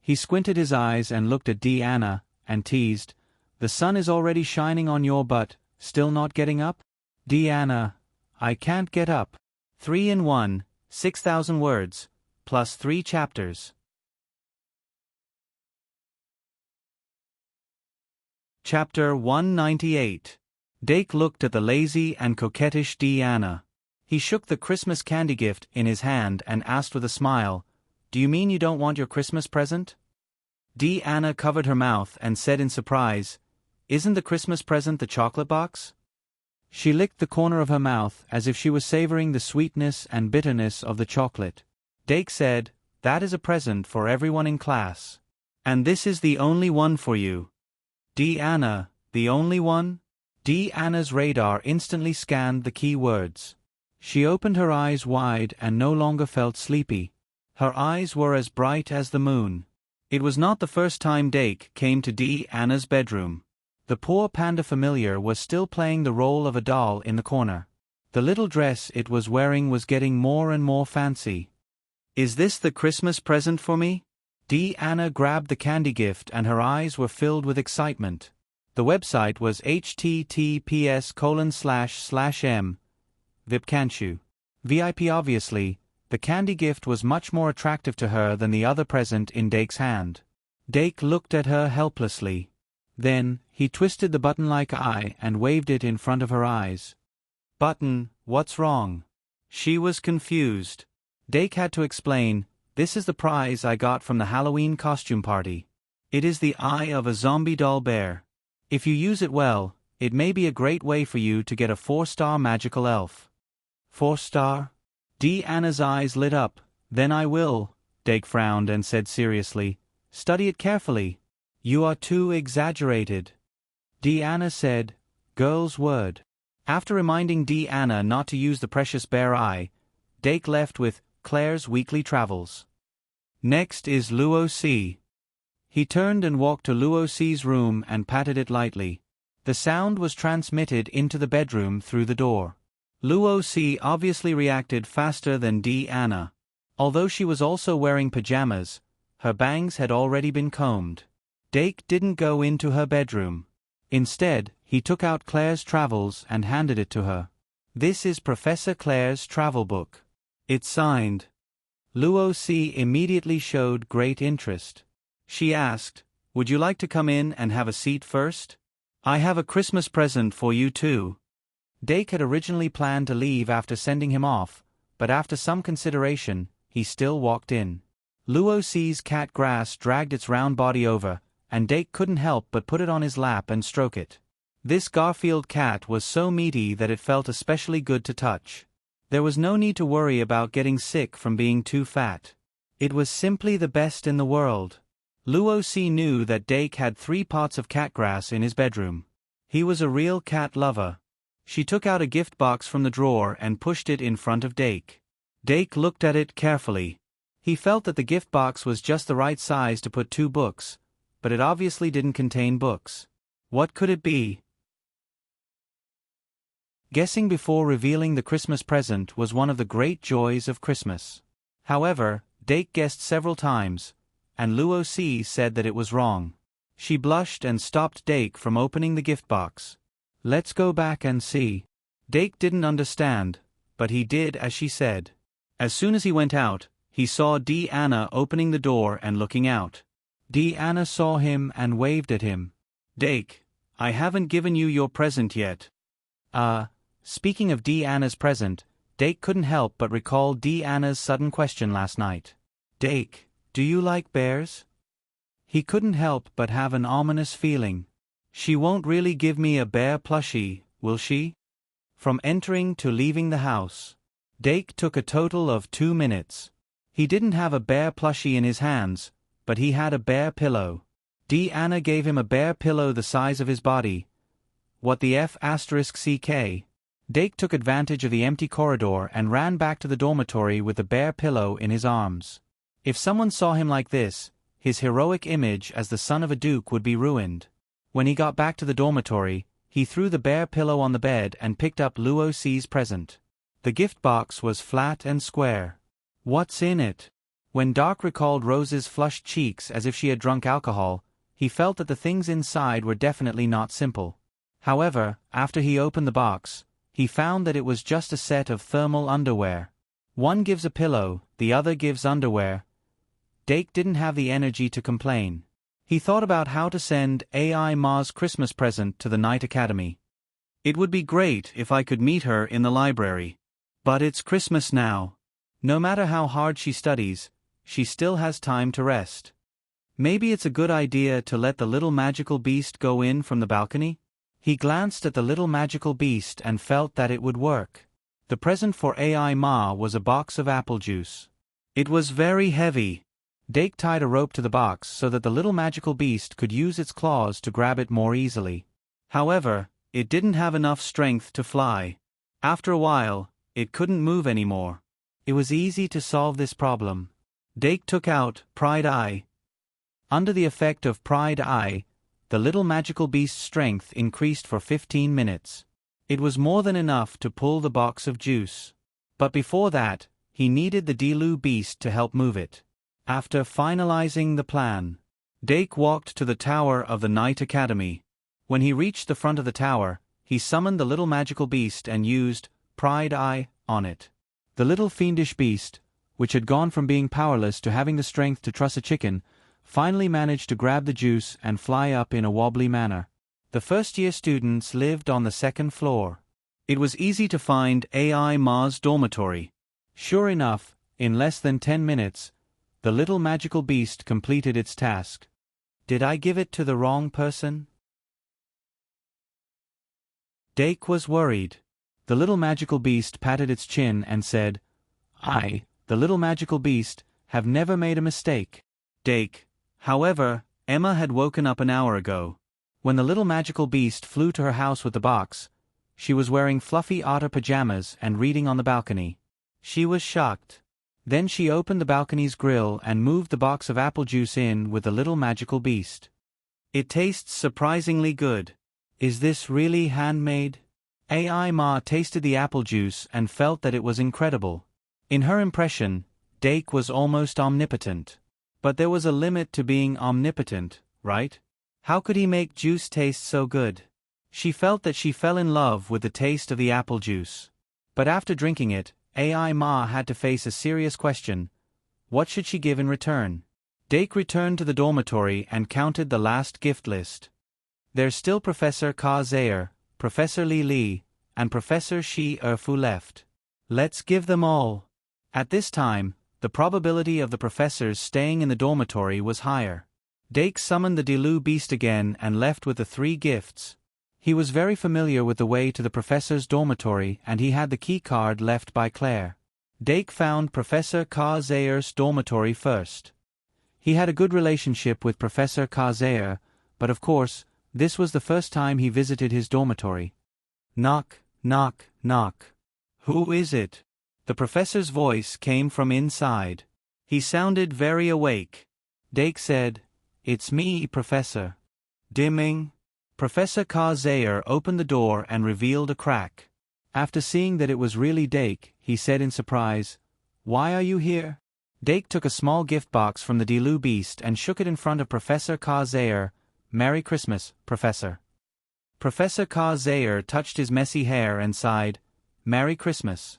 A: He squinted his eyes and looked at Deanna, and teased, "The sun is already shining on your butt, still not getting up?" "Deanna, I can't get up. 3 in 1, 6,000 words, plus 3 chapters. Chapter 198. Dake looked at the lazy and coquettish Deanna. He shook the Christmas candy gift in his hand and asked with a smile, "Do you mean you don't want your Christmas present?" Deanna covered her mouth and said in surprise, "Isn't the Christmas present the chocolate box?" She licked the corner of her mouth as if she was savoring the sweetness and bitterness of the chocolate. Dake said, "That is a present for everyone in class. And this is the only one for you." "Deanna, the only one?" Deanna's radar instantly scanned the key words. She opened her eyes wide and no longer felt sleepy. Her eyes were as bright as the moon. It was not the first time Dake came to Deanna's bedroom. The poor panda familiar was still playing the role of a doll in the corner. The little dress it was wearing was getting more and more fancy. "Is this the Christmas present for me?" Deanna grabbed the candy gift and her eyes were filled with excitement. The website was https://m. Vipcanchu. VIP. Obviously, the candy gift was much more attractive to her than the other present in Dake's hand. Dake looked at her helplessly. Then, he twisted the button-like eye and waved it in front of her eyes. "Button, what's wrong?" She was confused. Dake had to explain, "This is the prize I got from the Halloween costume party. It is the eye of a zombie doll bear. If you use it well, it may be a great way for you to get a 4-star magical elf." 4-star? Deanna's eyes lit up. "Then I will," Dake frowned and said seriously, "study it carefully. You are too exaggerated." Deanna said, "Girl's word." After reminding Deanna not to use the precious bear eye, Dake left with Claire's Weekly Travels. Next is Luo C. He turned and walked to Luoxi's room and patted it lightly. The sound was transmitted into the bedroom through the door. Luoxi obviously reacted faster than Anna. Although she was also wearing pajamas, her bangs had already been combed. Dake didn't go into her bedroom. Instead, he took out Claire's travels and handed it to her. "This is Professor Claire's travel book. It's signed." Luoxi immediately showed great interest. She asked, "Would you like to come in and have a seat first? I have a Christmas present for you too." Dake had originally planned to leave after sending him off, but after some consideration, he still walked in. Luoxi's cat Grass dragged its round body over, and Dake couldn't help but put it on his lap and stroke it. This Garfield cat was so meaty that it felt especially good to touch. There was no need to worry about getting sick from being too fat. It was simply the best in the world. Luoxi knew that Dake had 3 pots of cat grass in his bedroom. He was a real cat lover. She took out a gift box from the drawer and pushed it in front of Dake. Dake looked at it carefully. He felt that the gift box was just the right size to put 2 books, but it obviously didn't contain books. What could it be? Guessing before revealing the Christmas present was one of the great joys of Christmas. However, Dake guessed several times, and Luoxi said that it was wrong. She blushed and stopped Dake from opening the gift box. "Let's go back and see." Dake didn't understand, but he did as she said. As soon as he went out, he saw Anna opening the door and looking out. Anna saw him and waved at him. "Dake, I haven't given you your present yet." Speaking of Anna's present, Dake couldn't help but recall Anna's sudden question last night. "Dake, do you like bears?" He couldn't help but have an ominous feeling. She won't really give me a bear plushie, will she? From entering to leaving the house, Dake took a total of 2 minutes. He didn't have a bear plushie in his hands, but he had a bear pillow. Anna gave him a bear pillow the size of his body. What the F***CK? Dake took advantage of the empty corridor and ran back to the dormitory with the bear pillow in his arms. If someone saw him like this, his heroic image as the son of a duke would be ruined. When he got back to the dormitory, he threw the bear pillow on the bed and picked up Luoxi's present. The gift box was flat and square. What's in it? When Dark recalled Rose's flushed cheeks as if she had drunk alcohol, he felt that the things inside were definitely not simple. However, after he opened the box, he found that it was just a set of thermal underwear. One gives a pillow, the other gives underwear. Dake didn't have the energy to complain. He thought about how to send AI Ma's Christmas present to the Night Academy. It would be great if I could meet her in the library. But it's Christmas now. No matter how hard she studies, she still has time to rest. Maybe it's a good idea to let the little magical beast go in from the balcony? He glanced at the little magical beast and felt that it would work. The present for AI Ma was a box of apple juice. It was very heavy. Dake tied a rope to the box so that the little magical beast could use its claws to grab it more easily. However, it didn't have enough strength to fly. After a while, it couldn't move anymore. It was easy to solve this problem. Dake took out Pride Eye. Under the effect of Pride Eye, the little magical beast's strength increased for 15 minutes. It was more than enough to pull the box of juice. But before that, he needed the Delu beast to help move it. After finalizing the plan, Dake walked to the tower of the Night Academy. When he reached the front of the tower, he summoned the little magical beast and used Pride Eye on it. The little fiendish beast, which had gone from being powerless to having the strength to truss a chicken, finally managed to grab the juice and fly up in a wobbly manner. The first-year students lived on the 2nd floor. It was easy to find AI Ma's dormitory. Sure enough, in less than 10 minutes, the little magical beast completed its task. Did I give it to the wrong person? Dake was worried. The little magical beast patted its chin and said, "I, the little magical beast, have never made a mistake." Dake. However, Emma had woken up an hour ago. When the little magical beast flew to her house with the box, she was wearing fluffy otter pajamas and reading on the balcony. She was shocked. Then she opened the balcony's grill and moved the box of apple juice in with the little magical beast. It tastes surprisingly good. Is this really handmade? AI Ma tasted the apple juice and felt that it was incredible. In her impression, Dake was almost omnipotent. But there was a limit to being omnipotent, right? How could he make juice taste so good? She felt that she fell in love with the taste of the apple juice. But after drinking it, AI Ma had to face a serious question. What should she give in return? Dake returned to the dormitory and counted the last gift list. There's still Professor Ka Zayer, Professor Li Li, and Professor Shi Erfu left. Let's give them all. At this time, the probability of the professors staying in the dormitory was higher. Dake summoned the Dilu beast again and left with the 3 gifts. He was very familiar with the way to the professor's dormitory and he had the key card left by Claire. Dake found Professor Ka Zayer's dormitory first. He had a good relationship with Professor Ka Zayer, but of course, this was the first time he visited his dormitory. Knock, knock, knock. Who is it? The professor's voice came from inside. He sounded very awake. Dake said, "It's me, Professor." Dimming. Professor Ka Zayer opened the door and revealed a crack. After seeing that it was really Dake, he said in surprise, "Why are you here?" Dake took a small gift box from the Dilu beast and shook it in front of Professor Ka Zayer. "Merry Christmas, Professor." Professor Ka Zayer touched his messy hair and sighed, "Merry Christmas."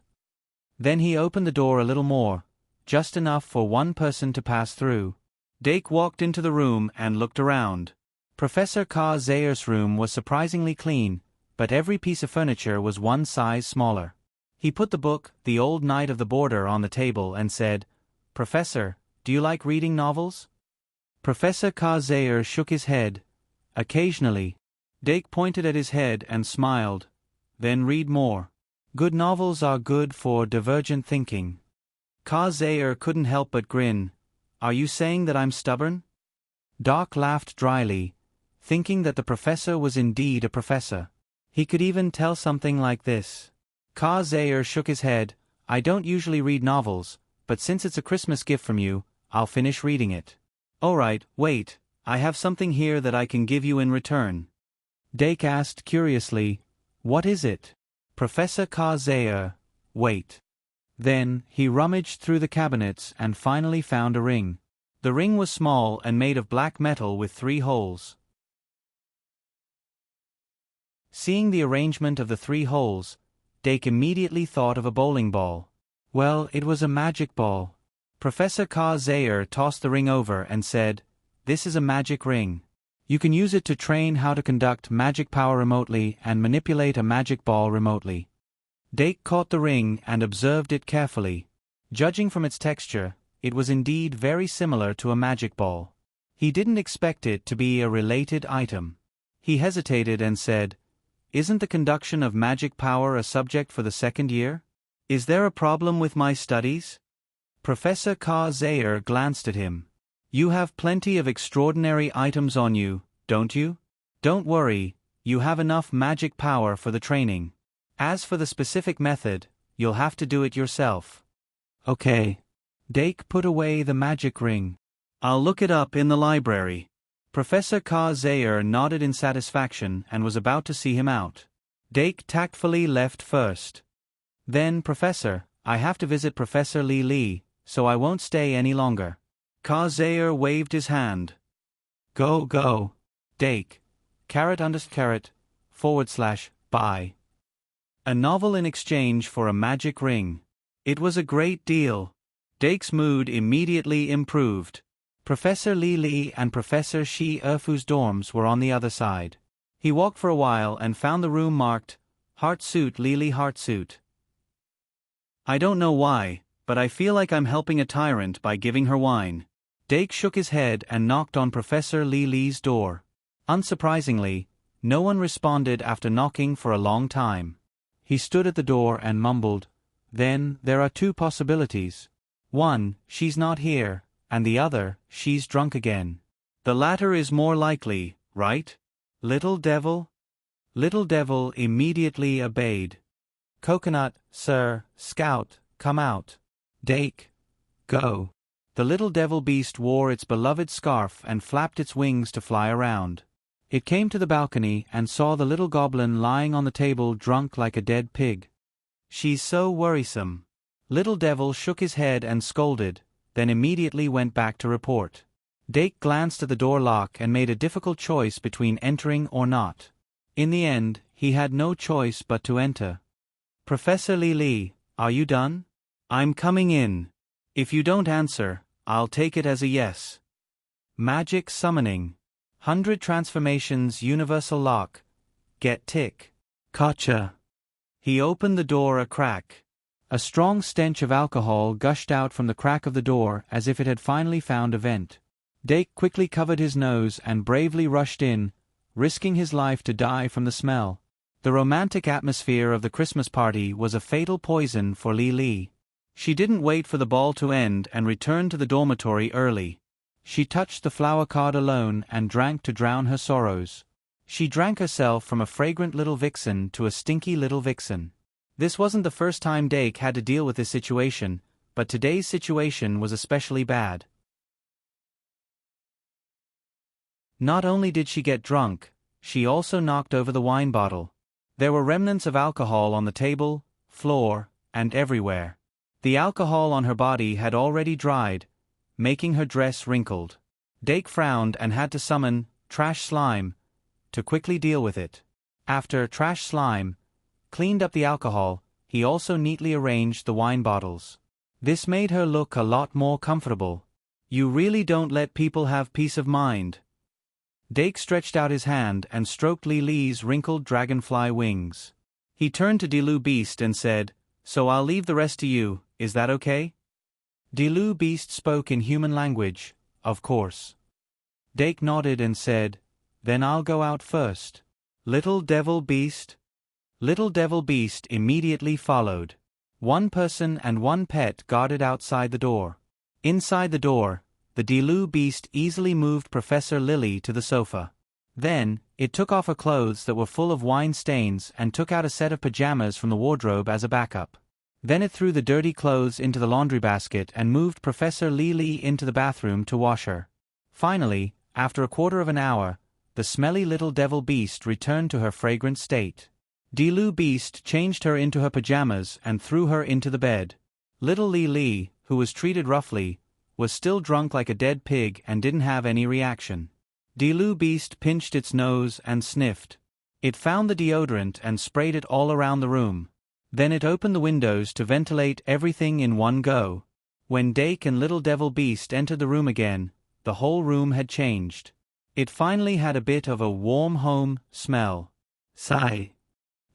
A: Then he opened the door a little more, just enough for one person to pass through. Dake walked into the room and looked around. Professor Ka Zayer's room was surprisingly clean, but every piece of furniture was one size smaller. He put the book, The Old Knight of the Border, on the table and said, "Professor, do you like reading novels?" Professor Ka Zayer shook his head. "Occasionally." Dake pointed at his head and smiled. "Then read more. Good novels are good for divergent thinking." Ka Zayer couldn't help but grin. "Are you saying that I'm stubborn?" Doc laughed dryly, thinking that the professor was indeed a professor. He could even tell something like this. Ka Zayer shook his head. "I don't usually read novels, but since it's a Christmas gift from you, I'll finish reading it." "Alright, wait, I have something here that I can give you in return." Dake asked curiously, "What is it?" Professor Ka Zayer, "Wait." Then, he rummaged through the cabinets and finally found a ring. The ring was small and made of black metal with 3 holes. Seeing the arrangement of the 3 holes, Dake immediately thought of a bowling ball. Well, it was a magic ball. Professor Ka Zayer tossed the ring over and said, "This is a magic ring. You can use it to train how to conduct magic power remotely and manipulate a magic ball remotely." Dake caught the ring and observed it carefully. Judging from its texture, it was indeed very similar to a magic ball. He didn't expect it to be a related item. He hesitated and said, "Isn't the conduction of magic power a subject for the 2nd year? Is there a problem with my studies?" Professor Ka Zayer glanced at him. "You have plenty of extraordinary items on you, don't you? Don't worry, you have enough magic power for the training. As for the specific method, you'll have to do it yourself." "Okay." Dake put away the magic ring. "I'll look it up in the library." Professor Ka Zayer nodded in satisfaction and was about to see him out. Dake tactfully left first. "Then, Professor, I have to visit Professor Li Li, so I won't stay any longer." Ka Zayer waved his hand. "Go, go." Dake. // A novel in exchange for a magic ring. It was a great deal. Dake's mood immediately improved. Professor Li Li and Professor Shi Erfu's dorms were on the other side. He walked for a while and found the room marked, "Heart Suit Li Li Heart Suit." "I don't know why, but I feel like I'm helping a tyrant by giving her wine." Dake shook his head and knocked on Professor Li Li's door. Unsurprisingly, no one responded after knocking for a long time. He stood at the door and mumbled, "Then, there are 2 possibilities. One, she's not here, and the other, she's drunk again." "The latter is more likely, right? Little devil?" Little Devil immediately obeyed. "Coconut, sir, Scout, come out." Dake. Go. The little devil beast wore its beloved scarf and flapped its wings to fly around. It came to the balcony and saw the little goblin lying on the table drunk like a dead pig. She's so worrisome. Little devil shook his head and scolded, then immediately went back to report. Dake glanced at the door lock and made a difficult choice between entering or not. In the end, he had no choice but to enter. Professor Li, are you done? I'm coming in. If you don't answer, I'll take it as a yes. Magic summoning. 100 transformations universal lock. Get tick. Gotcha. He opened the door a crack. A strong stench of alcohol gushed out from the crack of the door as if it had finally found a vent. Dake quickly covered his nose and bravely rushed in, risking his life to die from the smell. The romantic atmosphere of the Christmas party was a fatal poison for Li. She didn't wait for the ball to end and returned to the dormitory early. She touched the flower card alone and drank to drown her sorrows. She drank herself from a fragrant little vixen to a stinky little vixen. This wasn't the first time Dake had to deal with this situation, but today's situation was especially bad. Not only did she get drunk, she also knocked over the wine bottle. There were remnants of alcohol on the table, floor, and everywhere. The alcohol on her body had already dried, making her dress wrinkled. Dake frowned and had to summon Trash Slime to quickly deal with it. After Trash Slime cleaned up the alcohol, he also neatly arranged the wine bottles. This made her look a lot more comfortable. You really don't let people have peace of mind. Dake stretched out his hand and stroked Li's wrinkled dragonfly wings. He turned to Dilu Beast and said, "So I'll leave the rest to you, is that okay?" Dilu Beast spoke in human language, of course. Dake nodded and said, "Then I'll go out first." Little Devil Beast? Little Devil Beast immediately followed. One person and one pet guarded outside the door. Inside the door, the Dilu Beast easily moved Professor Lily to the sofa. Then, it took off her clothes that were full of wine stains and took out a set of pajamas from the wardrobe as a backup. Then it threw the dirty clothes into the laundry basket and moved Professor Lily into the bathroom to wash her. Finally, after a quarter of an hour, the smelly little devil beast returned to her fragrant state. Dilu Beast changed her into her pajamas and threw her into the bed. Little Li, who was treated roughly, was still drunk like a dead pig and didn't have any reaction. Dilu Beast pinched its nose and sniffed. It found the deodorant and sprayed it all around the room. Then it opened the windows to ventilate everything in one go. When Dake and Little Devil Beast entered the room again, the whole room had changed. It finally had a bit of a warm home smell. Sigh.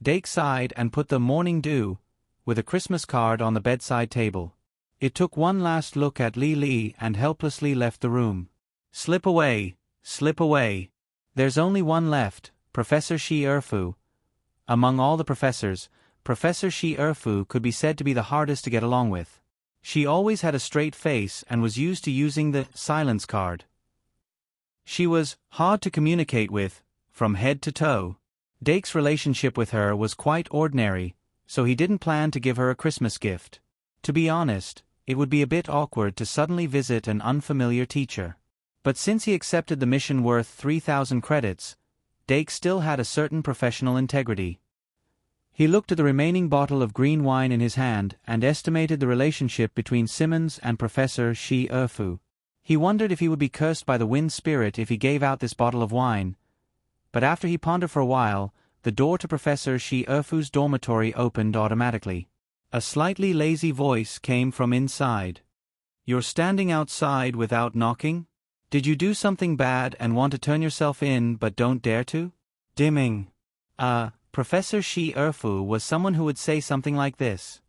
A: Dake sighed and put the morning dew, with a Christmas card on the bedside table. It took one last look at Li and helplessly left the room. Slip away, slip away. There's only one left, Professor Shi Erfu. Among all the professors, Professor Shi Erfu could be said to be the hardest to get along with. She always had a straight face and was used to using the silence card. She was hard to communicate with, from head to toe. Dake's relationship with her was quite ordinary, so he didn't plan to give her a Christmas gift. To be honest, it would be a bit awkward to suddenly visit an unfamiliar teacher. But since he accepted the mission worth 3,000 credits, Dake still had a certain professional integrity. He looked at the remaining bottle of green wine in his hand and estimated the relationship between Simmons and Professor Shi Erfu. He wondered if he would be cursed by the wind spirit if he gave out this bottle of wine. But after he pondered for a while, the door to Professor Shi Erfu's dormitory opened automatically. A slightly lazy voice came from inside. "You're standing outside without knocking? Did you do something bad and want to turn yourself in but don't dare to?" Dimming. Professor Shi Erfu was someone who would say something like this.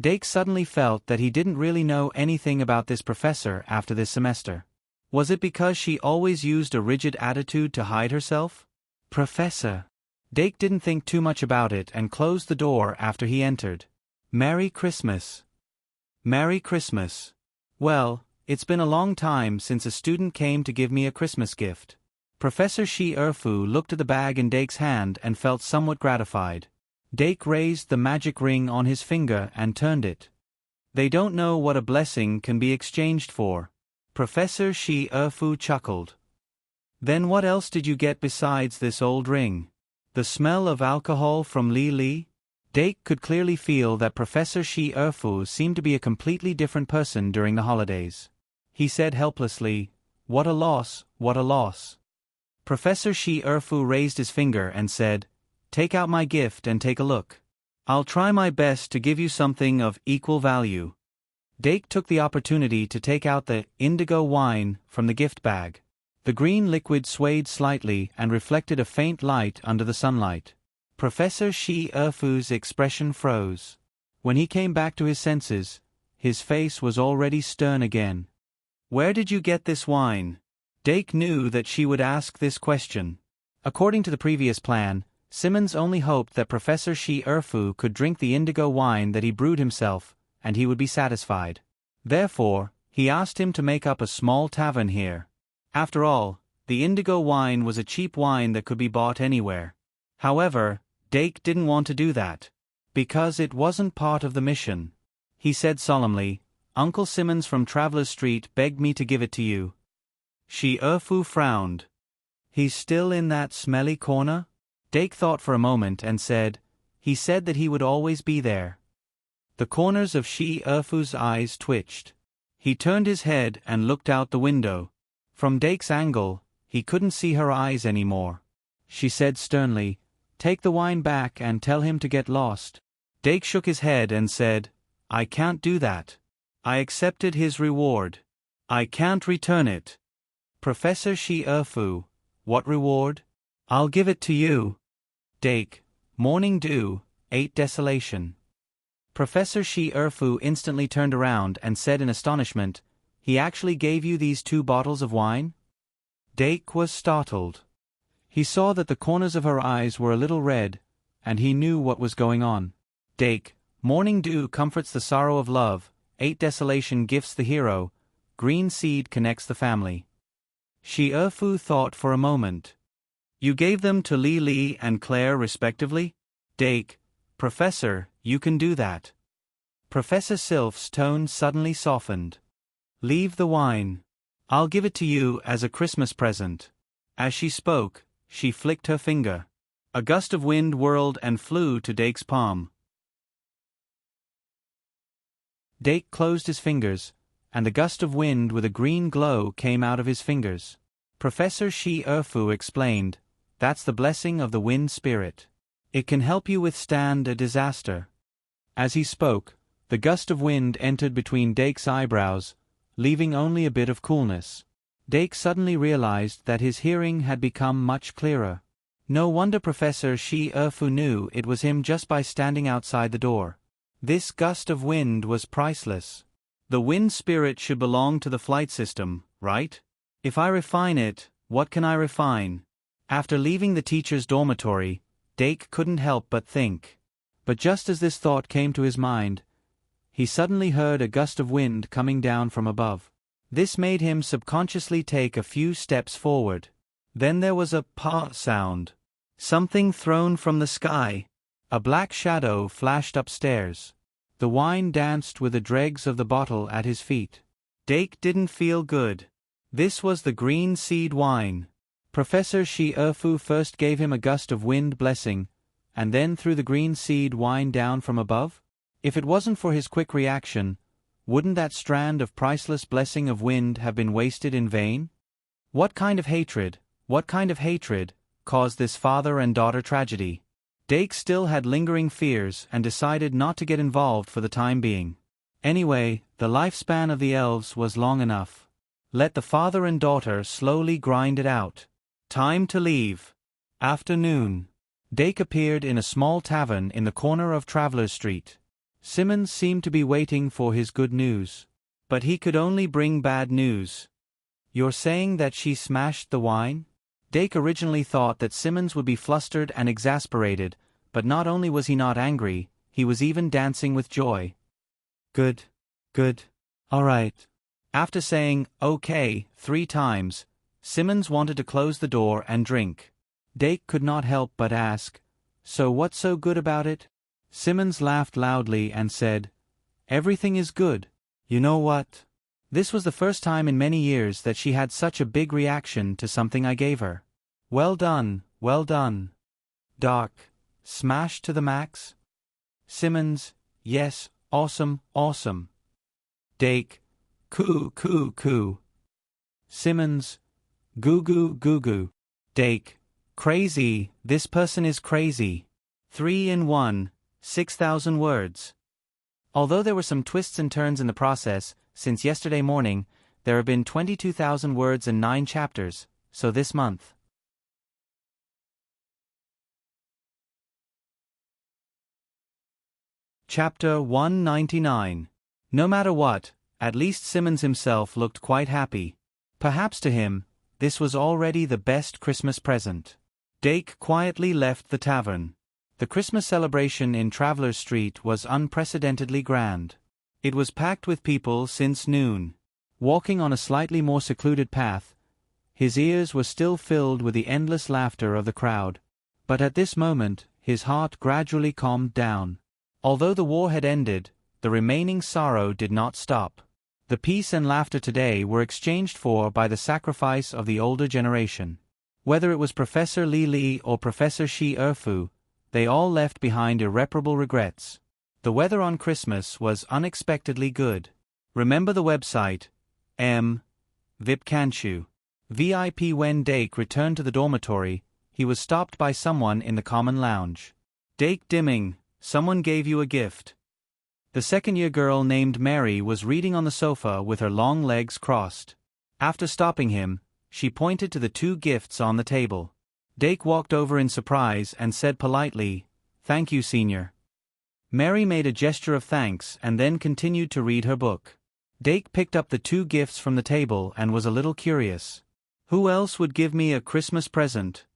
A: Dake suddenly felt that he didn't really know anything about this professor after this semester. Was it because she always used a rigid attitude to hide herself? Professor. Dake didn't think too much about it and closed the door after he entered. Merry Christmas. Merry Christmas. Well, it's been a long time since a student came to give me a Christmas gift. Professor Shi Erfu looked at the bag in Dake's hand and felt somewhat gratified. Dake raised the magic ring on his finger and turned it. They don't know what a blessing can be exchanged for. Professor Shi Erfu chuckled. Then what else did you get besides this old ring? The smell of alcohol from Li Li? Dake could clearly feel that Professor Shi Erfu seemed to be a completely different person during the holidays. He said helplessly, "What a loss, what a loss." Professor Shi Erfu raised his finger and said, "Take out my gift and take a look. I'll try my best to give you something of equal value." Dake took the opportunity to take out the indigo wine from the gift bag. The green liquid swayed slightly and reflected a faint light under the sunlight. Professor Shi Erfu's expression froze. When he came back to his senses, his face was already stern again. "Where did you get this wine?" Dake knew that she would ask this question. According to the previous plan, Simmons only hoped that Professor Shi Erfu could drink the indigo wine that he brewed himself, and he would be satisfied. Therefore, he asked him to make up a small tavern here. After all, the indigo wine was a cheap wine that could be bought anywhere. However, Dake didn't want to do that, because it wasn't part of the mission. He said solemnly, "Uncle Simmons from Traveler's Street begged me to give it to you." Shi Erfu frowned. "He's still in that smelly corner?" Dake thought for a moment and said, "He said that he would always be there." The corners of Shi Erfu's eyes twitched. He turned his head and looked out the window. From Dake's angle, he couldn't see her eyes anymore. She said sternly, "Take the wine back and tell him to get lost." Dake shook his head and said, "I can't do that. I accepted his reward. I can't return it." "Professor Shi Erfu, what reward?" "I'll give it to you." Dake, Morning Dew, 8 Desolation. Professor Shi Erfu instantly turned around and said in astonishment, "He actually gave you these 2 bottles of wine?" Dake was startled. He saw that the corners of her eyes were a little red, and he knew what was going on. Dake, Morning Dew comforts the sorrow of love, 8 Desolation gifts the hero, Green Seed connects the family. Shi Erfu thought for a moment. "You gave them to Li Li and Claire respectively?" Dake, "Professor, you can do that." Professor Sylph's tone suddenly softened. "Leave the wine. I'll give it to you as a Christmas present." As she spoke, she flicked her finger. A gust of wind whirled and flew to Dake's palm. Dake closed his fingers, and the gust of wind with a green glow came out of his fingers. Professor Shi Erfu explained, "That's the blessing of the wind spirit. It can help you withstand a disaster." As he spoke, the gust of wind entered between Dake's eyebrows, leaving only a bit of coolness. Dake suddenly realized that his hearing had become much clearer. No wonder Professor Shi Erfu knew it was him just by standing outside the door. This gust of wind was priceless. The wind spirit should belong to the flight system, right? If I refine it, what can I refine? After leaving the teacher's dormitory, Dake couldn't help but think. But just as this thought came to his mind, he suddenly heard a gust of wind coming down from above. This made him subconsciously take a few steps forward. Then there was a "pa" sound. Something thrown from the sky. A black shadow flashed upstairs. The wine danced with the dregs of the bottle at his feet. Dake didn't feel good. This was the green seed wine. Professor Shi Erfu first gave him a gust of wind blessing, and then threw the green seed wine down from above? If it wasn't for his quick reaction, wouldn't that strand of priceless blessing of wind have been wasted in vain? What kind of hatred caused this father and daughter tragedy? Dake still had lingering fears and decided not to get involved for the time being. Anyway, the lifespan of the elves was long enough. Let the father and daughter slowly grind it out. Time to leave. Afternoon. Dake appeared in a small tavern in the corner of Traveler's Street. Simmons seemed to be waiting for his good news. But he could only bring bad news. "You're saying that she smashed the wine?" Dake originally thought that Simmons would be flustered and exasperated, but not only was he not angry, he was even dancing with joy. Good. All right. After saying, "Okay," 3 times, Simmons wanted to close the door and drink. Dake could not help but ask, So what's so good about it? Simmons laughed loudly and said, "Everything is good. You know what? This was the first time in many years that she had such a big reaction to something I gave her. Well done, well done." Doc, smash to the max? Simmons, yes, awesome, awesome. Dake, coo, coo, coo. Simmons, goo, goo, goo, goo. Dake, crazy, this person is crazy. 3 in 1, 6,000 words. Although there were some twists and turns in the process, since yesterday morning, there have been 22,000 words and 9 chapters, so this month. Chapter 199. No matter what, at least Simmons himself looked quite happy. Perhaps to him, this was already the best Christmas present. Dake quietly left the tavern. The Christmas celebration in Travelers Street was unprecedentedly grand. It was packed with people since noon. Walking on a slightly more secluded path, his ears were still filled with the endless laughter of the crowd. But at this moment, his heart gradually calmed down. Although the war had ended, the remaining sorrow did not stop. The peace and laughter today were exchanged for by the sacrifice of the older generation. Whether it was Professor Li Li or Professor Shi Erfu, they all left behind irreparable regrets. The weather on Christmas was unexpectedly good. Remember the website, Vipkanchu. VIP. When Dake returned to the dormitory, he was stopped by someone in the common lounge. Dake Dimming, someone gave you a gift. The second-year girl named Mary was reading on the sofa with her long legs crossed. After stopping him, she pointed to the 2 gifts on the table. Dake walked over in surprise and said politely, "Thank you, senior." Mary made a gesture of thanks and then continued to read her book. Dake picked up the 2 gifts from the table and was a little curious. Who else would give me a Christmas present?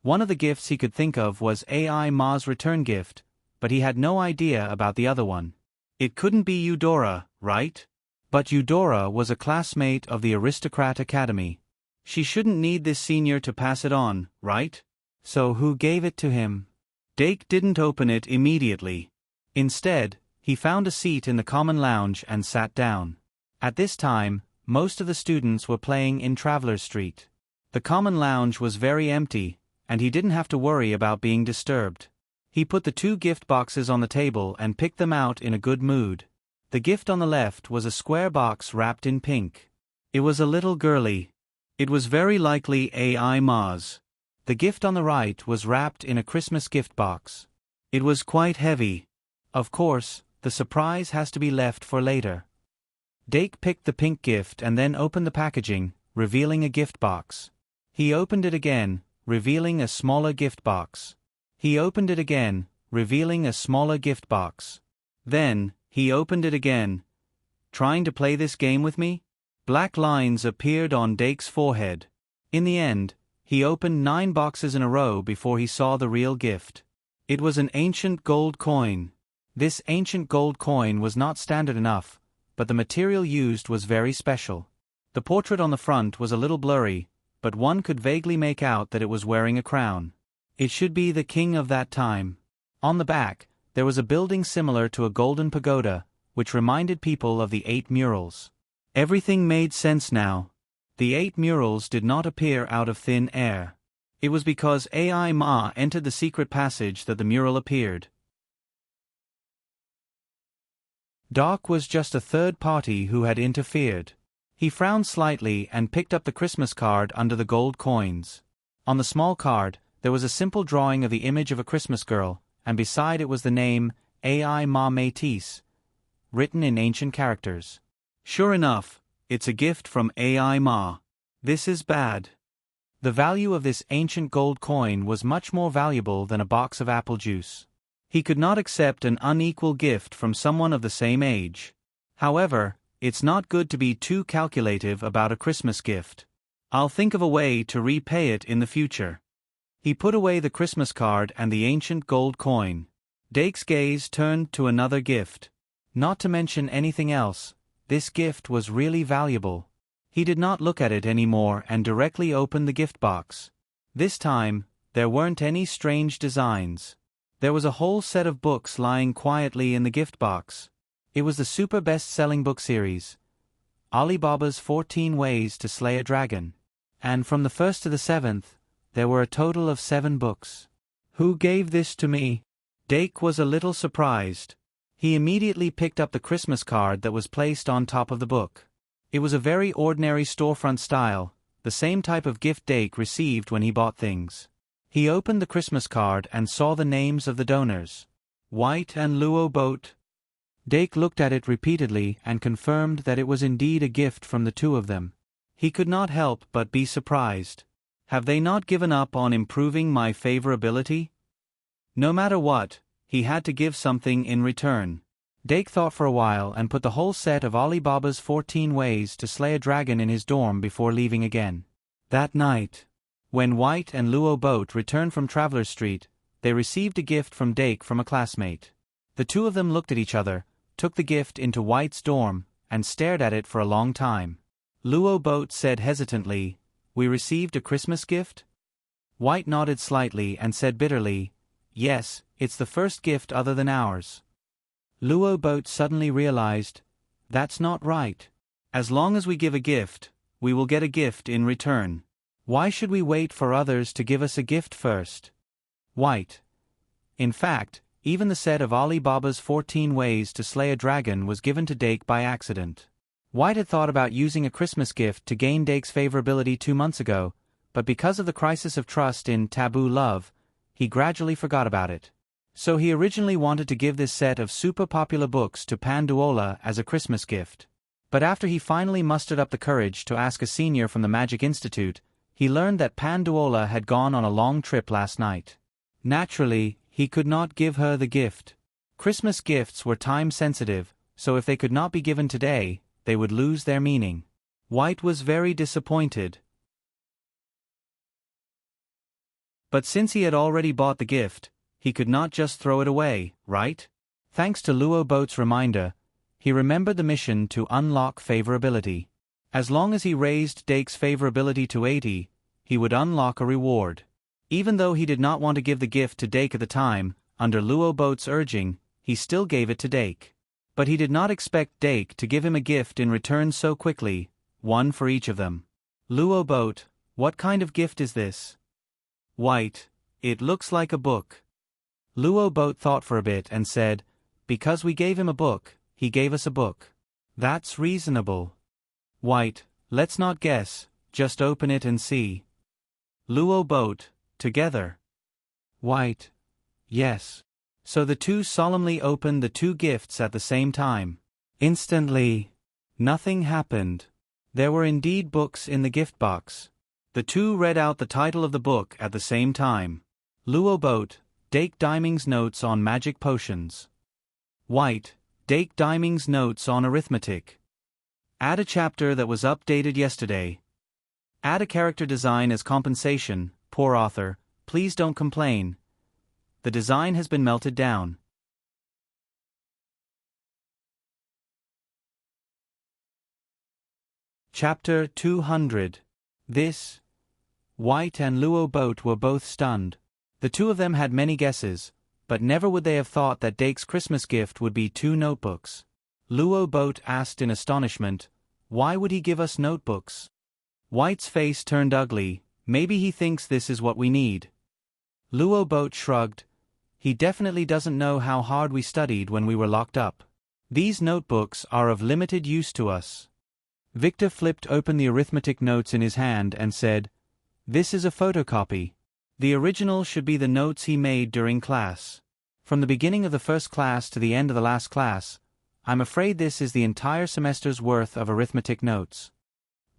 A: One of the gifts he could think of was AI Ma's return gift, but he had no idea about the other one. It couldn't be Eudora, right? But Eudora was a classmate of the Aristocrat Academy. She shouldn't need this senior to pass it on, right? So who gave it to him? Dake didn't open it immediately. Instead, he found a seat in the common lounge and sat down. At this time, most of the students were playing in Travelers Street. The common lounge was very empty, and he didn't have to worry about being disturbed. He put the 2 gift boxes on the table and picked them out in a good mood. The gift on the left was a square box wrapped in pink. It was a little girly. It was very likely AI Ma's. The gift on the right was wrapped in a Christmas gift box. It was quite heavy. Of course, the surprise has to be left for later. Dake picked the pink gift and then opened the packaging, revealing a gift box. He opened it again, revealing a smaller gift box. He opened it again, revealing a smaller gift box. Then, he opened it again. Trying to play this game with me? Black lines appeared on Dake's forehead. In the end, he opened 9 boxes in a row before he saw the real gift. It was an ancient gold coin. This ancient gold coin was not standard enough, but the material used was very special. The portrait on the front was a little blurry, but one could vaguely make out that it was wearing a crown. It should be the king of that time. On the back, there was a building similar to a golden pagoda, which reminded people of the 8 murals. Everything made sense now. The 8 murals did not appear out of thin air. It was because AI Ma entered the secret passage that the mural appeared. Doc was just a third party who had interfered. He frowned slightly and picked up the Christmas card under the gold coins. On the small card, there was a simple drawing of the image of a Christmas girl, and beside it was the name, AI Ma Métis, written in ancient characters. Sure enough, it's a gift from AI Ma. This is bad. The value of this ancient gold coin was much more valuable than a box of apple juice. He could not accept an unequal gift from someone of the same age. However, it's not good to be too calculative about a Christmas gift. I'll think of a way to repay it in the future. He put away the Christmas card and the ancient gold coin. Dake's gaze turned to another gift. Not to mention anything else, this gift was really valuable. He did not look at it anymore and directly opened the gift box. This time, There weren't any strange designs. There was a whole set of books lying quietly in the gift box. It was the super best-selling book series, Ali Baba's 14 Ways to Slay a Dragon. And from the 1st to the 7th, there were a total of 7 books. Who gave this to me? Dake was a little surprised. He immediately picked up the Christmas card that was placed on top of the book. It was a very ordinary storefront style, the same type of gift Dake received when he bought things. He opened the Christmas card and saw the names of the donors. White and Luo Boat. Dake looked at it repeatedly and confirmed that it was indeed a gift from the two of them. He could not help but be surprised. Have they not given up on improving my favorability? No matter what, he had to give something in return. Dake thought for a while and put the whole set of Ali Baba's 14 Ways to Slay a Dragon in his dorm before leaving again. That night, when White and Luo Boat returned from Traveler Street, they received a gift from Dake from a classmate. The two of them looked at each other, took the gift into White's dorm, and stared at it for a long time. Luo Boat said hesitantly, "We received a Christmas gift?" White nodded slightly and said bitterly, "Yes, it's the first gift other than ours." Luo Boat suddenly realized, "That's not right. As long as we give a gift, we will get a gift in return. Why should we wait for others to give us a gift first?" White. In fact, even the set of Ali Baba's 14 Ways to Slay a Dragon was given to Dake by accident. White had thought about using a Christmas gift to gain Dake's favorability 2 months ago, but because of the crisis of trust in taboo love, he gradually forgot about it. So he originally wanted to give this set of super popular books to Panduola as a Christmas gift. But after he finally mustered up the courage to ask a senior from the Magic Institute, he learned that Panduola had gone on a long trip last night. Naturally, he could not give her the gift. Christmas gifts were time-sensitive, so if they could not be given today, they would lose their meaning. White was very disappointed. But since he had already bought the gift, he could not just throw it away, right? Thanks to Luo Boat's reminder, he remembered the mission to unlock favorability. As long as he raised Dake's favorability to 80, he would unlock a reward. Even though he did not want to give the gift to Dake at the time, under Luo Boat's urging, he still gave it to Dake. But he did not expect Dake to give him a gift in return so quickly, one for each of them. Luo Boat, what kind of gift is this? White, it looks like a book. Luo Boat thought for a bit and said, "Because we gave him a book, he gave us a book. That's reasonable." White, let's not guess, just open it and see. Luo Boat, together. White, yes. So the two solemnly opened the two gifts at the same time. Instantly, nothing happened. There were indeed books in the gift box. The two read out the title of the book at the same time. Luo Boat, Dake Diming's Notes on Magic Potions. White, Dake Diming's Notes on Arithmetic. Add a chapter that was updated yesterday. Add a character design as compensation, poor author, please don't complain. The design has been melted down. Chapter 200. This. White and Luo Boat were both stunned. The two of them had many guesses, but never would they have thought that Dake's Christmas gift would be 2 notebooks. Luo Boat asked in astonishment, "Why would he give us notebooks?" White's face turned ugly. "Maybe he thinks this is what we need." Luo Boat shrugged. "He definitely doesn't know how hard we studied when we were locked up. These notebooks are of limited use to us." Victor flipped open the arithmetic notes in his hand and said, "This is a photocopy. The original should be the notes he made during class. From the beginning of the first class to the end of the last class, I'm afraid this is the entire semester's worth of arithmetic notes."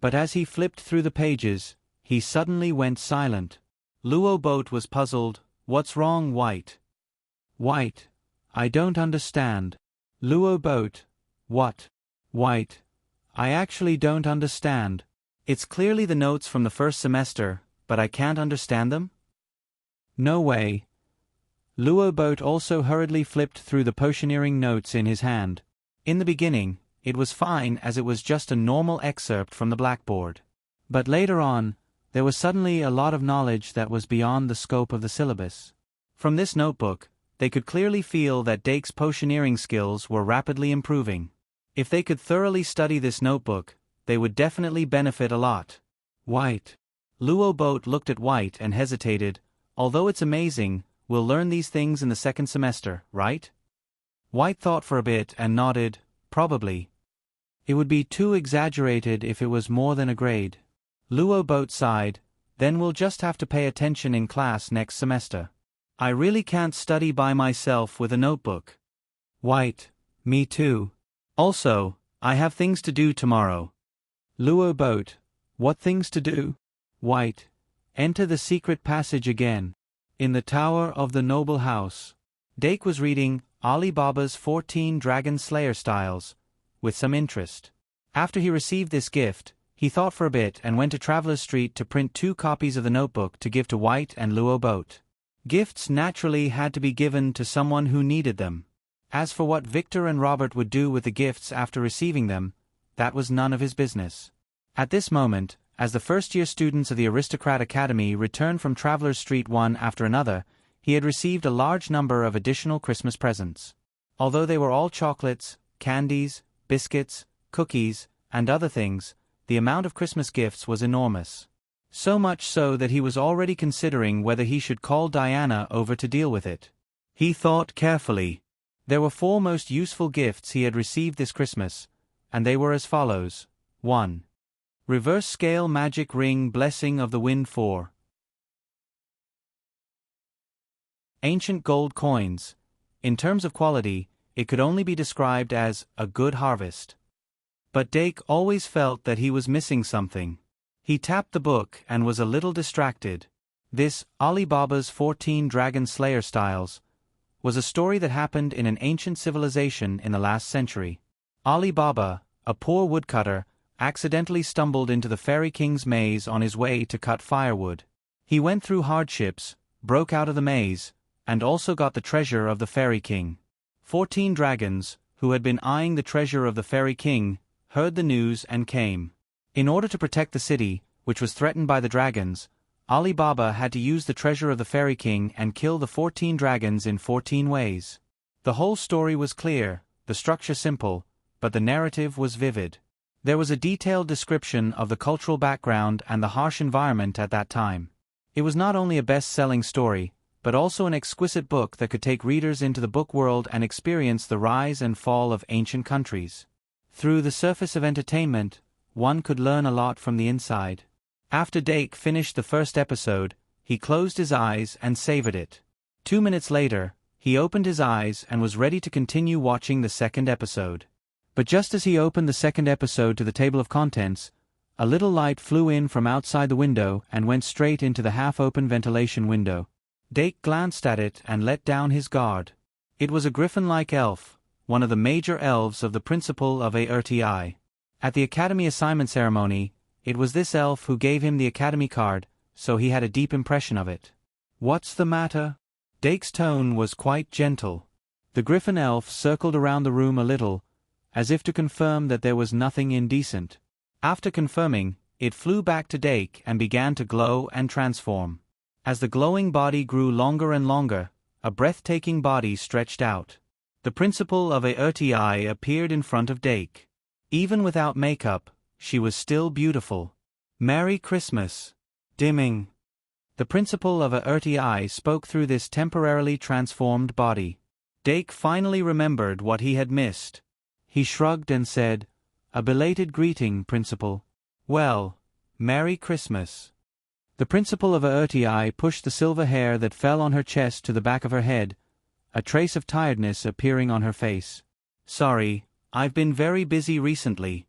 A: But as he flipped through the pages, he suddenly went silent. Luo Boat was puzzled. "What's wrong, White?" White, "I don't understand." Luo Boat, "What?" White, "I actually don't understand. It's clearly the notes from the first semester, but I can't understand them?" "No way." Luo Boat also hurriedly flipped through the potioneering notes in his hand. In the beginning, it was fine as it was just a normal excerpt from the blackboard. But later on, There was suddenly a lot of knowledge that was beyond the scope of the syllabus. From this notebook, they could clearly feel that Dake's potioneering skills were rapidly improving. If they could thoroughly study this notebook, they would definitely benefit a lot. White. Luo Boat looked at White and hesitated. Although it's amazing, we'll learn these things in the second semester, right? White thought for a bit and nodded, probably. It would be too exaggerated if it was more than a grade. Luo Boat sighed, then we'll just have to pay attention in class next semester. I really can't study by myself with a notebook. White, me too. Also, I have things to do tomorrow. Luo Boat, what things to do? White, enter the secret passage again. In the tower of the noble house. Dake was reading Ali Baba's 14 Dragon Slayer Styles with some interest. After he received this gift, he thought for a bit and went to Traveller's Street to print 2 copies of the notebook to give to White and Luo Boat. Gifts naturally had to be given to someone who needed them. As for what Victor and Robert would do with the gifts after receiving them, that was none of his business. At this moment, as the first-year students of the Aristocrat Academy returned from Traveller's Street one after another, he had received a large number of additional Christmas presents. Although they were all chocolates, candies, biscuits, cookies, and other things, the amount of Christmas gifts was enormous. So much so that he was already considering whether he should call Diana over to deal with it. He thought carefully. There were 4 most useful gifts he had received this Christmas, and they were as follows. 1. Reverse Scale Magic Ring Blessing of the Wind 4. Ancient gold coins. In terms of quality, it could only be described as a good harvest. But Dake always felt that he was missing something. He tapped the book and was a little distracted. This, Ali Baba's 14 Dragon Slayer Styles, was a story that happened in an ancient civilization in the last century. Ali Baba, a poor woodcutter, accidentally stumbled into the Fairy King's maze on his way to cut firewood. He went through hardships, broke out of the maze, and also got the treasure of the Fairy King. 14 dragons, who had been eyeing the treasure of the Fairy King, heard the news and came. In order to protect the city, which was threatened by the dragons, Ali Baba had to use the treasure of the Fairy King and kill the 14 dragons in 14 ways. The whole story was clear, the structure simple, but the narrative was vivid. There was a detailed description of the cultural background and the harsh environment at that time. It was not only a best-selling story, but also an exquisite book that could take readers into the book world and experience the rise and fall of ancient countries. Through the surface of entertainment, one could learn a lot from the inside. After Dake finished the first episode, he closed his eyes and savored it. 2 minutes later, he opened his eyes and was ready to continue watching the second episode. But just as he opened the second episode to the table of contents, a little light flew in from outside the window and went straight into the half-open ventilation window. Dake glanced at it and let down his guard. It was a griffin-like elf, one of the major elves of the principal of ARTI. At the Academy assignment ceremony, it was this elf who gave him the Academy card, so he had a deep impression of it. "What's the matter?" Dake's tone was quite gentle. The griffin elf circled around the room a little, as if to confirm that there was nothing indecent. After confirming, it flew back to Dake and began to glow and transform. As the glowing body grew longer and longer, a breathtaking body stretched out. The principal of ARTI appeared in front of Dake. Even without makeup, she was still beautiful. "Merry Christmas." Dimming. The principal of ARTI spoke through this temporarily transformed body. Dake finally remembered what he had missed. He shrugged and said, "A belated greeting, Principal." "Well, Merry Christmas." The principal of ARTI pushed the silver hair that fell on her chest to the back of her head, a trace of tiredness appearing on her face. "Sorry, I've been very busy recently."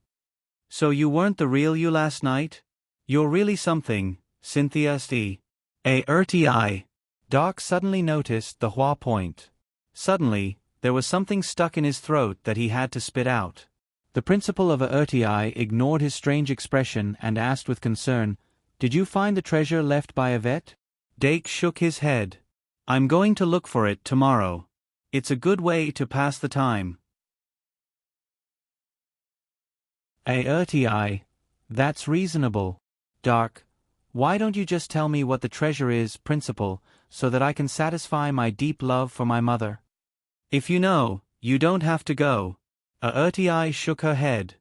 A: "So you weren't the real you last night? You're really something, Cynthia St. ARTI. Doc suddenly noticed the Hua point. Suddenly, there was something stuck in his throat that he had to spit out. The principal of ARTI ignored his strange expression and asked with concern, "Did you find the treasure left by Yvette?" Dake shook his head. "I'm going to look for it tomorrow. It's a good way to pass the time." ARTI. That's reasonable. Dark. Why don't you just tell me what the treasure is, Principal, so that I can satisfy my deep love for my mother? If you know, you don't have to go. Aerti shook her head.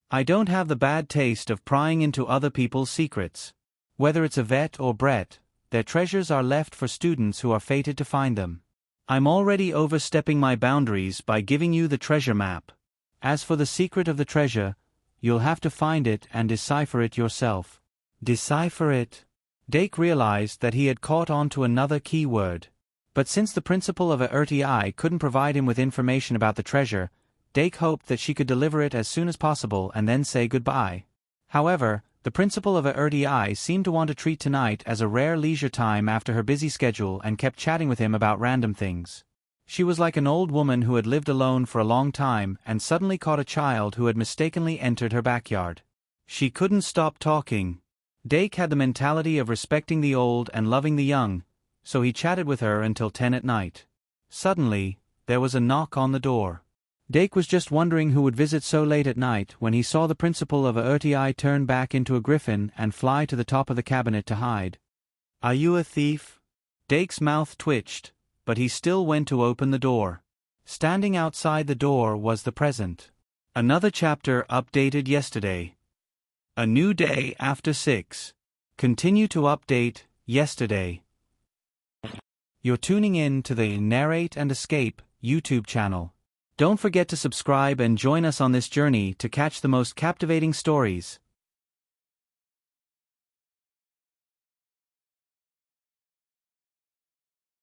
A: I don't have the bad taste of prying into other people's secrets. Whether it's a vet or Brett, their treasures are left for students who are fated to find them. I'm already overstepping my boundaries by giving you the treasure map. As for the secret of the treasure, you'll have to find it and decipher it yourself. Decipher it? Dake realized that he had caught on to another key word. But since the principal of Aerti couldn't provide him with information about the treasure, Dake hoped that she could deliver it as soon as possible and then say goodbye. However, the principal of Aerti seemed to want to treat tonight as a rare leisure time after her busy schedule and kept chatting with him about random things. She was like an old woman who had lived alone for a long time and suddenly caught a child who had mistakenly entered her backyard. She couldn't stop talking. Dake had the mentality of respecting the old and loving the young, so he chatted with her until 10 at night. Suddenly, there was a knock on the door. Dake was just wondering who would visit so late at night when he saw the principal of Aerti turn back into a griffin and fly to the top of the cabinet to hide. Are you a thief? Dake's mouth twitched, but he still went to open the door. Standing outside the door was the present. Another chapter updated yesterday. A new day after 6. Continue to update yesterday. You're tuning in to the Narrate and Escape YouTube channel. Don't forget to subscribe and join us on this journey to catch the most captivating stories.